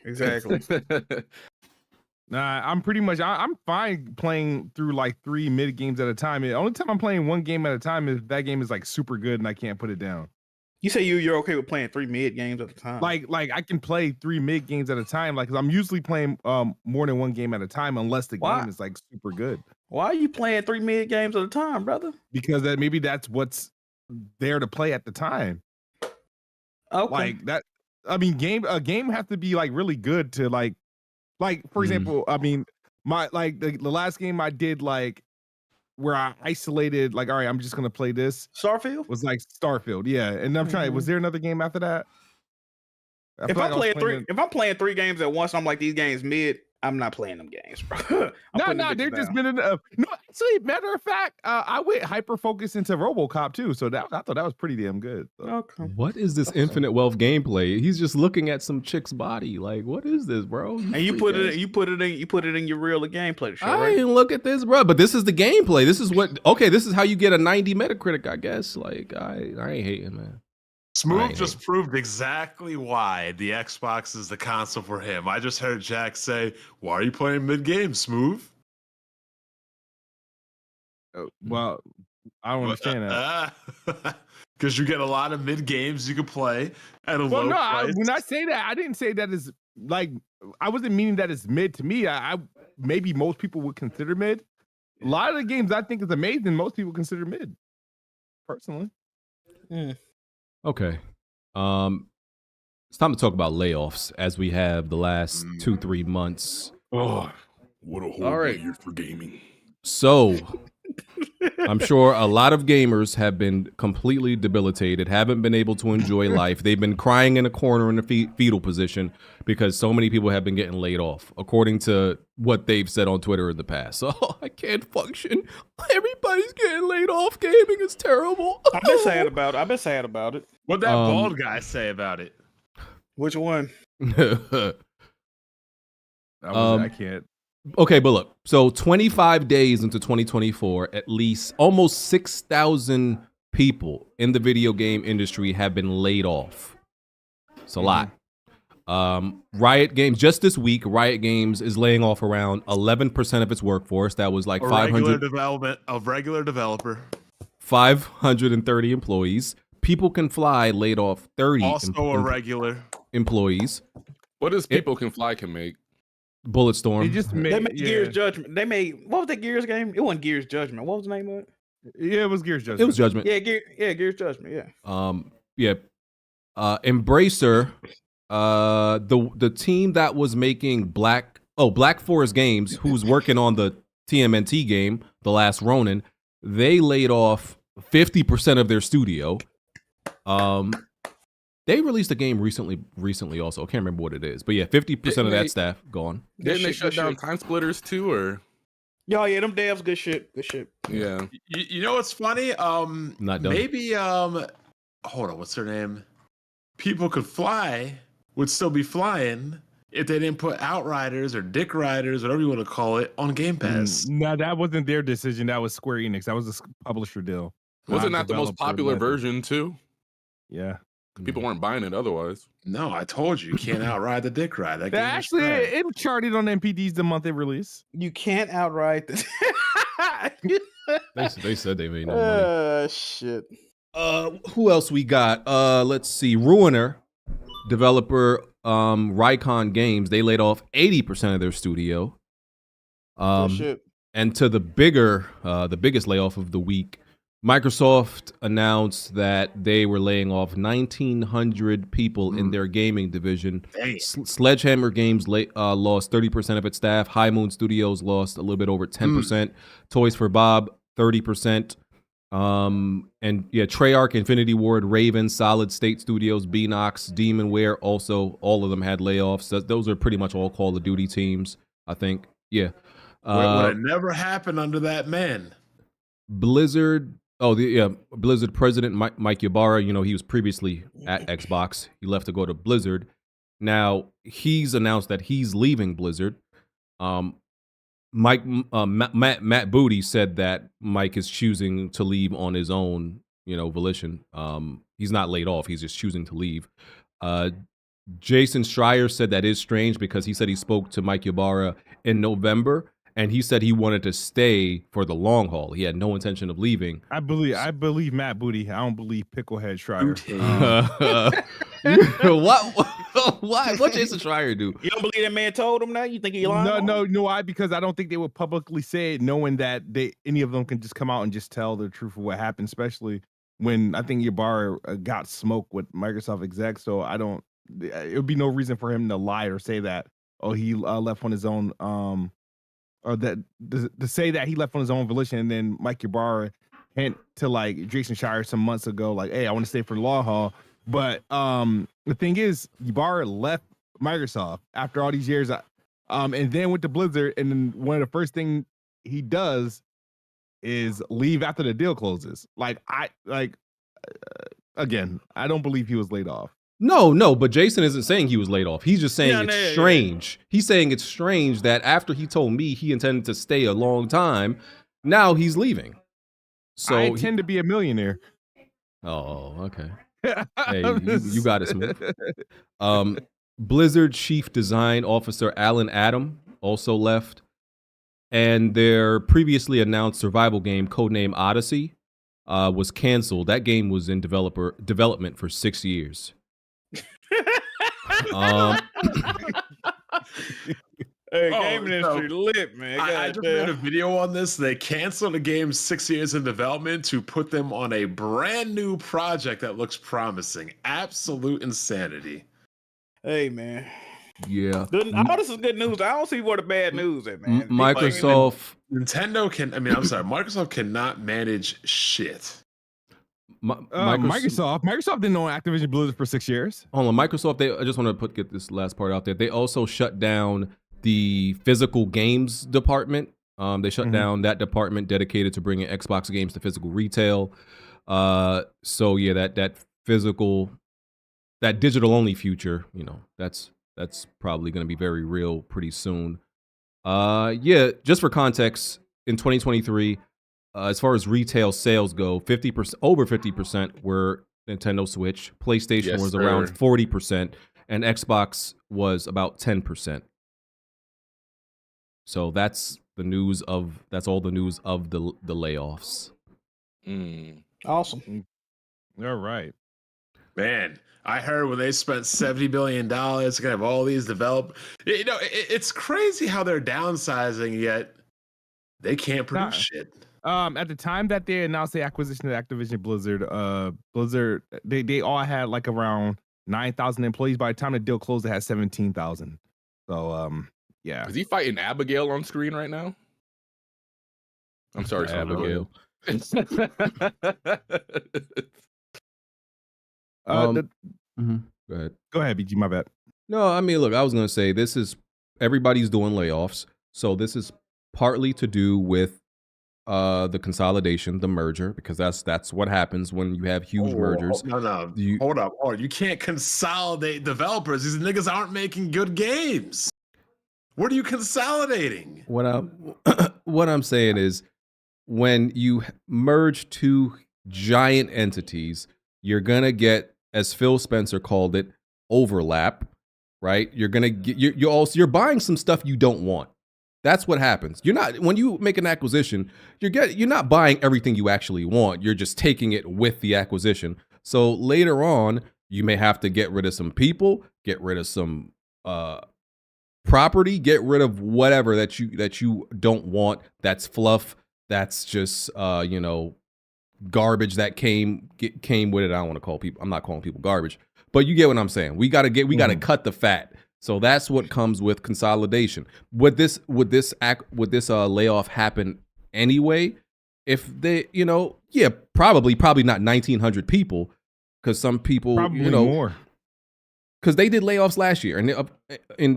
Nah, I'm pretty much, I'm fine playing through like 3 mid games at a time. The only time I'm playing one game at a time is that game is like super good and I can't put it down. You say you're okay with playing 3 mid games at a time? Like I can play 3 mid games at a time. Like, cause I'm usually playing more than one game at a time unless the game is like super good. Why are you playing 3 mid games at a time, brother? Because maybe that's what's there to play at the time. Okay. Like that. I mean, a game has to be like really good to like for example. I mean, my the last game I did where I isolated, all right, I'm just gonna play this. Starfield was like Starfield, yeah. And I'm trying. Was there another game after that? If I'm playing 3 games at once, I'm like, these games mid. I'm not playing them games, bro. No, they're just been enough. No, actually, matter of fact, I went hyper focused into RoboCop too, so I thought that was pretty damn good. So. Okay. What is this Infinite Wealth gameplay? He's just looking at some chick's body. Like, what is this, bro? And you put it in your reel of gameplay. Show, I didn't look at this, bro. But this is the gameplay. This is what. Okay, this is how you get a 90 Metacritic, I guess. Like, I ain't hating, man. Smooth just proved exactly why the Xbox is the console for him. I just heard Jack say, "Why are you playing mid-game, Smooth?" Well, I don't understand that. Because you get a lot of mid games you can play at a low price. When I say that, I didn't say that is like I wasn't meaning that it's mid to me. I maybe most people would consider mid. A lot of the games I think is amazing. Most people consider mid, personally. Okay. It's time to talk about layoffs as we have the last 2-3 months. Oh, what a whole year for gaming. So, I'm sure a lot of gamers have been completely debilitated, haven't been able to enjoy life. They've been crying in a corner in a fetal position because so many people have been getting laid off, according to what they've said on Twitter in the past. So, I can't function. Everybody's getting laid off. Gaming is terrible. I've been sad about it. What'd that bald guy say about it? Which one? I can't. Okay, but look, so 25 days into 2024, at least almost 6,000 people in the video game industry have been laid off. It's a lot. Riot Games, just this week, Riot Games is laying off around 11% of its workforce. That was like 500 regular developer. 530 employees. People Can Fly laid off 30 Also a regular employees. What does People Can Fly can make? Bulletstorm. They made Gears Judgment. They made, what was that Gears game? It wasn't Gears Judgment. What was the name of it? Yeah, it was Gears Judgment. It was Judgment. Yeah, Gears Judgment. Yeah. Embracer, the team that was making Black Forest Games, who's working on the TMNT game, The Last Ronin, they laid off 50% of their studio. They released a game recently also. I can't remember what it is. But yeah, 50% of that staff gone. Didn't they shut down Time Splitters too, or? Yeah, them devs, good shit. Yeah. You know what's funny? Not done. Maybe hold on, what's her name? People Could Fly would still be flying if they didn't put Outriders or Dick Riders, whatever you want to call it, on Game Pass. No, that wasn't their decision. That was Square Enix. That was a publisher deal. Wasn't that the most popular version too? Yeah. People weren't buying it otherwise. No, I told you can't outride the Dick Ride. That game Actually, it charted on MPDs the month it released. You can't outright this. They said they made no money. Shit. Who else we got? Let's see. Ruiner, developer, Rycon Games. They laid off 80% of their studio. Shit. And to the biggest layoff of the week, Microsoft announced that they were laying off 1,900 people in their gaming division. Sledgehammer Games lost 30% of its staff. High Moon Studios lost a little bit over 10%. Toys for Bob, 30%. And yeah, Treyarch, Infinity Ward, Raven, Solid State Studios, Beanox, Demonware, also all of them had layoffs. Those are pretty much all Call of Duty teams, I think. Yeah. What would never happen under that man? Blizzard. Blizzard president Mike Ybarra, he was previously at Xbox. He left to go to Blizzard. Now, he's announced that he's leaving Blizzard. Matt Booty said that Mike is choosing to leave on his own, volition. He's not laid off. He's just choosing to leave. Jason Schreier said that is strange because he said he spoke to Mike Ybarra in November. And he said he wanted to stay for the long haul. He had no intention of leaving. I believe Matt Booty. I don't believe Picklehead Schreier. What Jason Schreier do? You don't believe that man told him that? You think he lying? No. Because I don't think they would publicly say it, knowing that any of them can just come out and just tell the truth of what happened. Especially when I think Ybarra got smoked with Microsoft execs. So it would be no reason for him to lie or say that. Oh, he left on his own. Or that to say that he left on his own volition, and then Mike Ybarra hint to like Jason Schreier some months ago, like, hey, I want to stay for the long haul. But the thing is, Ybarra left Microsoft after all these years, and then went to Blizzard, and then one of the first things he does is leave after the deal closes. Again, I don't believe he was laid off. No, but Jason isn't saying he was laid off. He's just saying it's strange. He's saying it's strange that after he told me he intended to stay a long time, now he's leaving. So I intend to be a millionaire. Oh, okay. Hey, you got it, Smooth. Blizzard Chief Design Officer Alan Adam also left. And their previously announced survival game, codename Odyssey, was canceled. That game was in development for 6 years. Hey, gaming industry lit, man. I just made a video on this. They canceled the game 6 years in development to put them on a brand new project that looks promising. Absolute insanity. Hey, man. Yeah. All this is good news. I don't see what the bad news is, man. Microsoft. Nintendo can, I'm sorry, Microsoft cannot manage shit. Microsoft didn't own Activision Blizzard for 6 years. Hold on, Microsoft, I just want to get this last part out there. They also shut down the physical games department. They shut down that department dedicated to bringing Xbox games to physical retail. So yeah, that digital only future, that's probably going to be very real pretty soon. Yeah, just for context, in 2023, as far as retail sales go, over 50% were Nintendo Switch. PlayStation was around 40%, and Xbox was about 10%. So that's all the news of the layoffs. Awesome. All right. Man, I heard when they spent $70 billion, they're gonna have all these develop. It's crazy how they're downsizing, yet they can't produce shit. At the time that they announced the acquisition of Activision Blizzard, they all had like around 9,000 employees. By the time the deal closed, they had 17,000. So, yeah. Is he fighting Abigail on screen right now? I'm sorry, Abigail. Go ahead. Go ahead, BG. My bad. No, I mean, look, I was going to say everybody's doing layoffs. So this is partly to do with the consolidation, the merger, because that's what happens when you have huge mergers. No. Hold up. You can't consolidate developers. These niggas aren't making good games. What are you consolidating? What I'm saying is, when you merge two giant entities, you're gonna get, as Phil Spencer called it, overlap, right? You're gonna get, you're buying some stuff you don't want. That's what happens. When you make an acquisition, you're not buying everything you actually want. You're just taking it with the acquisition. So later on, you may have to get rid of some people, get rid of some property, get rid of whatever that you don't want. That's fluff. That's just garbage that came with it. I don't want to call people. I'm not calling people garbage, but you get what I'm saying. We gotta cut the fat. So that's what comes with consolidation. Would this layoff happen anyway? If they, probably not 1,900 people, because some people, probably more. Because they did layoffs last year, and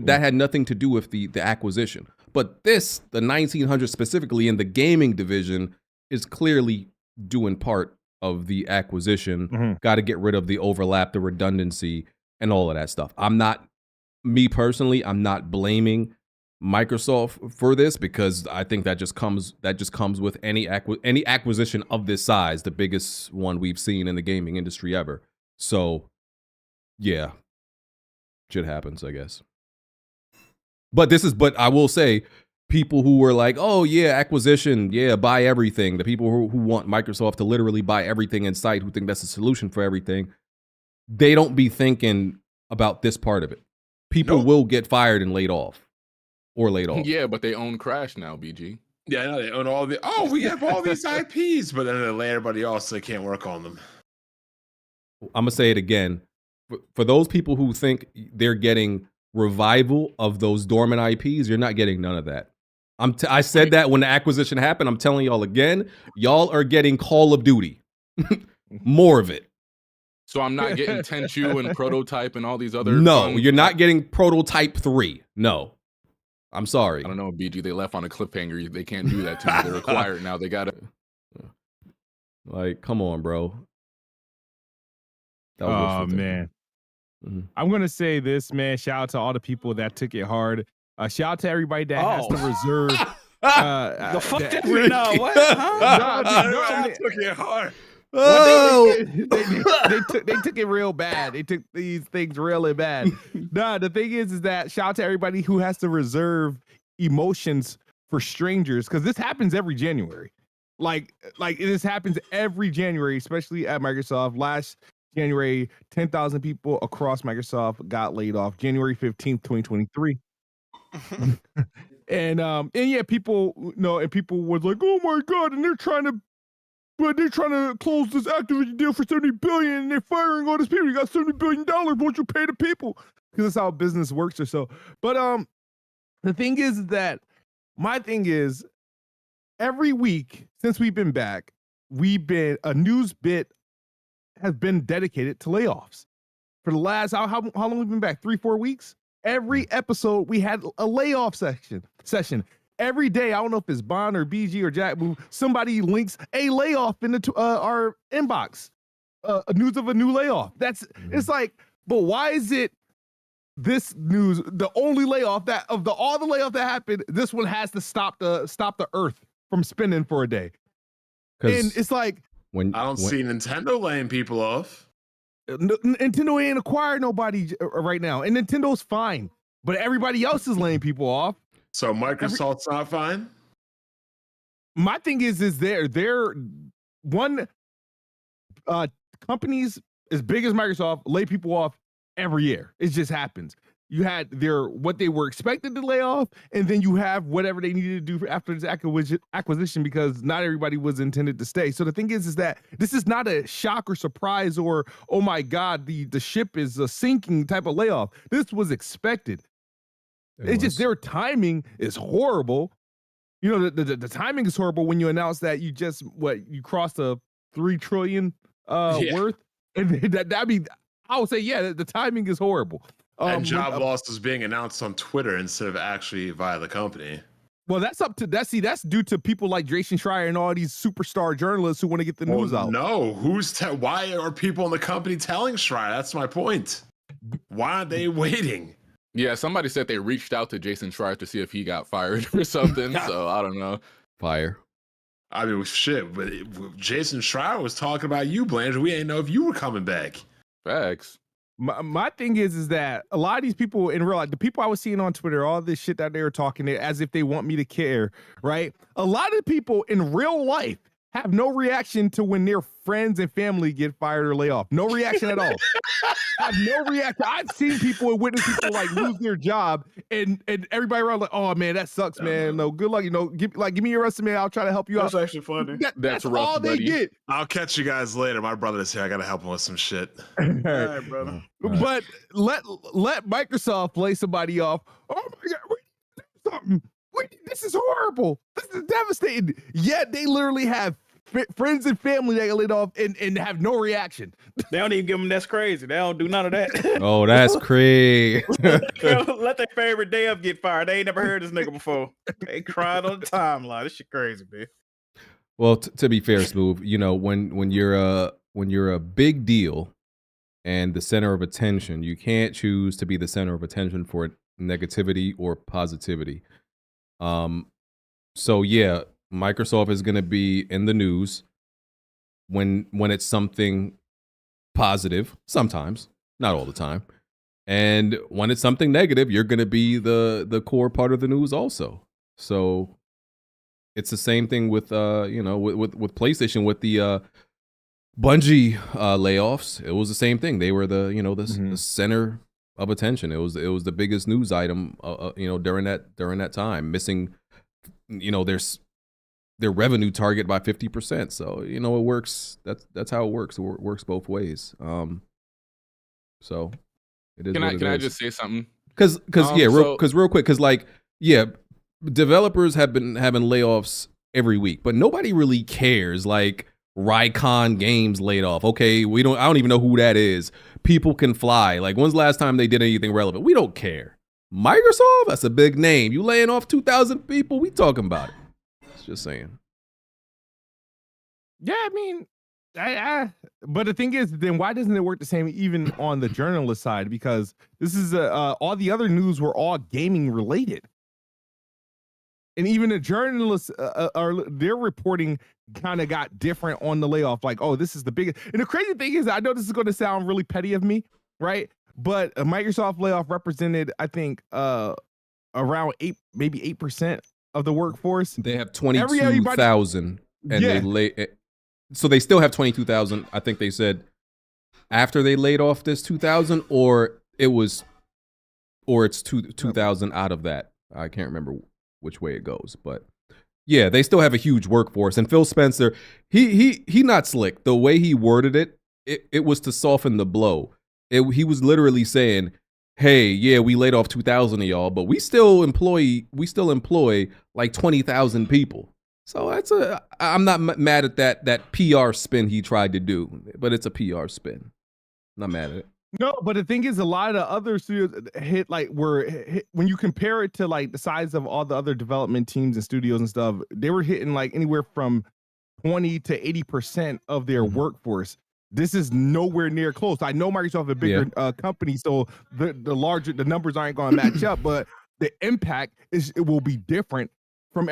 that had nothing to do with the acquisition. But the 1,900 specifically in the gaming division is clearly doing part of the acquisition. Got to get rid of the overlap, the redundancy, and all of that stuff. Me personally, I'm not blaming Microsoft for this, because I think that just comes with any acquisition of this size, the biggest one we've seen in the gaming industry ever. So, yeah, shit happens, I guess. But I will say, people who were like, oh yeah, acquisition, yeah, buy everything. The people who want Microsoft to literally buy everything in sight, who think that's a solution for everything, they don't be thinking about this part of it. People will get fired and laid off. Yeah, but they own Crash now, BG. Yeah, I know they own all we have all these IPs, but then they lay everybody off so they can't work on them. I'm gonna say it again. For those people who think they're getting revival of those dormant IPs, you're not getting none of that. I said that when the acquisition happened. I'm telling y'all again, y'all are getting Call of Duty. More of it. So I'm not getting Tenchu and Prototype and all these other... No, you're not getting Prototype 3. No. I'm sorry. I don't know, BG. They left on a cliffhanger. They can't do that to me. They're required now. They got to... Like, come on, bro. Oh, man. I'm going to say this, man. Shout out to all the people that took it hard. Shout out to everybody that has to reserve... the fuck did we know? What? Huh? I took it hard. They took it real bad. They took these things really bad. Nah, the thing is that shout out to everybody who has to reserve emotions for strangers, because this happens every January. Like this happens every January, especially at Microsoft. Last January, 10,000 people across Microsoft got laid off. January 15th, 2023. And yeah, people and people was like, oh my god, and they're trying to close this Activision deal for $70 billion, and they're firing all these people. You got $70 billion. Won't you pay the people? Because that's how business works or so. But the thing is that my thing is every week since we've been back, a news bit has been dedicated to layoffs. For the last how long we've been back? 3-4 weeks? Every episode we had a layoff session. Every day, I don't know if it's Bond or BG or Jack Move, somebody links a layoff into our inbox. News of a new layoff. It's like, but why is it this news, the only layoff that of all the layoff that happened, this one has to stop the earth from spinning for a day? And it's like, I don't see Nintendo laying people off. Nintendo ain't acquired nobody right now, and Nintendo's fine, but everybody else is laying people off. So Microsoft's not fine? My thing is they're one companies as big as Microsoft lay people off every year. It just happens. You had what they were expected to lay off, and then you have whatever they needed to do after this acquisition, because not everybody was intended to stay. So the thing is that this is not a shock or surprise or, oh my God, the ship is a sinking type of layoff. This was expected. It's just their timing is horrible. You know, the timing is horrible when you announce that you crossed a $3 trillion worth, and that'd be, I would say, yeah, the timing is horrible. And job loss is being announced on Twitter instead of actually via the company. Well, that's due to people like Jason Schreier and all these superstar journalists who want to get the news out. No, why are people in the company telling Schreier? That's my point. Why aren't they waiting? Yeah, somebody said they reached out to Jason Schreier to see if he got fired or something. So I don't know. Fire. I mean, shit, but Jason Schreier was talking about you, Blanche. We ain't know if you were coming back. Facts. My thing is that a lot of these people in real life, the people I was seeing on Twitter, all this shit that they were talking as if they want me to care, right? A lot of people in real life have no reaction to when their friends and family get fired or lay off. No reaction at all. Have no reaction. I've seen people and witnessed people like lose their job, and everybody around like, oh man, that sucks, man. No, good luck. You know, give me your resume. I'll try to help you out. That's actually funny. That's rough, all they get. I'll catch you guys later. My brother is here. I gotta help him with some shit. All right, brother. But let Microsoft play somebody off. Oh my God, we do something. This is horrible. This is devastating. Yet they literally have friends and family that get laid off and have no reaction. They don't even give them that's crazy. They don't do none of that. Oh, that's crazy. Let their favorite dev get fired. They ain't never heard this nigga before. They cried on the timeline. This shit crazy, man. Well, to be fair, Smooth, you know, when you're a big deal and the center of attention, you can't choose to be the center of attention for negativity or positivity. So yeah, Microsoft is going to be in the news when it's something positive, sometimes, not all the time. And when it's something negative, you're going to be the core part of the news also. So it's the same thing with with PlayStation, with the Bungie layoffs. It was the same thing. They were the center of attention. It was the biggest news item during that time, missing their revenue target by 50%. So it works. That's how it works. It works both ways. So it is. Can I just say something? Because real quick, developers have been having layoffs every week, but nobody really cares. Like Rycon Games laid off. Okay, I don't even know who that is. People Can Fly. Like, when's the last time they did anything relevant? We don't care. Microsoft, that's a big name. You laying off 2,000 people? We talking about it. Just saying. Yeah, I mean, but the thing is, then why doesn't it work the same even on the journalist side? Because this is all the other news were all gaming related. And even the journalists they're reporting kind of got different on the layoff. Like, oh, this is the biggest. And the crazy thing is, I know this is going to sound really petty of me, right? But a Microsoft layoff represented, I think, around 8% of the workforce. They have 22,000, and so they still have 22,000. I think they said after they laid off this 2,000, or it's 2,000 out of that. I can't remember which way it goes, but yeah, they still have a huge workforce. And Phil Spencer, he not slick. The way he worded it was to soften the blow. He was literally saying, hey, yeah, we laid off 2,000 of y'all, but we still employ like 20,000 people. So I'm not mad at that PR spin he tried to do, but it's a PR spin. Not mad at it. No, but the thing is, a lot of the other studios were hit when you compare it to like the size of all the other development teams and studios and stuff, they were hitting like anywhere from 20 to 80% of their workforce. This is nowhere near close. I know Microsoft is a bigger company, so the numbers aren't going to match up, but the impact will be different from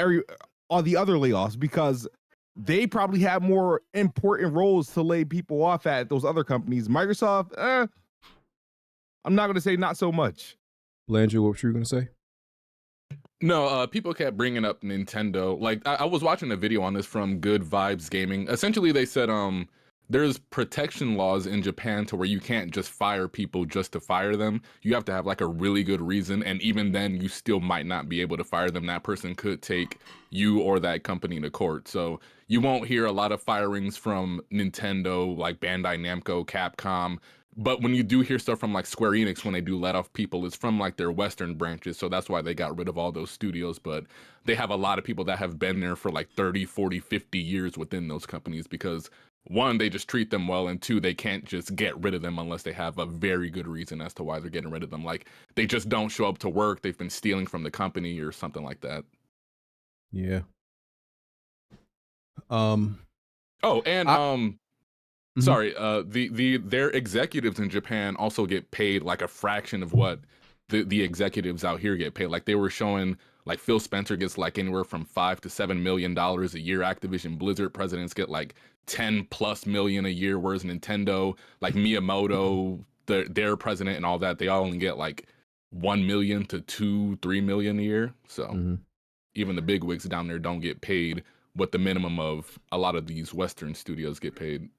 all the other layoffs because they probably have more important roles to lay people off at those other companies. Microsoft, I'm not going to say not so much. Blandrew, what were you going to say? No, people kept bringing up Nintendo. Like, I was watching a video on this from Good Vibes Gaming. Essentially, they said there's protection laws in Japan to where you can't just fire people just to fire them. You have to have like a really good reason, and even then, you still might not be able to fire them. That person could take you or that company to court. So you won't hear a lot of firings from Nintendo, like Bandai Namco, Capcom. But when you do hear stuff from like Square Enix when they do let off people, it's from like their Western branches. So that's why they got rid of all those studios. But they have a lot of people that have been there for like 30, 40, 50 years within those companies because one, they just treat them well, and two, they can't just get rid of them unless they have a very good reason as to why they're getting rid of them. Like they just don't show up to work. They've been stealing from the company or something like that. Yeah. Sorry, their executives in Japan also get paid like a fraction of what the executives out here get paid. Like they were showing like Phil Spencer gets like anywhere from $5 to $7 million a year. Activision Blizzard presidents get like 10+ million a year, whereas Nintendo, like Miyamoto, their president and all that, they all only get like 1 million to 2-3 million a year. So even the big wigs down there don't get paid what the minimum of a lot of these Western studios get paid.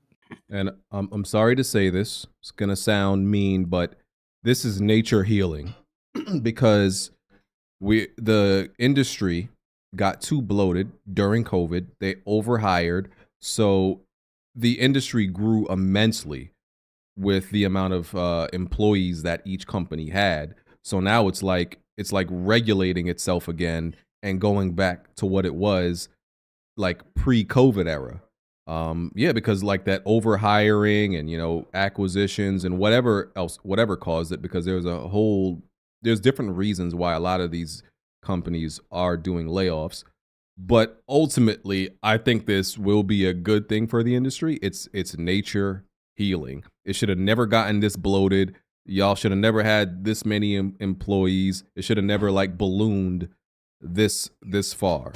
And I'm sorry to say this, it's gonna sound mean, but this is nature healing because the industry got too bloated during COVID. They overhired, so the industry grew immensely with the amount of employees that each company had. So now it's like regulating itself again and going back to what it was like pre-COVID era. Because like that overhiring and acquisitions and whatever caused it, because there's different reasons why a lot of these companies are doing layoffs. But ultimately, I think this will be a good thing for the industry. It's nature healing. It should have never gotten this bloated. Y'all should have never had this many employees. It should have never like ballooned this far.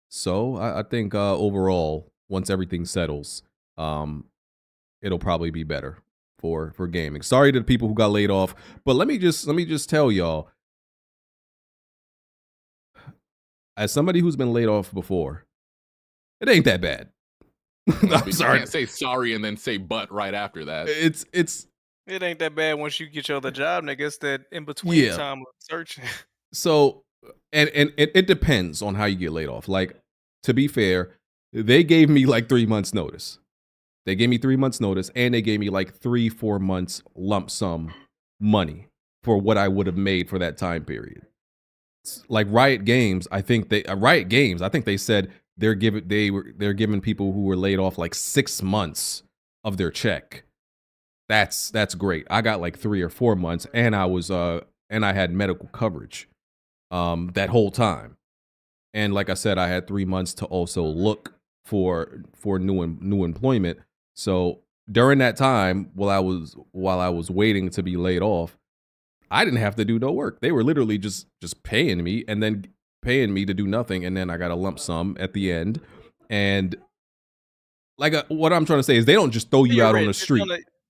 So I think overall, once everything settles, it'll probably be better for gaming. Sorry to the people who got laid off, but let me just tell y'all, as somebody who's been laid off before, it ain't that bad. I'm sorry. You can't say sorry and then say but right after that. It ain't that bad once you get your other job, nigga. It's that in between time of searching. So, and it depends on how you get laid off. Like, to be fair, they gave me like 3 months notice. They gave me 3 months notice, and they gave me like 3-4 months lump sum money for what I would have made for that time period. Like Riot Games, I think they said they're giving people who were laid off like 6 months of their check. That's great. I got like 3 or 4 months, and I had medical coverage that whole time. And like I said, I had 3 months to also look for new employment. So during that time, while I was waiting to be laid off, I didn't have to do no work. They were literally just paying me, and then paying me to do nothing, and then I got a lump sum at the end. And like what I'm trying to say is they don't just throw you out on the street.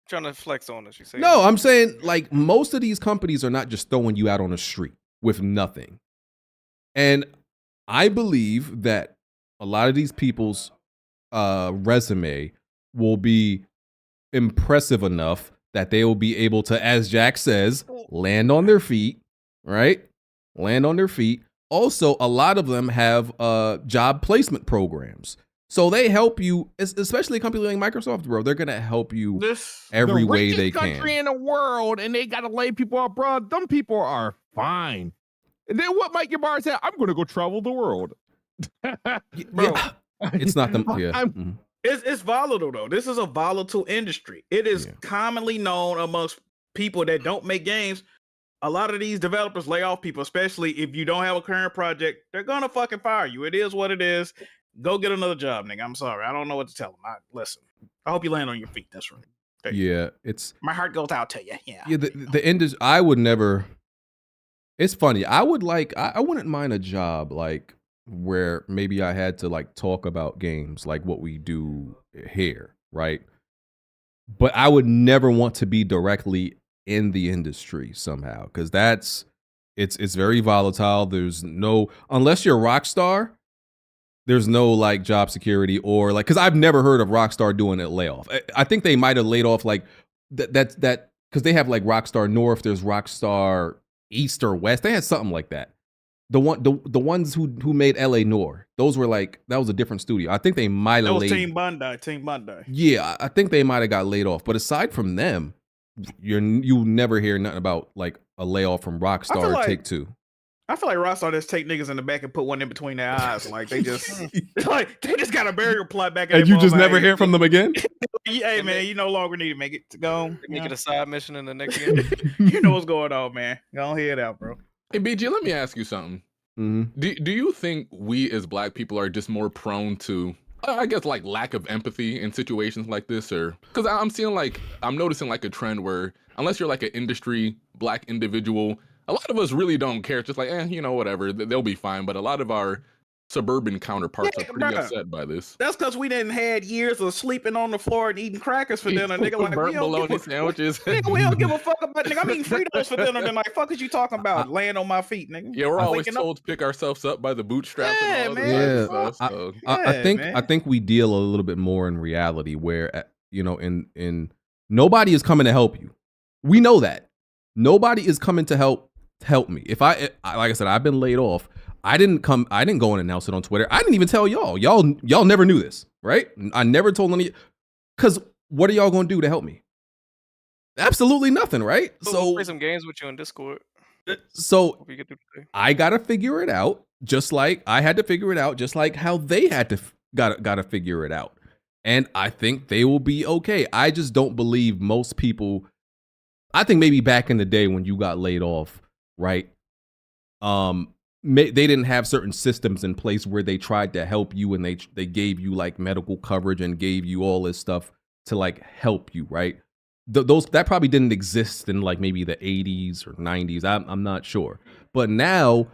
Trying to flex on us. You say? No, I'm saying like most of these companies are not just throwing you out on the street with nothing. And I believe that a lot of these people's resume will be impressive enough that they will be able to, as Jack says, land on their feet, right? Land on their feet. Also, a lot of them have job placement programs. So they help you, especially a company like Microsoft, bro. They're going to help you every way they can. The richest country in the world, and they got to lay people out, bro. Them people are fine. And then what Mike Ybarra said, I'm going to go travel the world. Bro, it's not them. Yeah. It's volatile, though. This is a volatile industry. It is commonly known amongst people that don't make games. A lot of these developers lay off people, especially if you don't have a current project. They're going to fucking fire you. It is what it is. Go get another job, nigga. I'm sorry. I don't know what to tell them. Listen, I hope you land on your feet. That's right. Yeah, it's... My heart goes out to you. Yeah. Yeah, the industry, I would never... It's funny. I wouldn't mind a job like where maybe I had to like talk about games like what we do here, right? But I would never want to be directly in the industry somehow, because it's very volatile. There's no, unless you're Rockstar, there's no like job security or like, because I've never heard of Rockstar doing a layoff. I think they might have laid off like that because they have like Rockstar North, there's Rockstar East or West. They had something like that. The ones who made LA Noire, those were like, that was a different studio. I think they might have Team Bandai. Yeah, I think they might have got laid off. But aside from them, you never hear nothing about like a layoff from Rockstar or Take-Two. I feel like Rockstar just take niggas in the back and put one in between their eyes. Like they just got a barrier plot back. And you just never hear from them again? Hey man, you no longer need to make it to go. Make it a side mission in the next game. You know what's going on, man. Go head out, bro. Hey BG, let me ask you something. Mm-hmm. Do you think we as Black people are just more prone to, I guess, like lack of empathy in situations like this? Or because I'm noticing like a trend where unless you're like an industry Black individual, a lot of us really don't care. It's just like, whatever, they'll be fine. But a lot of our suburban counterparts are pretty upset by this. That's because we didn't had years of sleeping on the floor and eating crackers for dinner. Nigga, like burnt bologna sandwiches. Nigga, we don't give a fuck about nigga. I'm eating Fritos for dinner. Then like, fuck is you talking about? Laying on my feet, nigga. Yeah, we're always told to pick ourselves up by the bootstraps. Yeah, and all man. Stuff, so. I think we deal a little bit more in reality where in nobody is coming to help you. We know that nobody is coming to help me. If I like I said, I've been laid off. I didn't go and announce it on Twitter. I didn't even tell y'all. Y'all never knew this, right? I never told any, because what are y'all gonna do to help me? Absolutely nothing, right? We'll play some games with you in Discord. So I gotta figure it out, just like I had to figure it out, just like how they had to gotta figure it out. And I think they will be okay. I just don't believe most people. I think maybe back in the day when you got laid off, right? They didn't have certain systems in place where they tried to help you, and they gave you like medical coverage and gave you all this stuff to like help you, right? Those that probably didn't exist in like maybe the 80s or 90s. I'm not sure, but now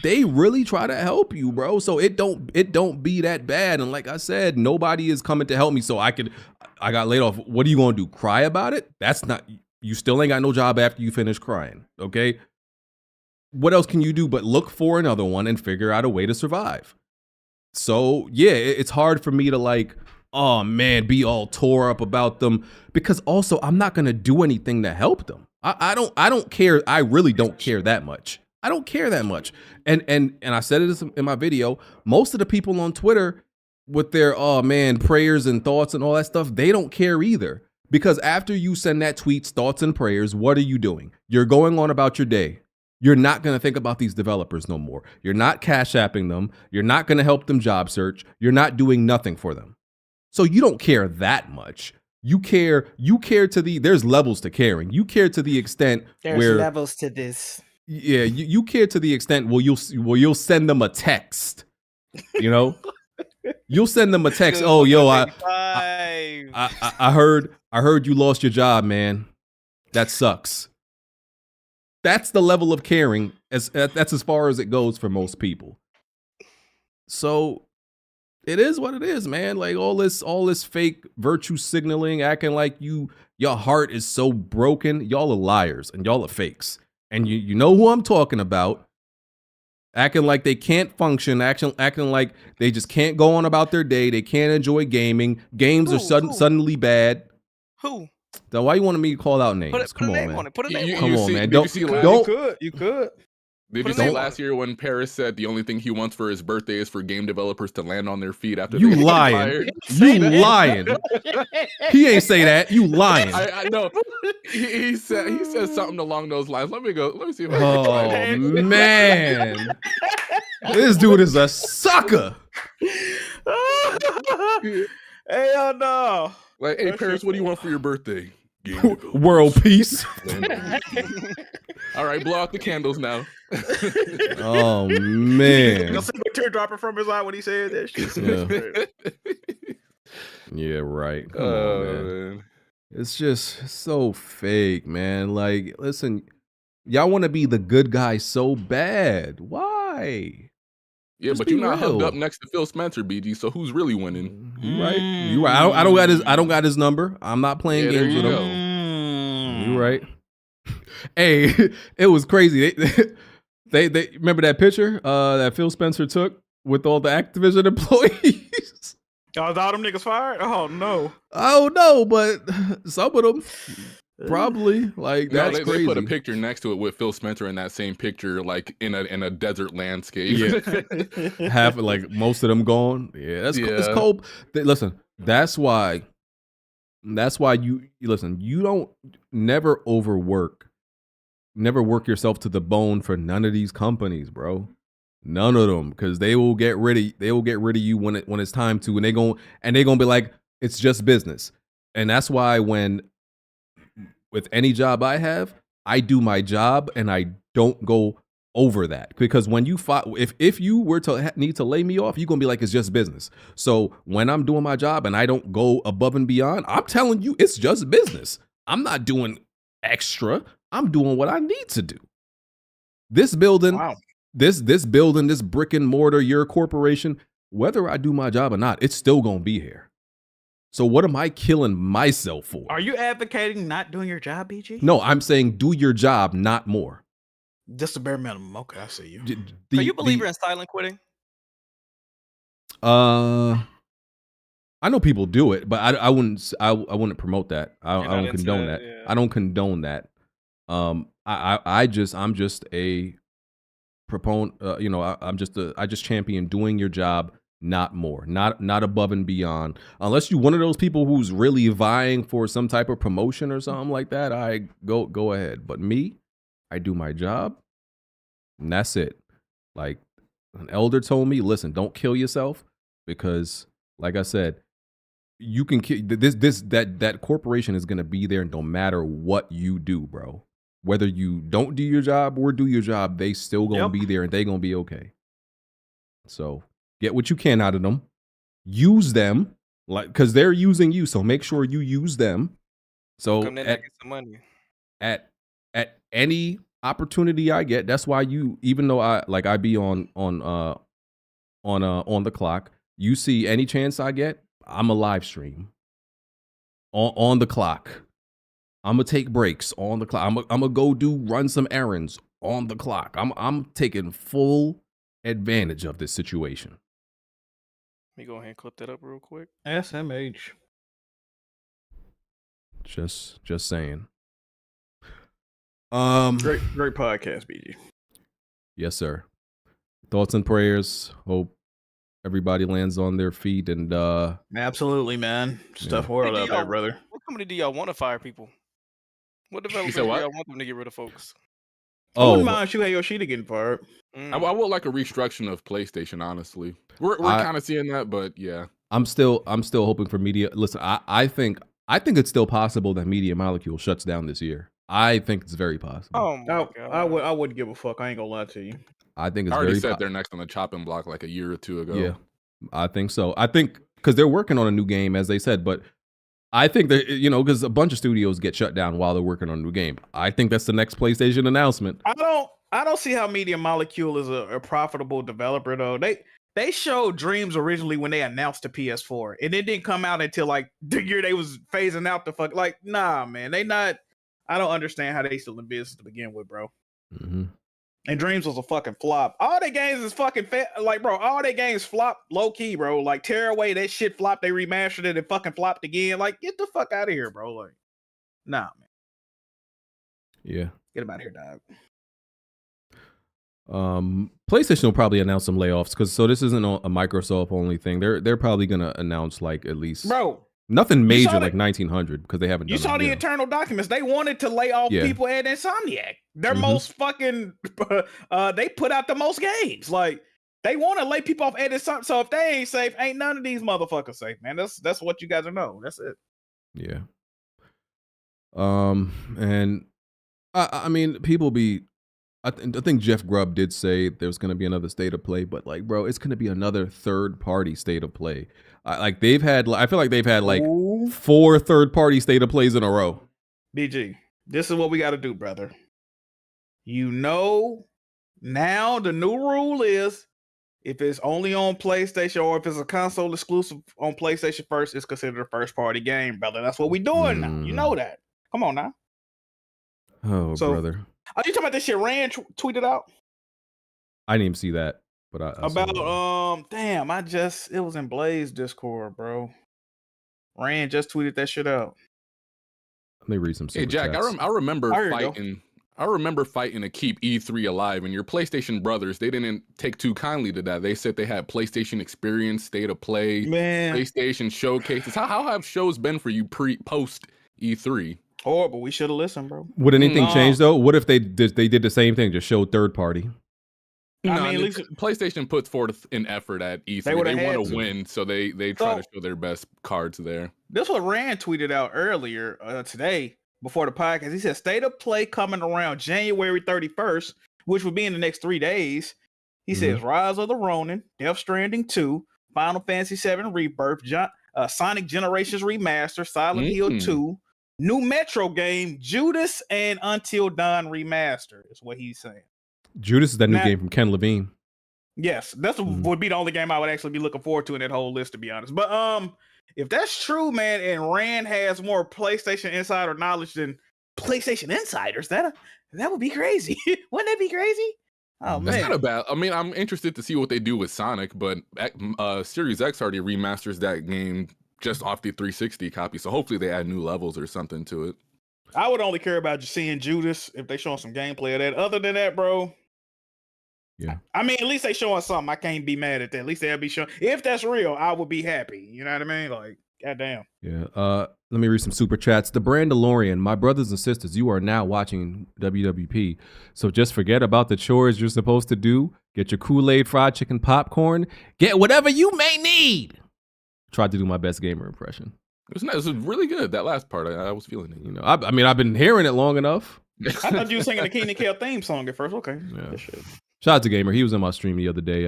they really try to help you, bro. So it don't be that bad. And like I said, nobody is coming to help me. So I got laid off. What are you gonna do? Cry about it? That's not. You still ain't got no job after you finish crying. Okay. What else can you do but look for another one and figure out a way to survive? So yeah, it's hard for me to like, oh man, be all tore up about them, because also I'm not gonna do anything to help them. I don't care. I really don't care that much. I don't care that much. And I said it in my video. Most of the people on Twitter with their prayers and thoughts and all that stuff, they don't care either. Because after you send that tweets, thoughts and prayers, what are you doing? You're going on about your day. You're not going to think about these developers no more. You're not cash apping them. You're not going to help them job search. You're not doing nothing for them. So you don't care that much. You care to there's levels to caring. You care to the extent there's levels to this. Yeah, you care to the extent you'll send them a text. You'll send them a text. Oh, yo, I heard you lost your job, man. That sucks. That's the level of caring. That's as far as it goes for most people. So it is what it is, man. Like all this fake virtue signaling, acting like your heart is so broken. Y'all are liars and y'all are fakes. And you know who I'm talking about. Acting like they can't function, acting like they just can't go on about their day. They can't enjoy gaming. Games are suddenly bad. Who? So why you wanted me to call out names? Come on, man. Come on, man. Don't. You could. Did you see last year when Paris said the only thing he wants for his birthday is for game developers to land on their feet after you they lying? fired? You lying? He ain't say that. You lying? I know. He said something along those lines. Let me see. If I Oh can find it. man, this dude is a sucker. Hell no. Like, hey Paris, what do you want for your birthday? World peace. All right, blow out the candles now. Oh man. You'll see a tear dropping from his eye when he said that shit. Yeah, right. Come on, man. It's just so fake, man. Like, listen, y'all want to be the good guy so bad. Why? Yeah, Just but be you're not hugged real. up next to Phil Spencer, BG. So who's really winning? You right. You right. I don't got his number. I'm not playing Yeah, there games you with go. him. You right. Hey, it was crazy. They remember that picture that Phil Spencer took with all the Activision employees. Oh, all them niggas fired? Oh no. Oh no, but some of them probably like No, that's they crazy. put a picture next to it with Phil Spencer in that same picture, like in a desert landscape. Yeah, half like most of them gone. Yeah, that's it's Yeah. cold. Listen, that's why you listen. You don't never work yourself to the bone for none of these companies, bro. None of them, because they will get rid of you when it's time to, and they're gonna be like, it's just business. And that's why with any job I have, I do my job and I don't go over that, because when you if you were to need to lay me off, you're gonna be like, it's just business. So when I'm doing my job and I don't go above and beyond, I'm telling you, it's just business. I'm not doing extra. I'm doing what I need to do. This building, this building, this brick and mortar, your corporation, whether I do my job or not, it's still gonna be here. So what am I killing myself for? Are you advocating not doing your job, BG? No, I'm saying do your job, not more. Just the bare minimum. Okay, I see you. Are you a believer in silent quitting? I know people do it, but I wouldn't promote that. I don't condone that. Yeah. I don't condone that. I'm just a proponent. I just champion doing your job, not more, not above and beyond. Unless you're one of those people who's really vying for some type of promotion or something like that, I go ahead. But me, I do my job, and that's it. Like an elder told me, listen, don't kill yourself, because, like I said, you can kill that corporation is gonna be there no matter what you do, bro. Whether you don't do your job or do your job, they still gonna be there and they gonna be okay. So get what you can out of them. Use them, like, because they're using you. So make sure you use them. So Come in and get some money. At any opportunity I get, that's why even though I be on the clock, you see any chance I get, I'm a live stream on the clock. I'm gonna take breaks on the clock. I'm gonna go run some errands on the clock. I'm taking full advantage of this situation. Let me go ahead and clip that up real quick. SMH. Just saying. Great podcast, BG. Yes, sir. Thoughts and prayers. Hope everybody lands on their feet and Absolutely, man. Stuff world out there, brother. What company do y'all want to fire people? What developers do said what? y'all want them to get rid of folks? I wouldn't mind Shuhei Yoshida getting fired. I would like a restructuring of PlayStation. Honestly, we're kind of seeing that, but yeah, I'm still hoping for media. Listen, I think it's still possible that Media Molecule shuts down this year. I think it's very possible. Oh my God. I wouldn't give a fuck. I ain't gonna lie to you. I think it's I already very said they're next on the chopping block like a year or two ago. Yeah, I think so. I think because they're working on a new game, as they said, but I think that, you know, because a bunch of studios get shut down while they're working on a new game. I think that's the next PlayStation announcement. I don't see how Media Molecule is a profitable developer though. They showed Dreams originally when they announced the PS4, and it didn't come out until like the year they was phasing out the fuck. Like, nah, man, they not. I don't understand how they still in business to begin with, bro. Mm-hmm. And Dreams was a fucking flop. All their games is fucking like, bro. All their games flopped low key, bro. Like Tearaway, that shit flopped. They remastered it and fucking flopped again. Like, get the fuck out of here, bro. Like, nah, man. Yeah. Get him out of here, dog. PlayStation will probably announce some layoffs because so this isn't a Microsoft only thing. They're probably gonna announce like at least nothing major like 1900 because they haven't. You saw the internal documents. They wanted to lay off people at Insomniac. Their most fucking. They put out the most games. Like they want to lay people off at Insomniac. So if they ain't safe, ain't none of these motherfuckers safe, man. That's what you guys know. That's it. Yeah. And I mean, people be. I think Jeff Grubb did say there's going to be another state of play, but like, bro, it's going to be another third-party state of play. I feel like they've had like 4 third-party state of plays in a row. BG, this is what we got to do, brother. You know, now the new rule is if it's only on PlayStation or if it's a console exclusive on PlayStation first, it's considered a first-party game, brother. That's what we doing now. You know that. Come on now. Oh, brother. Are you talking about this shit Rand tweeted out? I didn't even see that, but I about damn, it was in Blaze Discord, bro. Rand just tweeted that shit out. Let me read some super Hey Jack, chats. I remember fighting. I remember fighting to keep E3 alive, and your PlayStation brothers, they didn't take too kindly to that. They said they had PlayStation Experience, State of Play, PlayStation Showcases. How have shows been for you post E3? Oh, but we should have listened, bro. Would anything change though? What if they did the same thing, just showed third party? No, I mean, at least PlayStation puts forth an effort at E3. They want to win, so they try to show their best cards there. This is what Rand tweeted out earlier today before the podcast. He said, "State of Play coming around January 31st, which would be in the next 3 days." He says, "Rise of the Ronin, Death Stranding 2, Final Fantasy 7 Rebirth, Sonic Generations Remaster, Silent Hill 2." New Metro game, Judas and Until Dawn Remaster is what he's saying. Judas is that new game from Ken Levine. Yes, that would be the only game I would actually be looking forward to in that whole list, to be honest. But if that's true, man, and Rand has more PlayStation Insider knowledge than PlayStation Insiders, that would be crazy. Wouldn't that be crazy? Oh man, that's not bad. I mean, I'm interested to see what they do with Sonic, but Series X already remasters that game just off the 360 copy, so hopefully they add new levels or something to it. I would only care about just seeing Judas if they showing some gameplay of that. Other than that, bro, yeah. I mean, at least they showing something. I can't be mad at that. At least they'll be showing. If that's real, I would be happy. You know what I mean? Like, goddamn. Yeah. Let me read some super chats. The Brandalorian, my brothers and sisters, you are now watching WWP, so just forget about the chores you're supposed to do. Get your Kool-Aid, fried chicken, popcorn. Get whatever you may need. Tried to do my best gamer impression. It was really good. That last part, I was feeling it. You know, I mean, I've been hearing it long enough. I thought you were singing the Keenan Kel theme song at first. Okay. Yeah. Shout out to Gamer. He was in my stream the other day,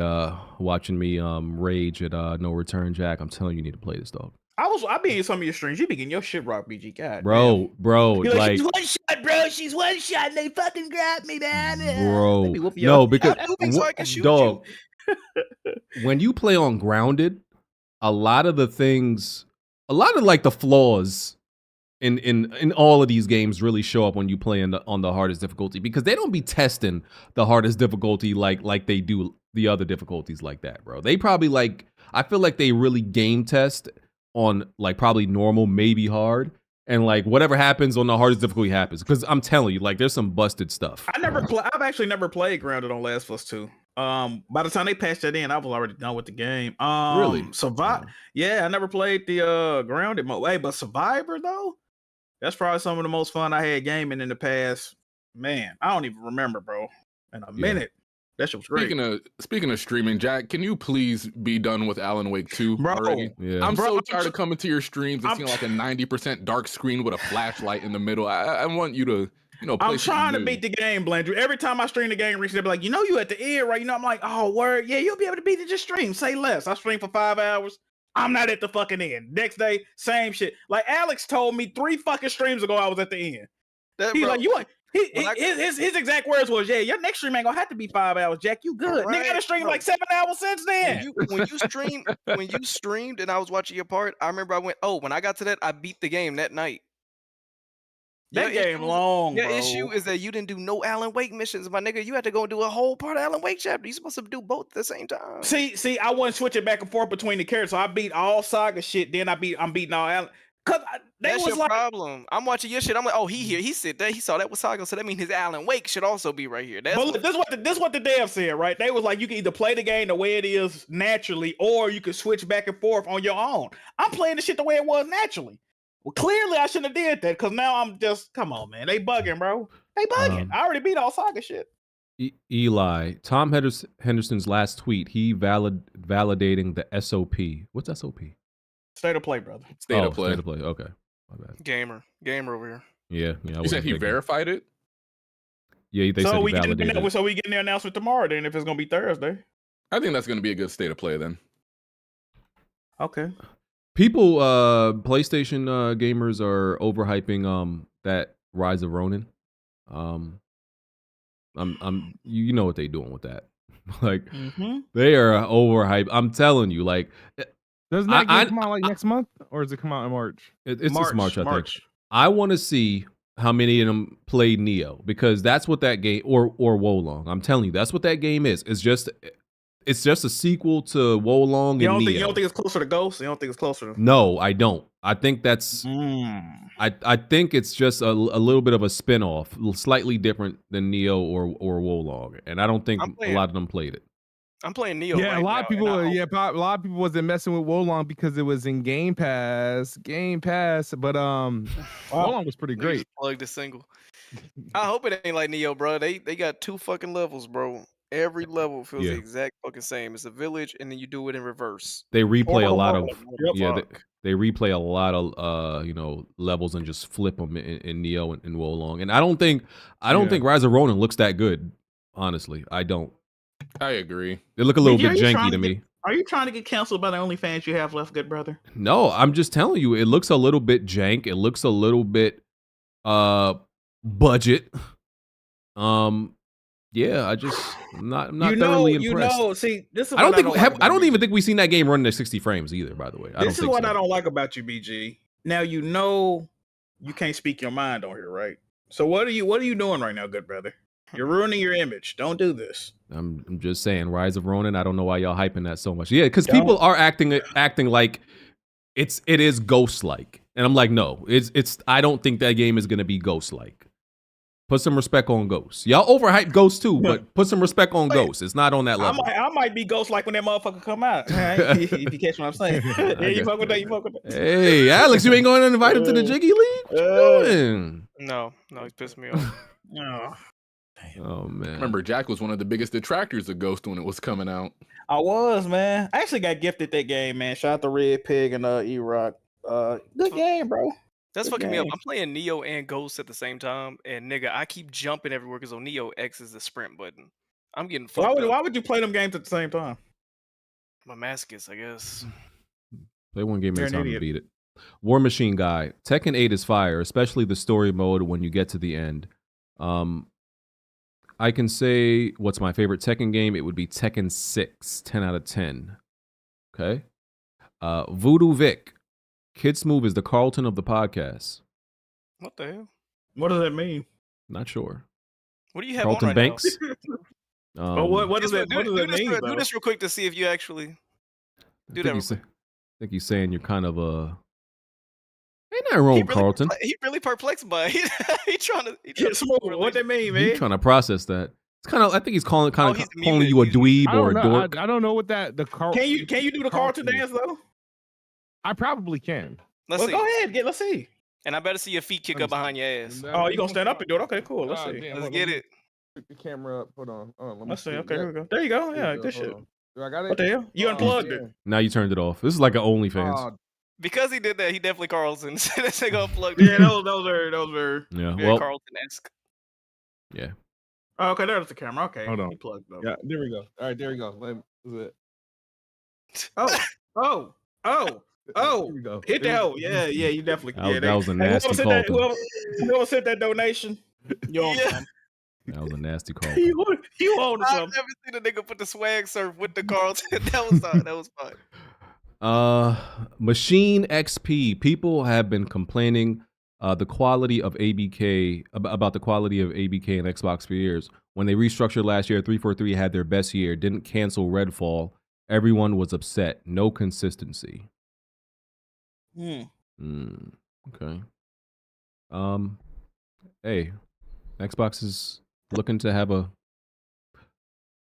watching me rage at No Return Jack. I'm telling you, you need to play this, dog. I be in some of your streams. You be getting your shit rock, BG. God, bro. You're like, she's one shot, bro. She's one shot, and they fucking grabbed me, man. Bro, no, because dog. When you play on Grounded, a lot of like the flaws in all of these games really show up when you play on the hardest difficulty, because they don't be testing the hardest difficulty like they do the other difficulties like that, bro. They probably I feel like they really game test on like probably normal, maybe hard, and like whatever happens on the hardest difficulty happens. Because I'm telling you, like, there's some busted stuff. I've actually never played Grounded on Last of Us 2. By the time they patched that in, I was already done with the game. Really? Yeah, I never played the Grounded mode. Hey, but Survivor though, that's probably some of the most fun I had gaming in the past. Man, I don't even remember, bro. In a minute. That shit was great. Speaking of streaming, Jack, can you please be done with Alan Wake 2 already? Yeah. I'm so tired of coming to your streams and seeing like a 90% dark screen with a flashlight in the middle. I want you to, play. I'm trying to beat the game, Blandrew. Every time I stream the game, recently, they'll be like, you at the end, right? I'm like, oh, word. Yeah, you'll be able to beat it. Just stream. Say less. I stream for 5 hours. I'm not at the fucking end. Next day, same shit. Like Alex told me 3 fucking streams ago, I was at the end. He's like, you ain't. His exact words was, "Yeah, your next stream ain't gonna have to be 5 hours, Jack. You good? Nigga, I done streamed like 7 hours since then." When you streamed and I was watching your part, I remember I went, "Oh, when I got to that, I beat the game that night." That game long, Your bro. issue is that you didn't do no Alan Wake missions, my nigga. You had to go do a whole part of Alan Wake chapter. You supposed to do both at the same time. See, I wasn't switching back and forth between the characters, so I beat all Saga shit. Then I'm beating all Alan. Cause That's your problem. I'm watching your shit. I'm like, oh, he sit there. He saw that with Saga, so that means his Alan Wake should also be right here. That's but look, this what the dev said, right? They was like, you can either play the game the way it is naturally, or you can switch back and forth on your own. I'm playing the shit the way it was naturally. Well, clearly I shouldn't have did that, because now I'm just, come on, man. They bugging, bro. They bugging. I already beat all Saga shit. Eli, Tom Henderson's last tweet, he validating the SOP. What's SOP? State of play, brother. State of play. State of play. Okay. My bad. Gamer over here. Yeah. You said he verified it? Yeah, they said he validated it. So we getting the announcement tomorrow then, if it's going to be Thursday. I think that's going to be a good state of play then. Okay. People, PlayStation gamers are overhyping that Rise of Ronin. You know what they doing with that? Like they are overhyped. I'm telling you, like. Doesn't that game come out like next month, or does it come out in March? It's March, I think. I want to see how many of them played Neo, because that's what that game, or Wolong. I'm telling you, that's what that game is. It's just a sequel to Wolong and Neo. You don't think it's closer to Ghost? You don't think it's closer to... No, I don't. I think that's. I think it's just a little bit of a spin-off, slightly different than Neo or Wolong, and I don't think a lot of them played it. I'm playing Neo. Yeah, right a lot of people. now, A lot of people wasn't messing with Wolong because it was in Game Pass. But Wolong was pretty great. Plug the single. I hope it ain't like Neo, bro. They got 2 fucking levels, bro. Every level feels the exact fucking same. It's a village, and then you do it in reverse. They replay a lot of they replay a lot of levels and just flip them in Neo and Wolong. And I don't think Rise of Ronin looks that good. Honestly, I don't. I agree. They look a little bit janky to me. Are you trying to get canceled by the only fans you have left, good brother? No, I'm just telling you, it looks a little bit jank. It looks a little bit budget. Yeah, I'm not thoroughly impressed. See, this is I don't even think we've seen that game running at 60 frames either, by the way. This is what I don't like about you, BG. Now you can't speak your mind on here, right? So what are you doing right now, good brother? You're ruining your image. Don't do this. I'm just saying, Rise of Ronin. I don't know why y'all hyping that so much. Yeah, because people are acting like it is Ghost-like, and I'm like, no, it's. I don't think that game is gonna be Ghost-like. Put some respect on Ghost. Y'all overhype Ghost too, but put some respect on Ghost. It's not on that level. I might be Ghost-like when that motherfucker come out. If you catch what I'm saying. Yeah, you fuck with that. Hey, Alex, you ain't going to invite him to the Jiggy League? What you doing? No, he's pissing me off. No. Oh man! Remember, Jack was one of the biggest detractors of Ghost when it was coming out. I was, man. I actually got gifted that game, man. Shout out to Red Pig and E-Rock. Good game, bro. That's fucking me up. I'm playing Neo and Ghost at the same time, and nigga, I keep jumping everywhere because on Neo X is the sprint button. I'm getting fucked up. Why would you play them games at the same time? My masochist, I guess. Play one game at a time to beat it. War Machine Guy. Tekken 8 is fire, especially the story mode when you get to the end. I can say what's my favorite Tekken game. It would be Tekken 6, 10 out of 10. Okay. Voodoo Vic. Kid Smooth is the Carlton of the podcast. What the hell? What does that mean? Not sure. What do you have Carlton on right Banks? now? What does that mean? Do this real quick to see if you actually do that. I think he's saying you're kind of a. Ain't nothing wrong, Carlton. He really perplexed by it. He trying to Smooth. What that mean, man? He's trying to process that. It's kind of. I think he's calling you a dweeb or a dork. I don't know what that Can you do the Carlton dance though? I probably can. Let's see. Go ahead. Let's see. And I better see your feet kick up behind your ass. Oh, you gonna stand up and do it? Okay, cool. Let's see. Let's get it. Pick the camera up. Hold on. Let's see. Okay, here we go. There you go. Yeah, good shit. I got it. What the hell? You unplugged it. Now you turned it off. This is like an OnlyFans. Because he did that, he definitely Carlton. That's gonna unplug. Yeah, those are. Yeah, well, Carlton-esque. Yeah. Oh, okay, there's the camera. Okay, hold on. He plugged though. Yeah, there we go. All right, there we go. That's it. Oh. Oh, Here we go. hit the hell. Yeah, you definitely That was- yeah. that was a Hey, nasty whoever sent call, that, whoever sent that donation, you own something. That was a nasty call. You own I've something. never seen a nigga put the swag surf with the Carlton. that was fun. Machine XP. People have been complaining the quality of ABK about the quality of ABK and Xbox for years. When they restructured last year, 343 had their best year. Didn't cancel Redfall. Everyone was upset. No consistency. Okay. Hey, Xbox is looking to have a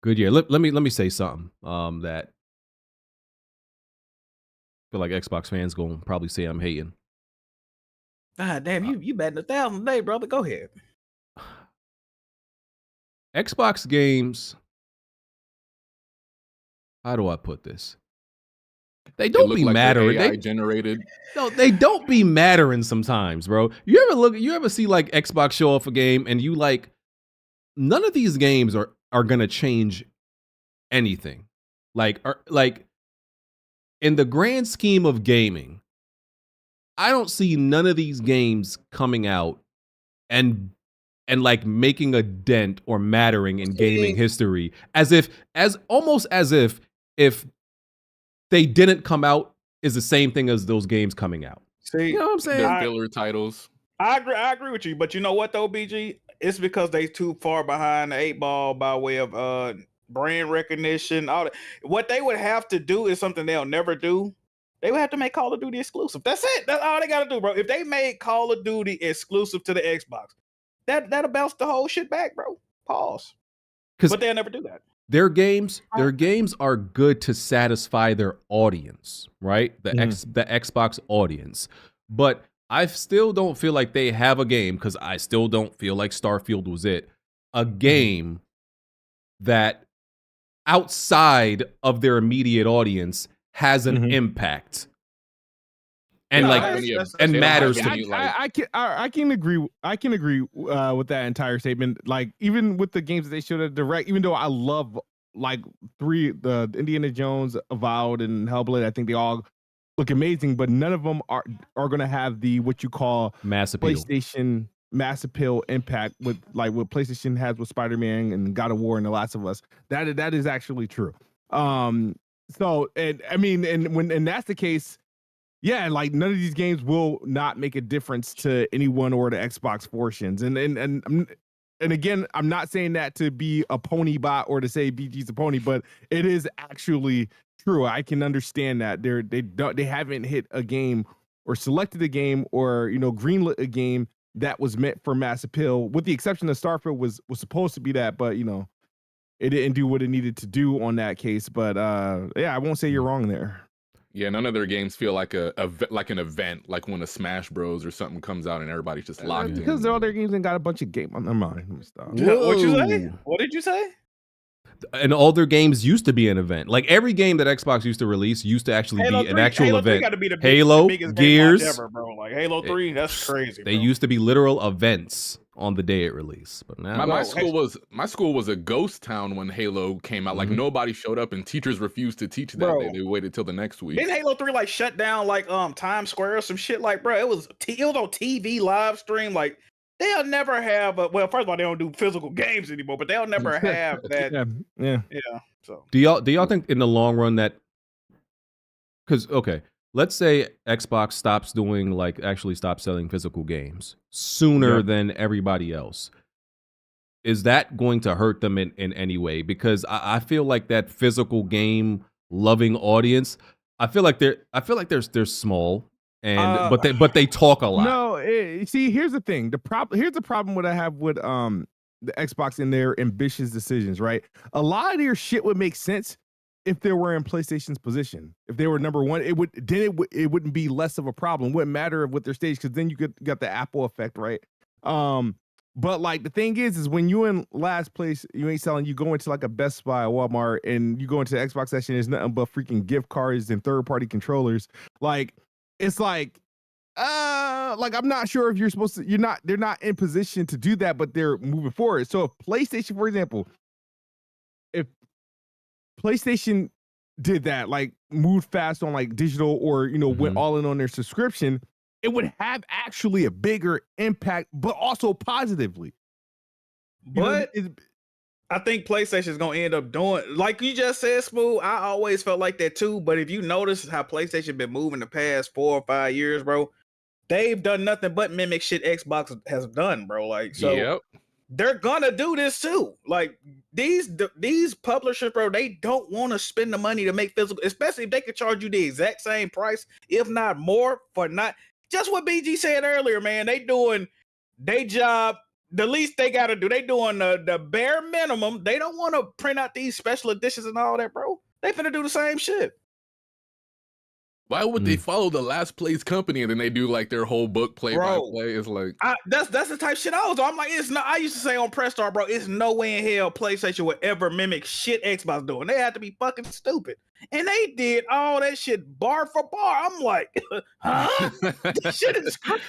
good year. Let me say something that I feel like Xbox fans gonna probably say I'm hating. God damn, you betting 1,000 a day, brother. Go ahead. Xbox games, how do I put this? They don't be mattering. AI generated. No, they don't be mattering sometimes, bro. You ever see like Xbox show off a game and you like, none of these games are gonna change anything. Like in the grand scheme of gaming, I don't see none of these games coming out and like making a dent or mattering in gaming history, almost as if they didn't come out is the same thing as those games coming out. See, you know what I'm saying? They're filler titles. I agree with you, but you know what though, BG? It's because they too far behind the 8 ball by way of brand recognition. All that. What they would have to do is something they'll never do. They would have to make Call of Duty exclusive. That's it. That's all they gotta do, bro. If they made Call of Duty exclusive to the Xbox, that'll bounce the whole shit back, bro. Pause. But they'll never do that. Their games are good to satisfy their audience, right? The Xbox audience. But I still don't feel like they have a game, because I still don't feel like Starfield was it. A game that outside of their immediate audience has an impact. And matters to me. I can agree. I can agree with that entire statement. Like, even with the games that they showed at Direct, even though I love like the Indiana Jones, Avowed, and Hellblade, I think they all look amazing, but none of them are going to have the what you call mass appeal. PlayStation mass appeal impact with like what PlayStation has with Spider-Man and God of War and The Last of Us. That is actually true. So, and I mean, and that's the case. Yeah, like none of these games will not make a difference to anyone or the Xbox portions. And again, I'm not saying that to be a pony bot or to say BG's a pony, but it is actually true. I can understand that they haven't hit a game or selected a game or greenlit a game that was meant for mass appeal, with the exception of Starfield was supposed to be that, but it didn't do what it needed to do on that case. But yeah, I won't say you're wrong there. Yeah, none of their games feel like an event, like when a Smash Bros or something comes out and everybody's just locked in. Because all their games ain't got a bunch of game. Never mind. Let me stop. What you say? What did you say? And all their games used to be an event. Like every game that Xbox used to release used to actually be an actual Halo event. 3 gotta be the Halo, biggest Gears, game ever, bro. Like Halo 3, that's crazy. They used to be literal events on the day it released. But now my school was a ghost town when Halo came out. Like nobody showed up and teachers refused to teach that. Bro. They waited till the next week. Didn't Halo 3 like shut down like Times Square or some shit? Like, bro, it was on TV live stream. Like, they'll never have well, first of all, they don't do physical games anymore, but they'll never have that. Yeah. So do y'all think in the long run that, because let's say Xbox stops doing actually stops selling physical games sooner than everybody else. Is that going to hurt them in any way? Because I feel like that physical game loving audience, I feel like they're small and but they talk a lot. No, see, here's the thing. Here's the problem what I have with the Xbox and their ambitious decisions, right? A lot of their shit would make sense if they were in PlayStation's position. If they were number one, it wouldn't be less of a problem. It wouldn't matter what their stage, because then you got the Apple effect, right? But like the thing is when you in last place, you ain't selling. You go into like a Best Buy, Walmart, and you go into the Xbox section. There's nothing but freaking gift cards and third-party controllers. Like it's like I'm not sure if you're supposed to. They're not in position to do that, but they're moving forward. So if PlayStation, for example, if PlayStation did that, like moved fast on like digital or went all in on their subscription, it would have actually a bigger impact, but also positively. But I think PlayStation is gonna end up doing, like you just said, Smooth. I always felt like that too. But if you notice how PlayStation been moving the past 4 or 5 years, bro, they've done nothing but mimic shit Xbox has done, bro. Like, so they're gonna do this too. Like these publishers, bro, they don't want to spend the money to make physical, especially if they could charge you the exact same price, if not more, for not just what BG said earlier, man. They doing their job. The least they gotta do, they doing the bare minimum. They don't want to print out these special editions and all that, bro. They finna do the same shit. Why would they follow the last place company and then they do like their whole book play by play? It's like that's the type of shit I was on. I'm like, it's not. I used to say on Press Start, bro, it's no way in hell PlayStation would ever mimic shit Xbox doing. They had to be fucking stupid, and they did all that shit bar for bar. I'm like, huh? This shit is crazy.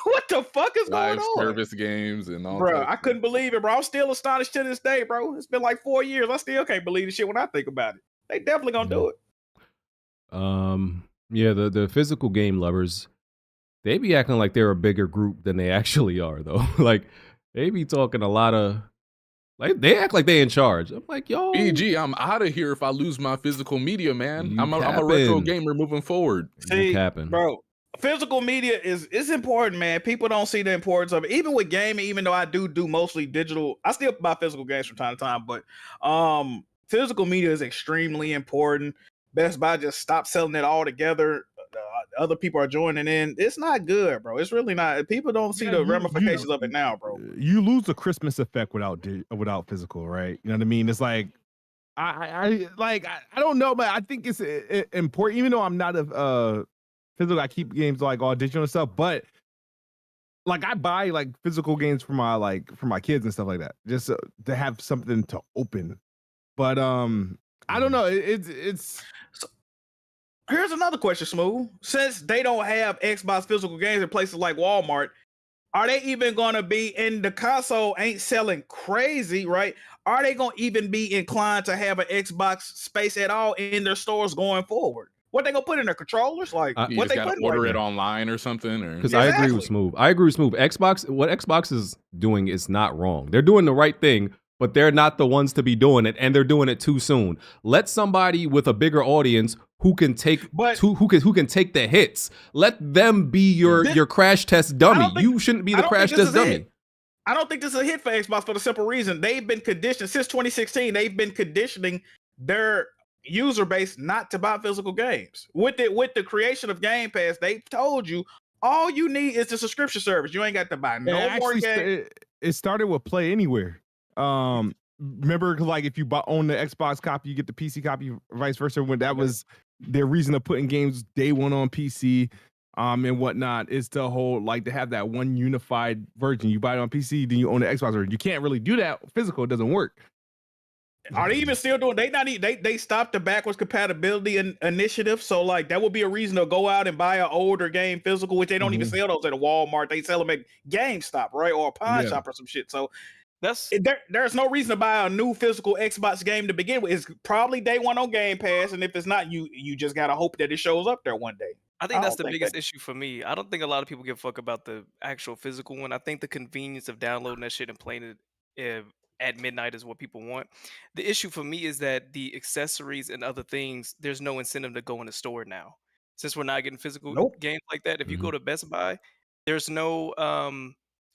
What the fuck is going on? Service games and all. Bro, I couldn't believe it, bro. I'm still astonished to this day, bro. It's been like 4 years. I still can't believe the shit when I think about it. They definitely gonna do it. Yeah, the physical game lovers, they be acting like they're a bigger group than they actually are, though. Like, they be talking a lot of, like, they act like they in charge. I'm like, yo, BG, I'm out of here if I lose my physical media, man. I'm a retro gamer moving forward. See, bro, physical media is important, man. People don't see the importance of it. Even with gaming, even though I do mostly digital, I still buy physical games from time to time, but physical media is extremely important. Best Buy just stopped selling it all together. Other people are joining in. It's not good, bro. It's really not. People don't see the ramifications of it now, bro. You lose the Christmas effect without physical, right? You know what I mean? It's like I don't know, but I think it's important. Even though I'm not a physical, I keep games like all digital and stuff. But like I buy like physical games for my kids and stuff like that, just to have something to open. But I don't know. It's. Here's another question, Smooth. Since they don't have Xbox physical games in places like Walmart, are they even going to be, and the console ain't selling crazy, right? Are they going to even be inclined to have an Xbox space at all in their stores going forward? What they going to put in their controllers? Like, what they put order it online or something? Because I agree with Smooth. What Xbox is doing is not wrong. They're doing the right thing, but they're not the ones to be doing it, and they're doing it too soon. Let somebody with a bigger audience who can take who can take the hits. Let them be your crash test dummy. You shouldn't be the crash test dummy. I don't think this is a hit for Xbox for the simple reason they've been conditioned since 2016. They've been conditioning their user base not to buy physical games. With the creation of Game Pass, they've told you all you need is the subscription service. You ain't got to buy no more games. It started with Play Anywhere. Remember, like if you own the Xbox copy, you get the PC copy, vice versa. When that was their reason of putting games day one on PC, and whatnot, is to hold like to have that one unified version. You buy it on PC, then you own the Xbox version. You can't really do that physical; it doesn't work. Are they even still doing? They stopped the backwards compatibility initiative. So like that would be a reason to go out and buy an older game physical, which they don't even sell those at a Walmart. They sell them at GameStop, right, or a pawn shop or some shit. So. There's no reason to buy a new physical Xbox game to begin with. It's probably day one on Game Pass, and if it's not, you just gotta hope that it shows up there one day. I think that's the biggest issue for me. I don't think a lot of people give a fuck about the actual physical one. I think the convenience of downloading that shit and playing it at midnight is what people want. The issue for me is that the accessories and other things, there's no incentive to go in the store now. Since we're not getting physical games like that, if you go to Best Buy, there's no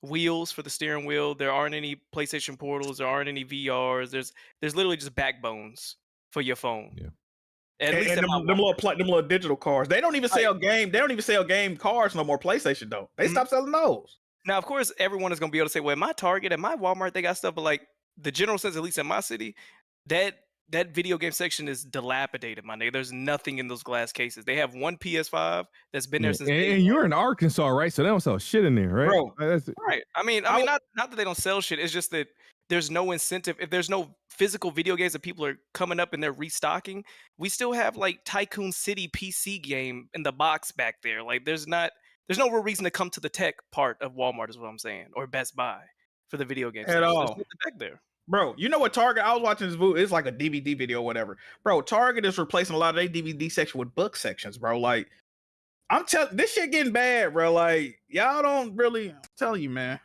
wheels for the steering wheel. There aren't any PlayStation portals. There aren't any VRs. There's literally just backbones for your phone. Yeah. And them little digital cards. They don't even sell game. They don't even sell game cards no more. PlayStation though. They stopped selling those. Now, of course, everyone is gonna be able to say, "Well, at my Target, at my Walmart, they got stuff." But like the general sense, at least in my city, that video game section is dilapidated, my nigga. There's nothing in those glass cases. They have one PS5 that's been there since. And you're in Arkansas, right? So they don't sell shit in there, right? Bro, right. I mean, not that they don't sell shit. It's just that there's no incentive. If there's no physical video games that people are coming up and they're restocking, we still have like Tycoon City PC game in the box back there. Like there's no real reason to come to the tech part of Walmart, is what I'm saying, or Best Buy for the video games at all. Back there. Bro, you know what Target? I was watching this movie. It's like a DVD video or whatever. Bro, Target is replacing a lot of their DVD section with book sections, bro. Like, I'm telling this shit getting bad, bro. Like, y'all don't really. I'm telling you, man.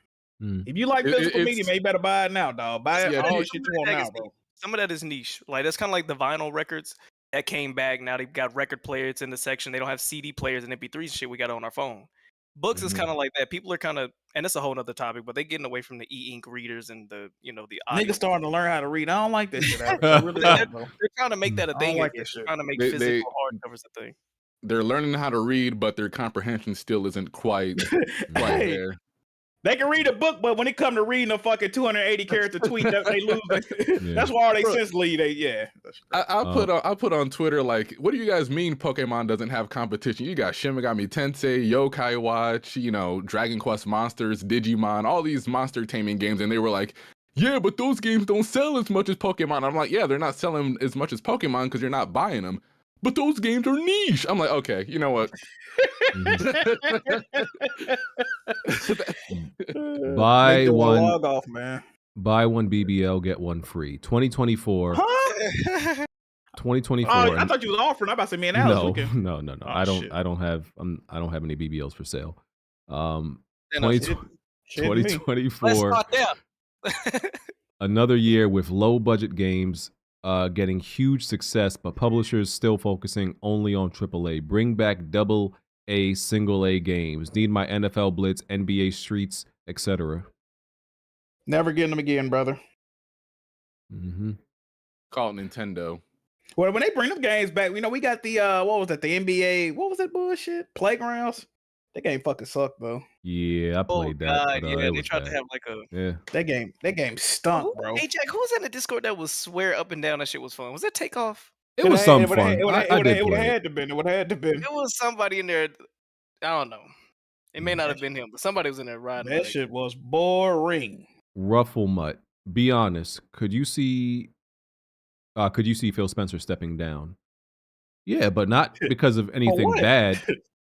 If you like physical media, man, you better buy it now, dog. Buy it all shit you want now, bro. Some of that is niche. Like that's kind of like the vinyl records that came back. Now they've got record players in the section. They don't have CD players and MP3s and shit we got on our phone. Books is kind of like that. People are kind of, and it's a whole nother topic, but they're getting away from the e-ink readers and the audio. Niggas starting to learn how to read. I don't like this shit. Really they're trying to make that a thing. Like they're trying to make physical hardcovers a thing. They're learning how to read, but their comprehension still isn't quite there. They can read a book, but when it come to reading a fucking 280 character tweet, they lose. That's why all they sense lead. I'll put on Twitter like, what do you guys mean Pokemon doesn't have competition? You got Shin Megami Tensei, Yokai Watch, Dragon Quest Monsters, Digimon, all these monster taming games, and they were like, yeah, but those games don't sell as much as Pokemon. I'm like, yeah, they're not selling as much as Pokemon because you're not buying them. But those games are niche. I'm like, okay, you know what? Buy one. Log off, man. Buy one BBL, get one free. 2024. Huh? 2024. Oh, I thought you was offering. I'm about to say me and Alex. No. Oh, I don't have any BBLs for sale. 2024. Another year with low budget games getting huge success, but publishers still focusing only on AAA. Bring back AA single A games. Need my NFL Blitz, NBA Streets, etc. Never getting them again, brother. Call it Nintendo. Well, when they bring them games back, we got the what was that? The NBA. What was that bullshit? Playgrounds. That game fucking sucked though. Yeah, I played that. But, they tried to have like a That game stunk, bro. Hey Jack, who was in the Discord that was swear up and down that shit was fun? Was that Takeoff? It was some fun. It would have had to been. It would have had to been. It was somebody in there. I don't know. It may not have been him, but somebody was in there riding. That shit was boring. Ruffle Mutt. Be honest. Could you see Phil Spencer stepping down? Yeah, but not because of anything bad,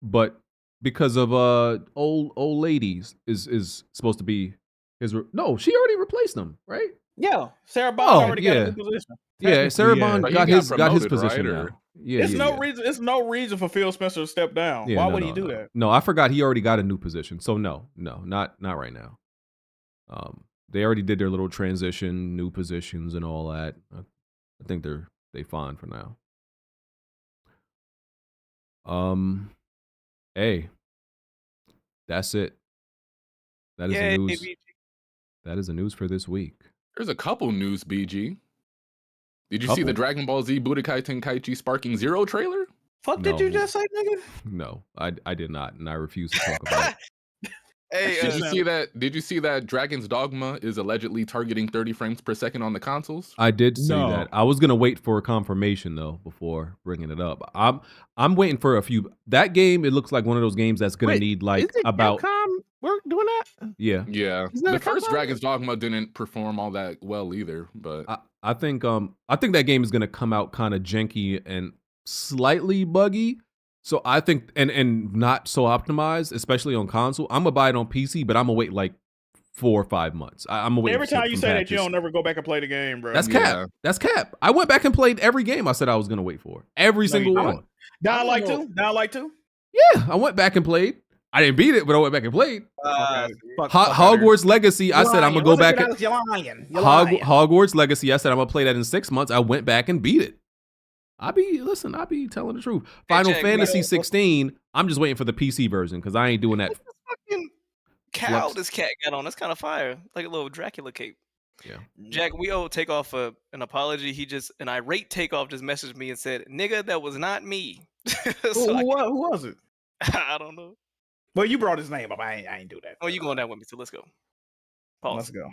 but because of old ladies is supposed to be his. No, she already replaced him, right? Yeah, Sarah Bond already got a new position. Yeah, Sarah Bond got his position right, now. Yeah, It's no reason for Phil Spencer to step down. Yeah, Why would he do that? No, I forgot he already got a new position. So no, not right now. They already did their little transition, new positions and all that. I think they fine for now. Hey, that's it. That is the news. That is the news for this week. There's a couple news, BG. Did you see the Dragon Ball Z Budokai Tenkaichi Sparking Zero trailer? Fuck did you just say, nigga? No, I did not, and I refuse to talk about it. Hey, did you see that? Did you see that Dragon's Dogma is allegedly targeting 30 frames per second on the consoles? I did see that. I was gonna wait for a confirmation though before bringing it up. I'm waiting for a few. That game, it looks like one of those games that's gonna need like about. We're doing that. Yeah. The first Dragon's Dogma didn't perform all that well either, but I think that game is gonna come out kind of janky and slightly buggy. So I think and not so optimized, especially on console. I'm gonna buy it on PC, but I'm gonna wait like 4 or 5 months. I'm gonna wait. Every time you say that, you don't never go back and play the game, bro. That's cap. That's cap. I went back and played every game I said I was gonna wait for. Every single one. Down like two. Yeah, I went back and played. I didn't beat it, but I went back and played. Hogwarts Legacy. I said I'm gonna go back. You're lying. Hogwarts Legacy. I said I'm gonna play that in 6 months. I went back and beat it. I be telling the truth. Final Fantasy 16. I'm just waiting for the PC version because I ain't doing that. What's this fucking cowl this cat got on? That's kind of fire, like a little Dracula cape. Yeah. Jack, we owe Takeoff an apology. An irate Takeoff just messaged me and said, "Nigga, that was not me." So who was it? I don't know. Well, you brought his name up. I ain't do that. Oh, you going down with me? So let's go. Pause. Let's go.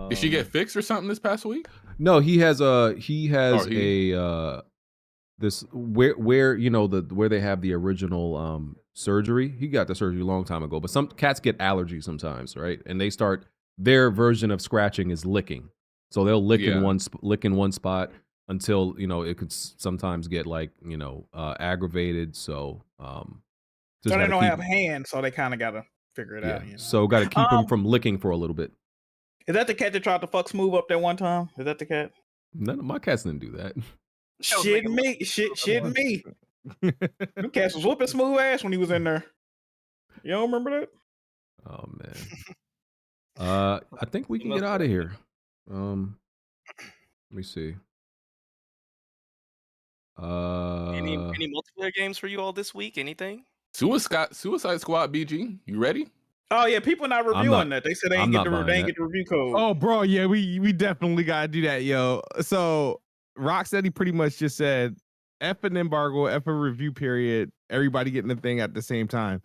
Did she get fixed or something this past week? No, he has this where where they have the original surgery. He got the surgery a long time ago, but some cats get allergies sometimes, right? And they start their version of scratching is licking. So they'll lick in one spot until it could sometimes get like aggravated. So so they don't have hands, so they kind of gotta figure it out. So got to keep them from licking for a little bit. Is that the cat that tried to fuck Smooth up that one time? Is that the cat? None of my cats didn't do that. Shit me. Shit me. Them cats was whooping Smooth ass when he was in there. You don't remember that? Oh man. I think we can get out of here. Let me see. Any multiplayer games for you all this week? Anything? Suicide Squad BG, you ready? Oh yeah, people not reviewing that. They said they ain't get the review code. Oh, bro, yeah, we definitely gotta do that, yo. So Rocksteady pretty much just said F an embargo, F a review period, everybody getting the thing at the same time.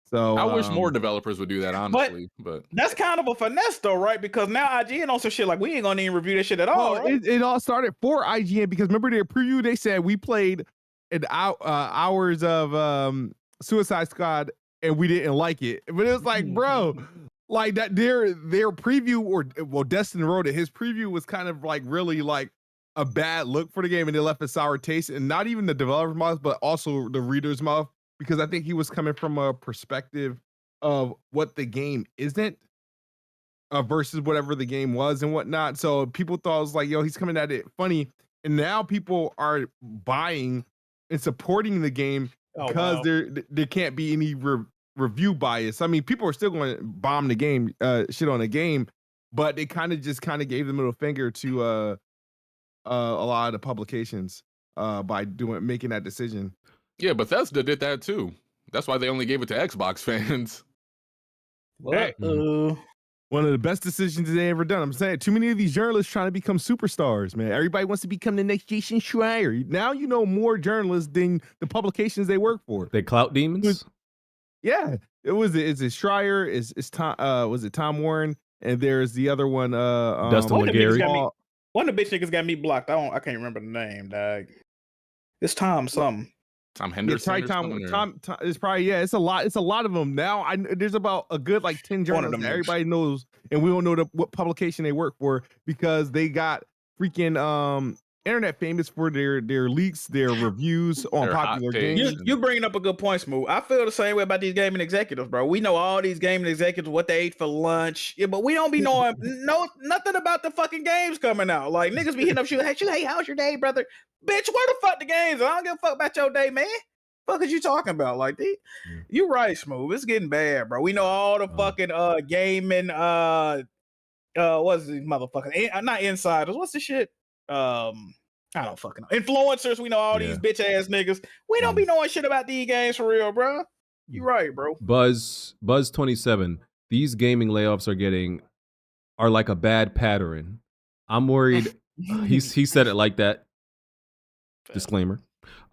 So I wish more developers would do that, honestly. But that's kind of a finesse though, right? Because now IGN on some shit like we ain't gonna even review that shit at all. Right? It all started for IGN because remember their preview, they said we played hours of Suicide Squad and we didn't like it. But it was like, bro, like that their preview, or well, Destin wrote it. His preview was kind of like really like a bad look for the game, and they left a sour taste, and not even the developer's mouth, but also the reader's mouth, because I think he was coming from a perspective of what the game isn't versus whatever the game was and whatnot. So people thought it was like, yo, he's coming at it funny, and now people are buying and supporting the game because there can't be any review bias. I mean, people are still going to bomb the game, shit on the game, but they kind of gave the middle finger to a lot of the publications by making that decision. Yeah, Bethesda did that too. That's why they only gave it to Xbox fans. One of the best decisions they ever done. I'm saying too many of these journalists trying to become superstars, man. Everybody wants to become the next Jason Schreier. Now you know more journalists than the publications they work for. They clout demons. Yeah, it's Schreier, it's Tom. Was it Tom Warren? And there's the other one. Dustin LeGarry. One of the bitch niggas got me blocked. I can't remember the name, dog. It's Tom something. Tom Henderson. Yeah, Tom. It's probably It's a lot. It's a lot of them now. There's about a good like 10 journalists that everybody knows, and we don't know what publication they work for because they got freaking internet famous for their leaks, their reviews on popular games. You're bringing up a good point, Smooth. I feel the same way about these gaming executives, bro. We know all these gaming executives, what they ate for lunch, but we don't be knowing nothing about the fucking games coming out. Like niggas be hitting up you, hey, how's your day, brother? Bitch, where the fuck the games? I don't give a fuck about your day, man. Fuck is you talking about? Like, you right, Smooth. It's getting bad, bro. We know all the fucking gaming what's these motherfuckers? Not insiders. What's the shit? I don't fucking know. Influencers. We know all these bitch ass niggas. We don't be knowing shit about these games for real, bro. You right, bro. Buzz 27. These gaming layoffs are like a bad pattern. I'm worried. he said it like that. Disclaimer.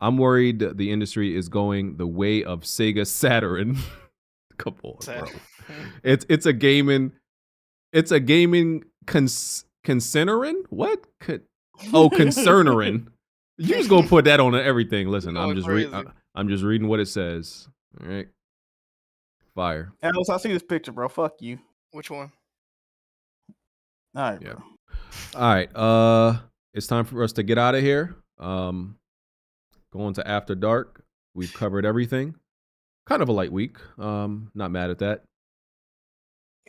I'm worried the industry is going the way of Sega Saturn. Come on, bro. It's a gaming concernerin? What? Concernerin. You just gonna put that on everything. Listen, I'm just reading what it says. All right. Fire. Alice, I see this picture, bro. Fuck you. Which one? All right, bro. All right. It's time for us to get out of here. Going to After Dark. We've covered everything. Kind of a light week. Not mad at that.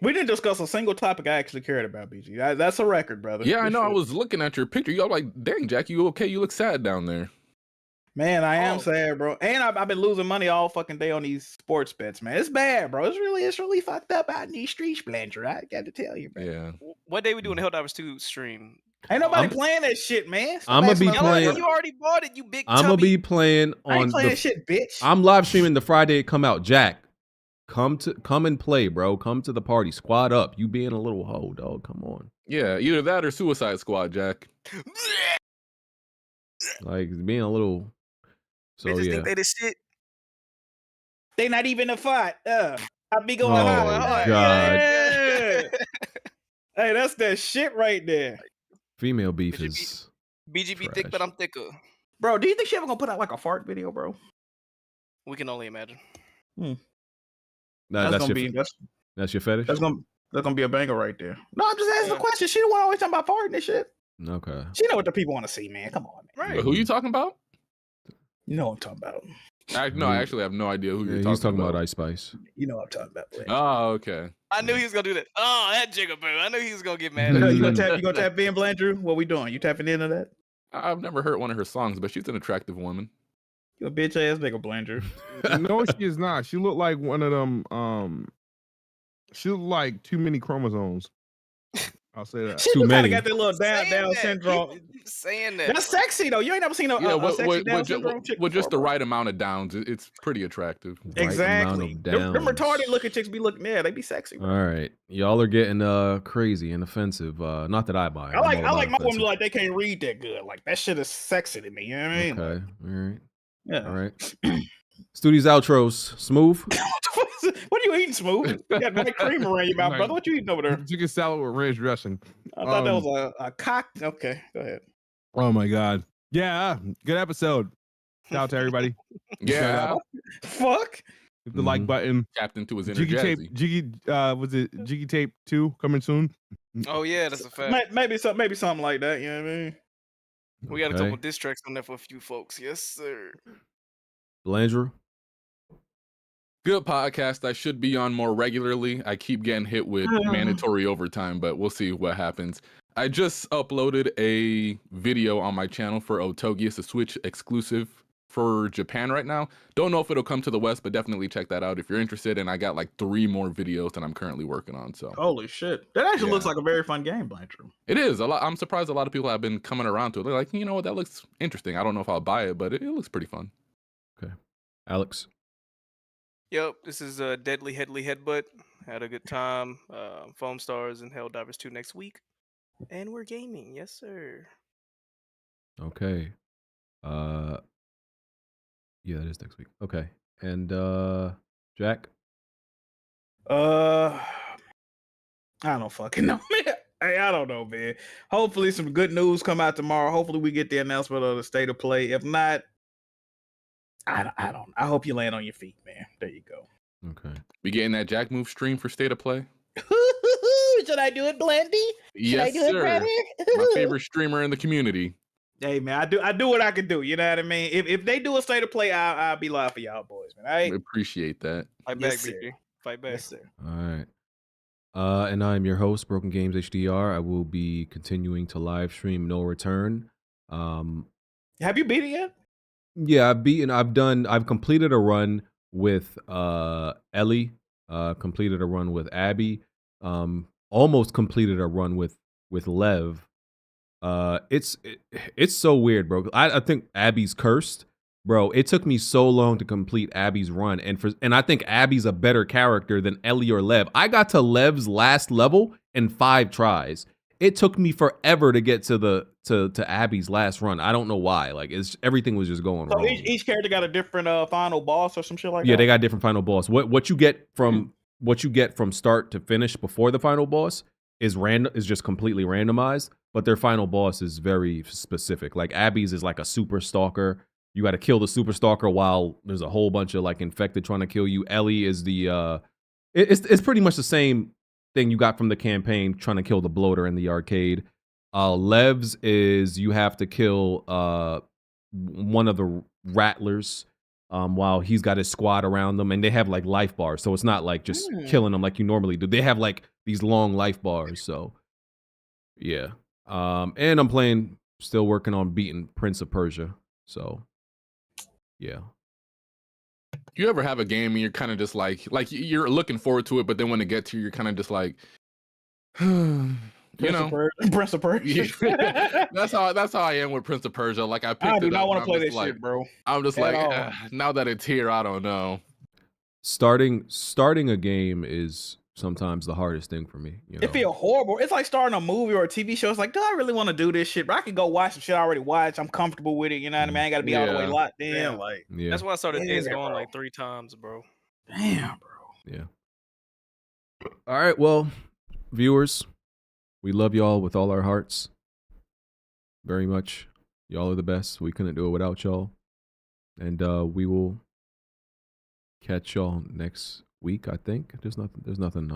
We didn't discuss a single topic I actually cared about, BG. That's a record, brother. Yeah, I know. I was looking at your picture. You're like, dang, Jack, you okay? You look sad down there. Man, I am sad, bro. And I've been losing money all fucking day on these sports bets, man. It's bad, bro. It's really fucked up out in these streets, Blanchard. I got to tell you, bro. Yeah. What day we doing the Helldivers 2 stream? Ain't nobody playing that shit, man. I'm gonna be playing. You already bought it, you big. I'm gonna be playing on. I ain't playing shit, bitch. I'm live streaming the Friday it come out. Jack, come and play, bro. Come to the party. Squad up. You being a little hoe, dog. Come on. Yeah, either that or Suicide Squad, Jack. Like being a little. So they just yeah. think they the shit. They not even a fight. I be going hard. God. Yeah. Hey, that's that shit right there. Female beef is BGB trash. thick, but I'm thicker. Bro, do you think she ever gonna put out like a fart video, bro? We can only imagine. That's your fetish? That's gonna be a banger right there. No, I'm just asking a question. She the one always talking about farting and shit. Okay. She know what the people want to see, man. Come on, man. Right. Who you talking about? You know what I'm talking about. I actually have no idea who you're talking about. He's talking about Ice Spice. You know what I'm talking about. Oh, okay. I knew he was gonna do that. Oh, that jigaboo. I knew he was gonna get mad You at me. gonna tap Ben Blandrew? What we doing? You tapping into that? I've never heard one of her songs, but she's an attractive woman. You a bitch ass nigga, Blandrew. No, she is not. She looked like one of them. She looked like too many chromosomes. I'll say that. She kind of got that little down syndrome. Keep saying that. That's sexy though. You ain't never seen a sexy Down syndrome chick with just the before, right amount of downs, it's pretty attractive. Exactly. Them retarded looking chicks be looking. Yeah, they be sexy. Bro. All right, y'all are getting crazy and offensive. Not that I buy. I like my women like they can't read that good. Like that shit is sexy to me. You know what I mean? Okay. All right. Yeah. All right. Studios outros. Smooth. What are you eating, Smooth? You got white cream around your mouth, brother. What you eating over there? Chicken salad with ranch dressing. I thought that was a cock. Okay, go ahead. Oh my god. Yeah, good episode. Shout out to everybody. Yeah. Fuck. Hit the like button. Tapped into his inner Jiggy Jazzy. Tape. Jiggy. Was it Jiggy Tape 2 coming soon? Oh yeah, that's a fact. Maybe something like that. You know what I mean? We got a Okay. couple diss tracks on there for a few folks. Yes, sir. Blandrew. Good podcast. I should be on more regularly. I keep getting hit with mandatory overtime, but we'll see what happens. I just uploaded a video on my channel for Otogi. It's a Switch exclusive for Japan right now. Don't know if it'll come to the West, but definitely check that out if you're interested. And I got like 3 more videos that I'm currently working on. So Holy shit. That actually looks like a very fun game, Blanchard. it is a lot. I'm surprised a lot of people have been coming around to it. They're like, you know what, that looks interesting. I don't know if I'll buy it, but it looks pretty fun. Okay. Alex. Yep, this is a Deadly Headly Headbutt. Had a good time. Foam Stars and Helldivers 2 next week. And we're gaming. Yes, sir. Okay. Yeah, that is next week. Okay. And Jack. I don't fucking know, man. Hey, I don't know, man. Hopefully some good news come out tomorrow. Hopefully we get the announcement of the state of play. If not, I don't. I hope you land on your feet, man. There you go. Okay. We getting that Jack Move stream for State of Play? Should I do it, Blendy? Yes, sir. My favorite streamer in the community. Hey man, I do what I can do. You know what I mean? If they do a state of play, I'll be live for y'all boys, man. I appreciate that. Fight back, BG. Fight back. Yes, sir. All right. And I'm your host, Broken Games HDR. I will be continuing to live stream No Return. Have you beat it yet? Yeah, I've completed a run with Ellie, completed a run with Abby, almost completed a run with Lev. It's so weird, bro. I think Abby's cursed, bro. It took me so long to complete Abby's run, and I think Abby's a better character than Ellie or Lev. I got to Lev's last level in 5 tries. It took me forever to get to Abby's last run. I don't know why. Like everything was just going wrong. Each character got a different final boss or some shit like that. Yeah, they got different final boss. What you get from start to finish before the final boss is just completely randomized, but their final boss is very specific. Like Abby's is like a super stalker. You got to kill the super stalker while there's a whole bunch of like infected trying to kill you. Ellie is the it's pretty much the same thing you got from the campaign trying to kill the bloater in the arcade. Lev's is you have to kill one of the rattlers while he's got his squad around them, and they have like life bars, so it's not like just killing them like you normally do. They have like these long life bars, so yeah. And I'm still working on beating Prince of Persia, so yeah. You ever have a game and you're kind of just like you're looking forward to it, but then when it gets to you, you're kind of just like, Prince of Persia. That's how I am with Prince of Persia. Like I picked do it not up want to and play I'm this just like, shit, bro. I'm just At like, all. now that it's here, I don't know. Starting a game is sometimes the hardest thing for me. You know? It feel horrible. It's like starting a movie or a TV show. It's like, do I really want to do this shit? But I can go watch some shit I already watched. I'm comfortable with it. You know what I mean? I ain't got to be all the way locked in. Yeah. Like, Yeah. That's why I started Days Yeah, Gone bro. like 3 times, bro. Damn, bro. Yeah. All right, well, viewers, we love y'all with all our hearts. Very much. Y'all are the best. We couldn't do it without y'all. And we will catch y'all next week, I think. There's nothing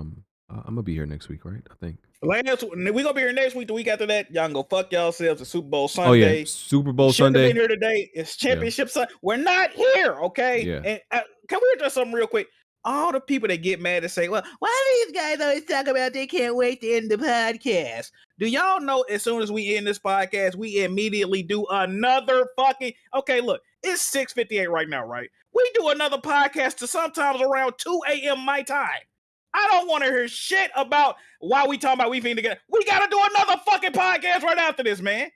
I'm gonna be here next week, right? I think. We gonna be here next week. The week after that, y'all can go fuck yourselves. The Super Bowl Sunday. Oh yeah, Super Bowl Shouldn't Sunday. have been here today. It's Championship Sunday. We're not here, okay? Yeah. And can we address something real quick? All the people that get mad and say, "Well, why these guys always talk about they can't wait to end the podcast?" Do y'all know? As soon as we end this podcast, we immediately do another fucking. Okay, look, it's 6:58 right now, right? We do another podcast to sometimes around 2 a.m. my time. I don't want to hear shit about why we talking about we being together. We got to do another fucking podcast right after this, man.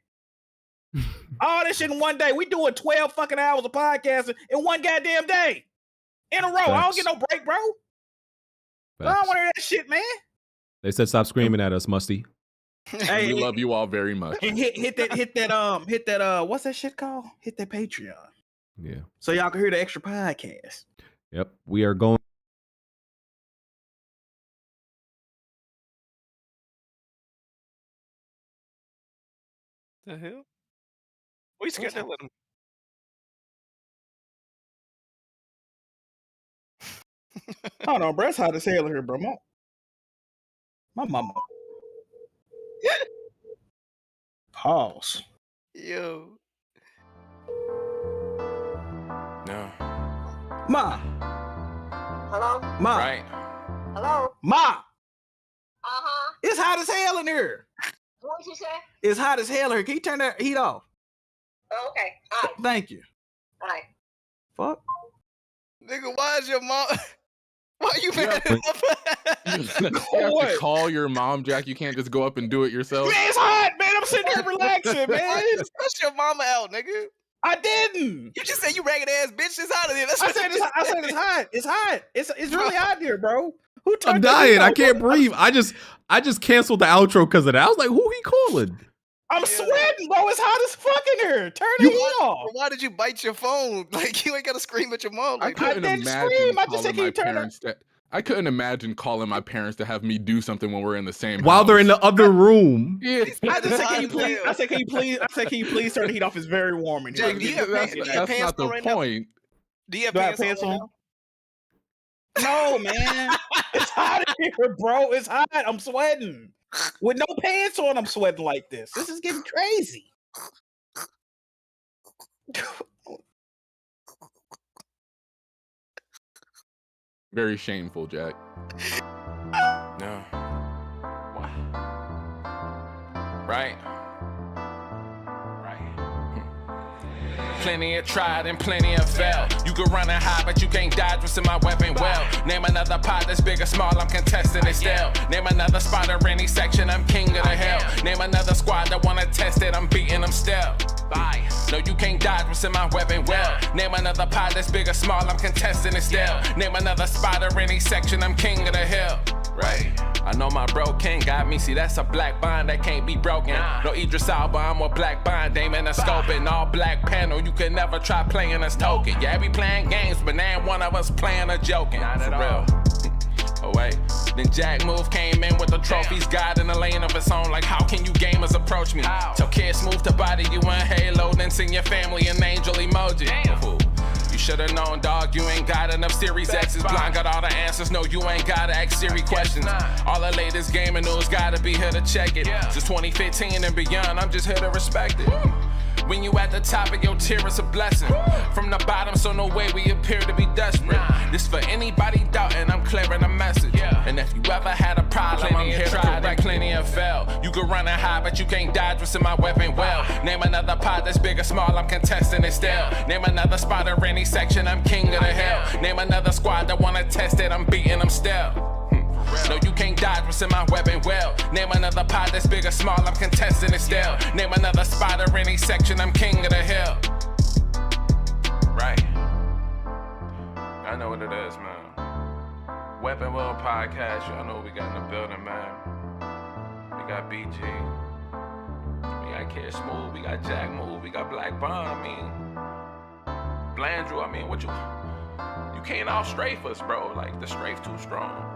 All this shit in one day. We doing 12 fucking hours of podcasting in one goddamn day. In a row. Facts. I don't get no break, bro. I don't want to hear that shit, man. They said stop screaming at us, Musty. Hey, We love you all very much. and hit that what's that shit called? Hit that Patreon. Yeah. So y'all can hear the extra podcast. Yep. We are going. The hell? We scared to let him. Hold on, bro. It's hot as hell here, bro. My mama. Pause. Yo. No. Ma. Hello? Ma. Right. Hello? Ma. Uh-huh. It's hot as hell in here. What did you say? It's hot as hell here. Can you turn that heat off? Oh, okay. All right. Thank you. All right. Fuck. Nigga, why is your mom? Why you mad at You have to call your mom, Jack. You can't just go up and do it yourself. Man, it's hot, man. I'm sitting here relaxing, man. Cuss your mama out, nigga. I didn't. You just said you ragged ass bitch. It's hot in here. That's I what said you it's hot. It's hot. It's really hot here, bro. Who I'm turned that heat dying. I off? can't breathe. I just canceled the outro because of that. I was like, who he calling? I'm sweating, bro. It's hot as fuck in here. Turn the heat off. Why did you bite your phone? Like you ain't gotta scream at your mom. I Like couldn't didn't imagine scream. I just calling said, can my you turn parents. I couldn't imagine calling my parents to have me do something when we're in the same While house. they're in the other room. Yeah. I just said, can you please? I said, can you please? I said, can you please turn the heat off? It's very warm in here. Jack, do you have pants? That's not the on right now? point. Do you have Do I have pants pants on? on? No, man. It's hot in here, bro. It's hot. I'm sweating. With no pants on, I'm sweating like this. This is getting crazy. Very shameful, Jack. No. Right. Plenty of tried and plenty of failed. You can run and hide, but you can't dodge what's in my weapon well. Name another pot that's big or small, I'm contesting it still. Name another spot or any section, I'm king of the hell. Name another squad that wanna test it, I'm beating them still. Bye. No, you can't dodge what's in my weapon well. Name another pot that's big or small, I'm contesting it still. Name another spot or any section, I'm king of the hill. Right. I know my bro King got me. See, that's a black bond that can't be broken. No Idris Elba, I'm a black bond. Dame in a scope and all black panel. You can never try playing us token. Yeah, we playing games, but now one of us playing or joking. Not at all. Oh wait. Then Jack Move came in with the trophies, God in a lane of its own. Like, how can you gamers approach me? Tell kids move to body you in Halo, then sing your family an angel emoji. You should've known, dog, you ain't got enough Series X's. Blind got all the answers, no, you ain't gotta ask Siri questions. All the latest gaming news gotta be here to check it. Since 2015 and beyond, I'm just here to respect it. When you at the top of your tier, it's a blessing. From the bottom, so no way we appear to be desperate. This for anybody doubting, I'm clearing a message. And if you ever had a problem, I'm here to correct. Plenty of fail. You can run and hide, but you can't dodge what's in my weapon well. Name another pot that's big or small, I'm contesting it still. Name another spot or any section, I'm king of the hill. Name another squad that wanna test it, I'm beating them still. No, you can't dodge what's in my weapon well. Name another pot that's big or small, I'm contesting it still. Name another spot or any section, I'm king of the hill. Right. I know what it is, man. Weapon Well Podcast, y'all know what we got in the building, man. We got BG. We got Kid Smooth, we got Jack Move, we got Black Bond, I mean. Blandrew, I mean, what you can't out strafe us, bro. Like, the strafe too strong.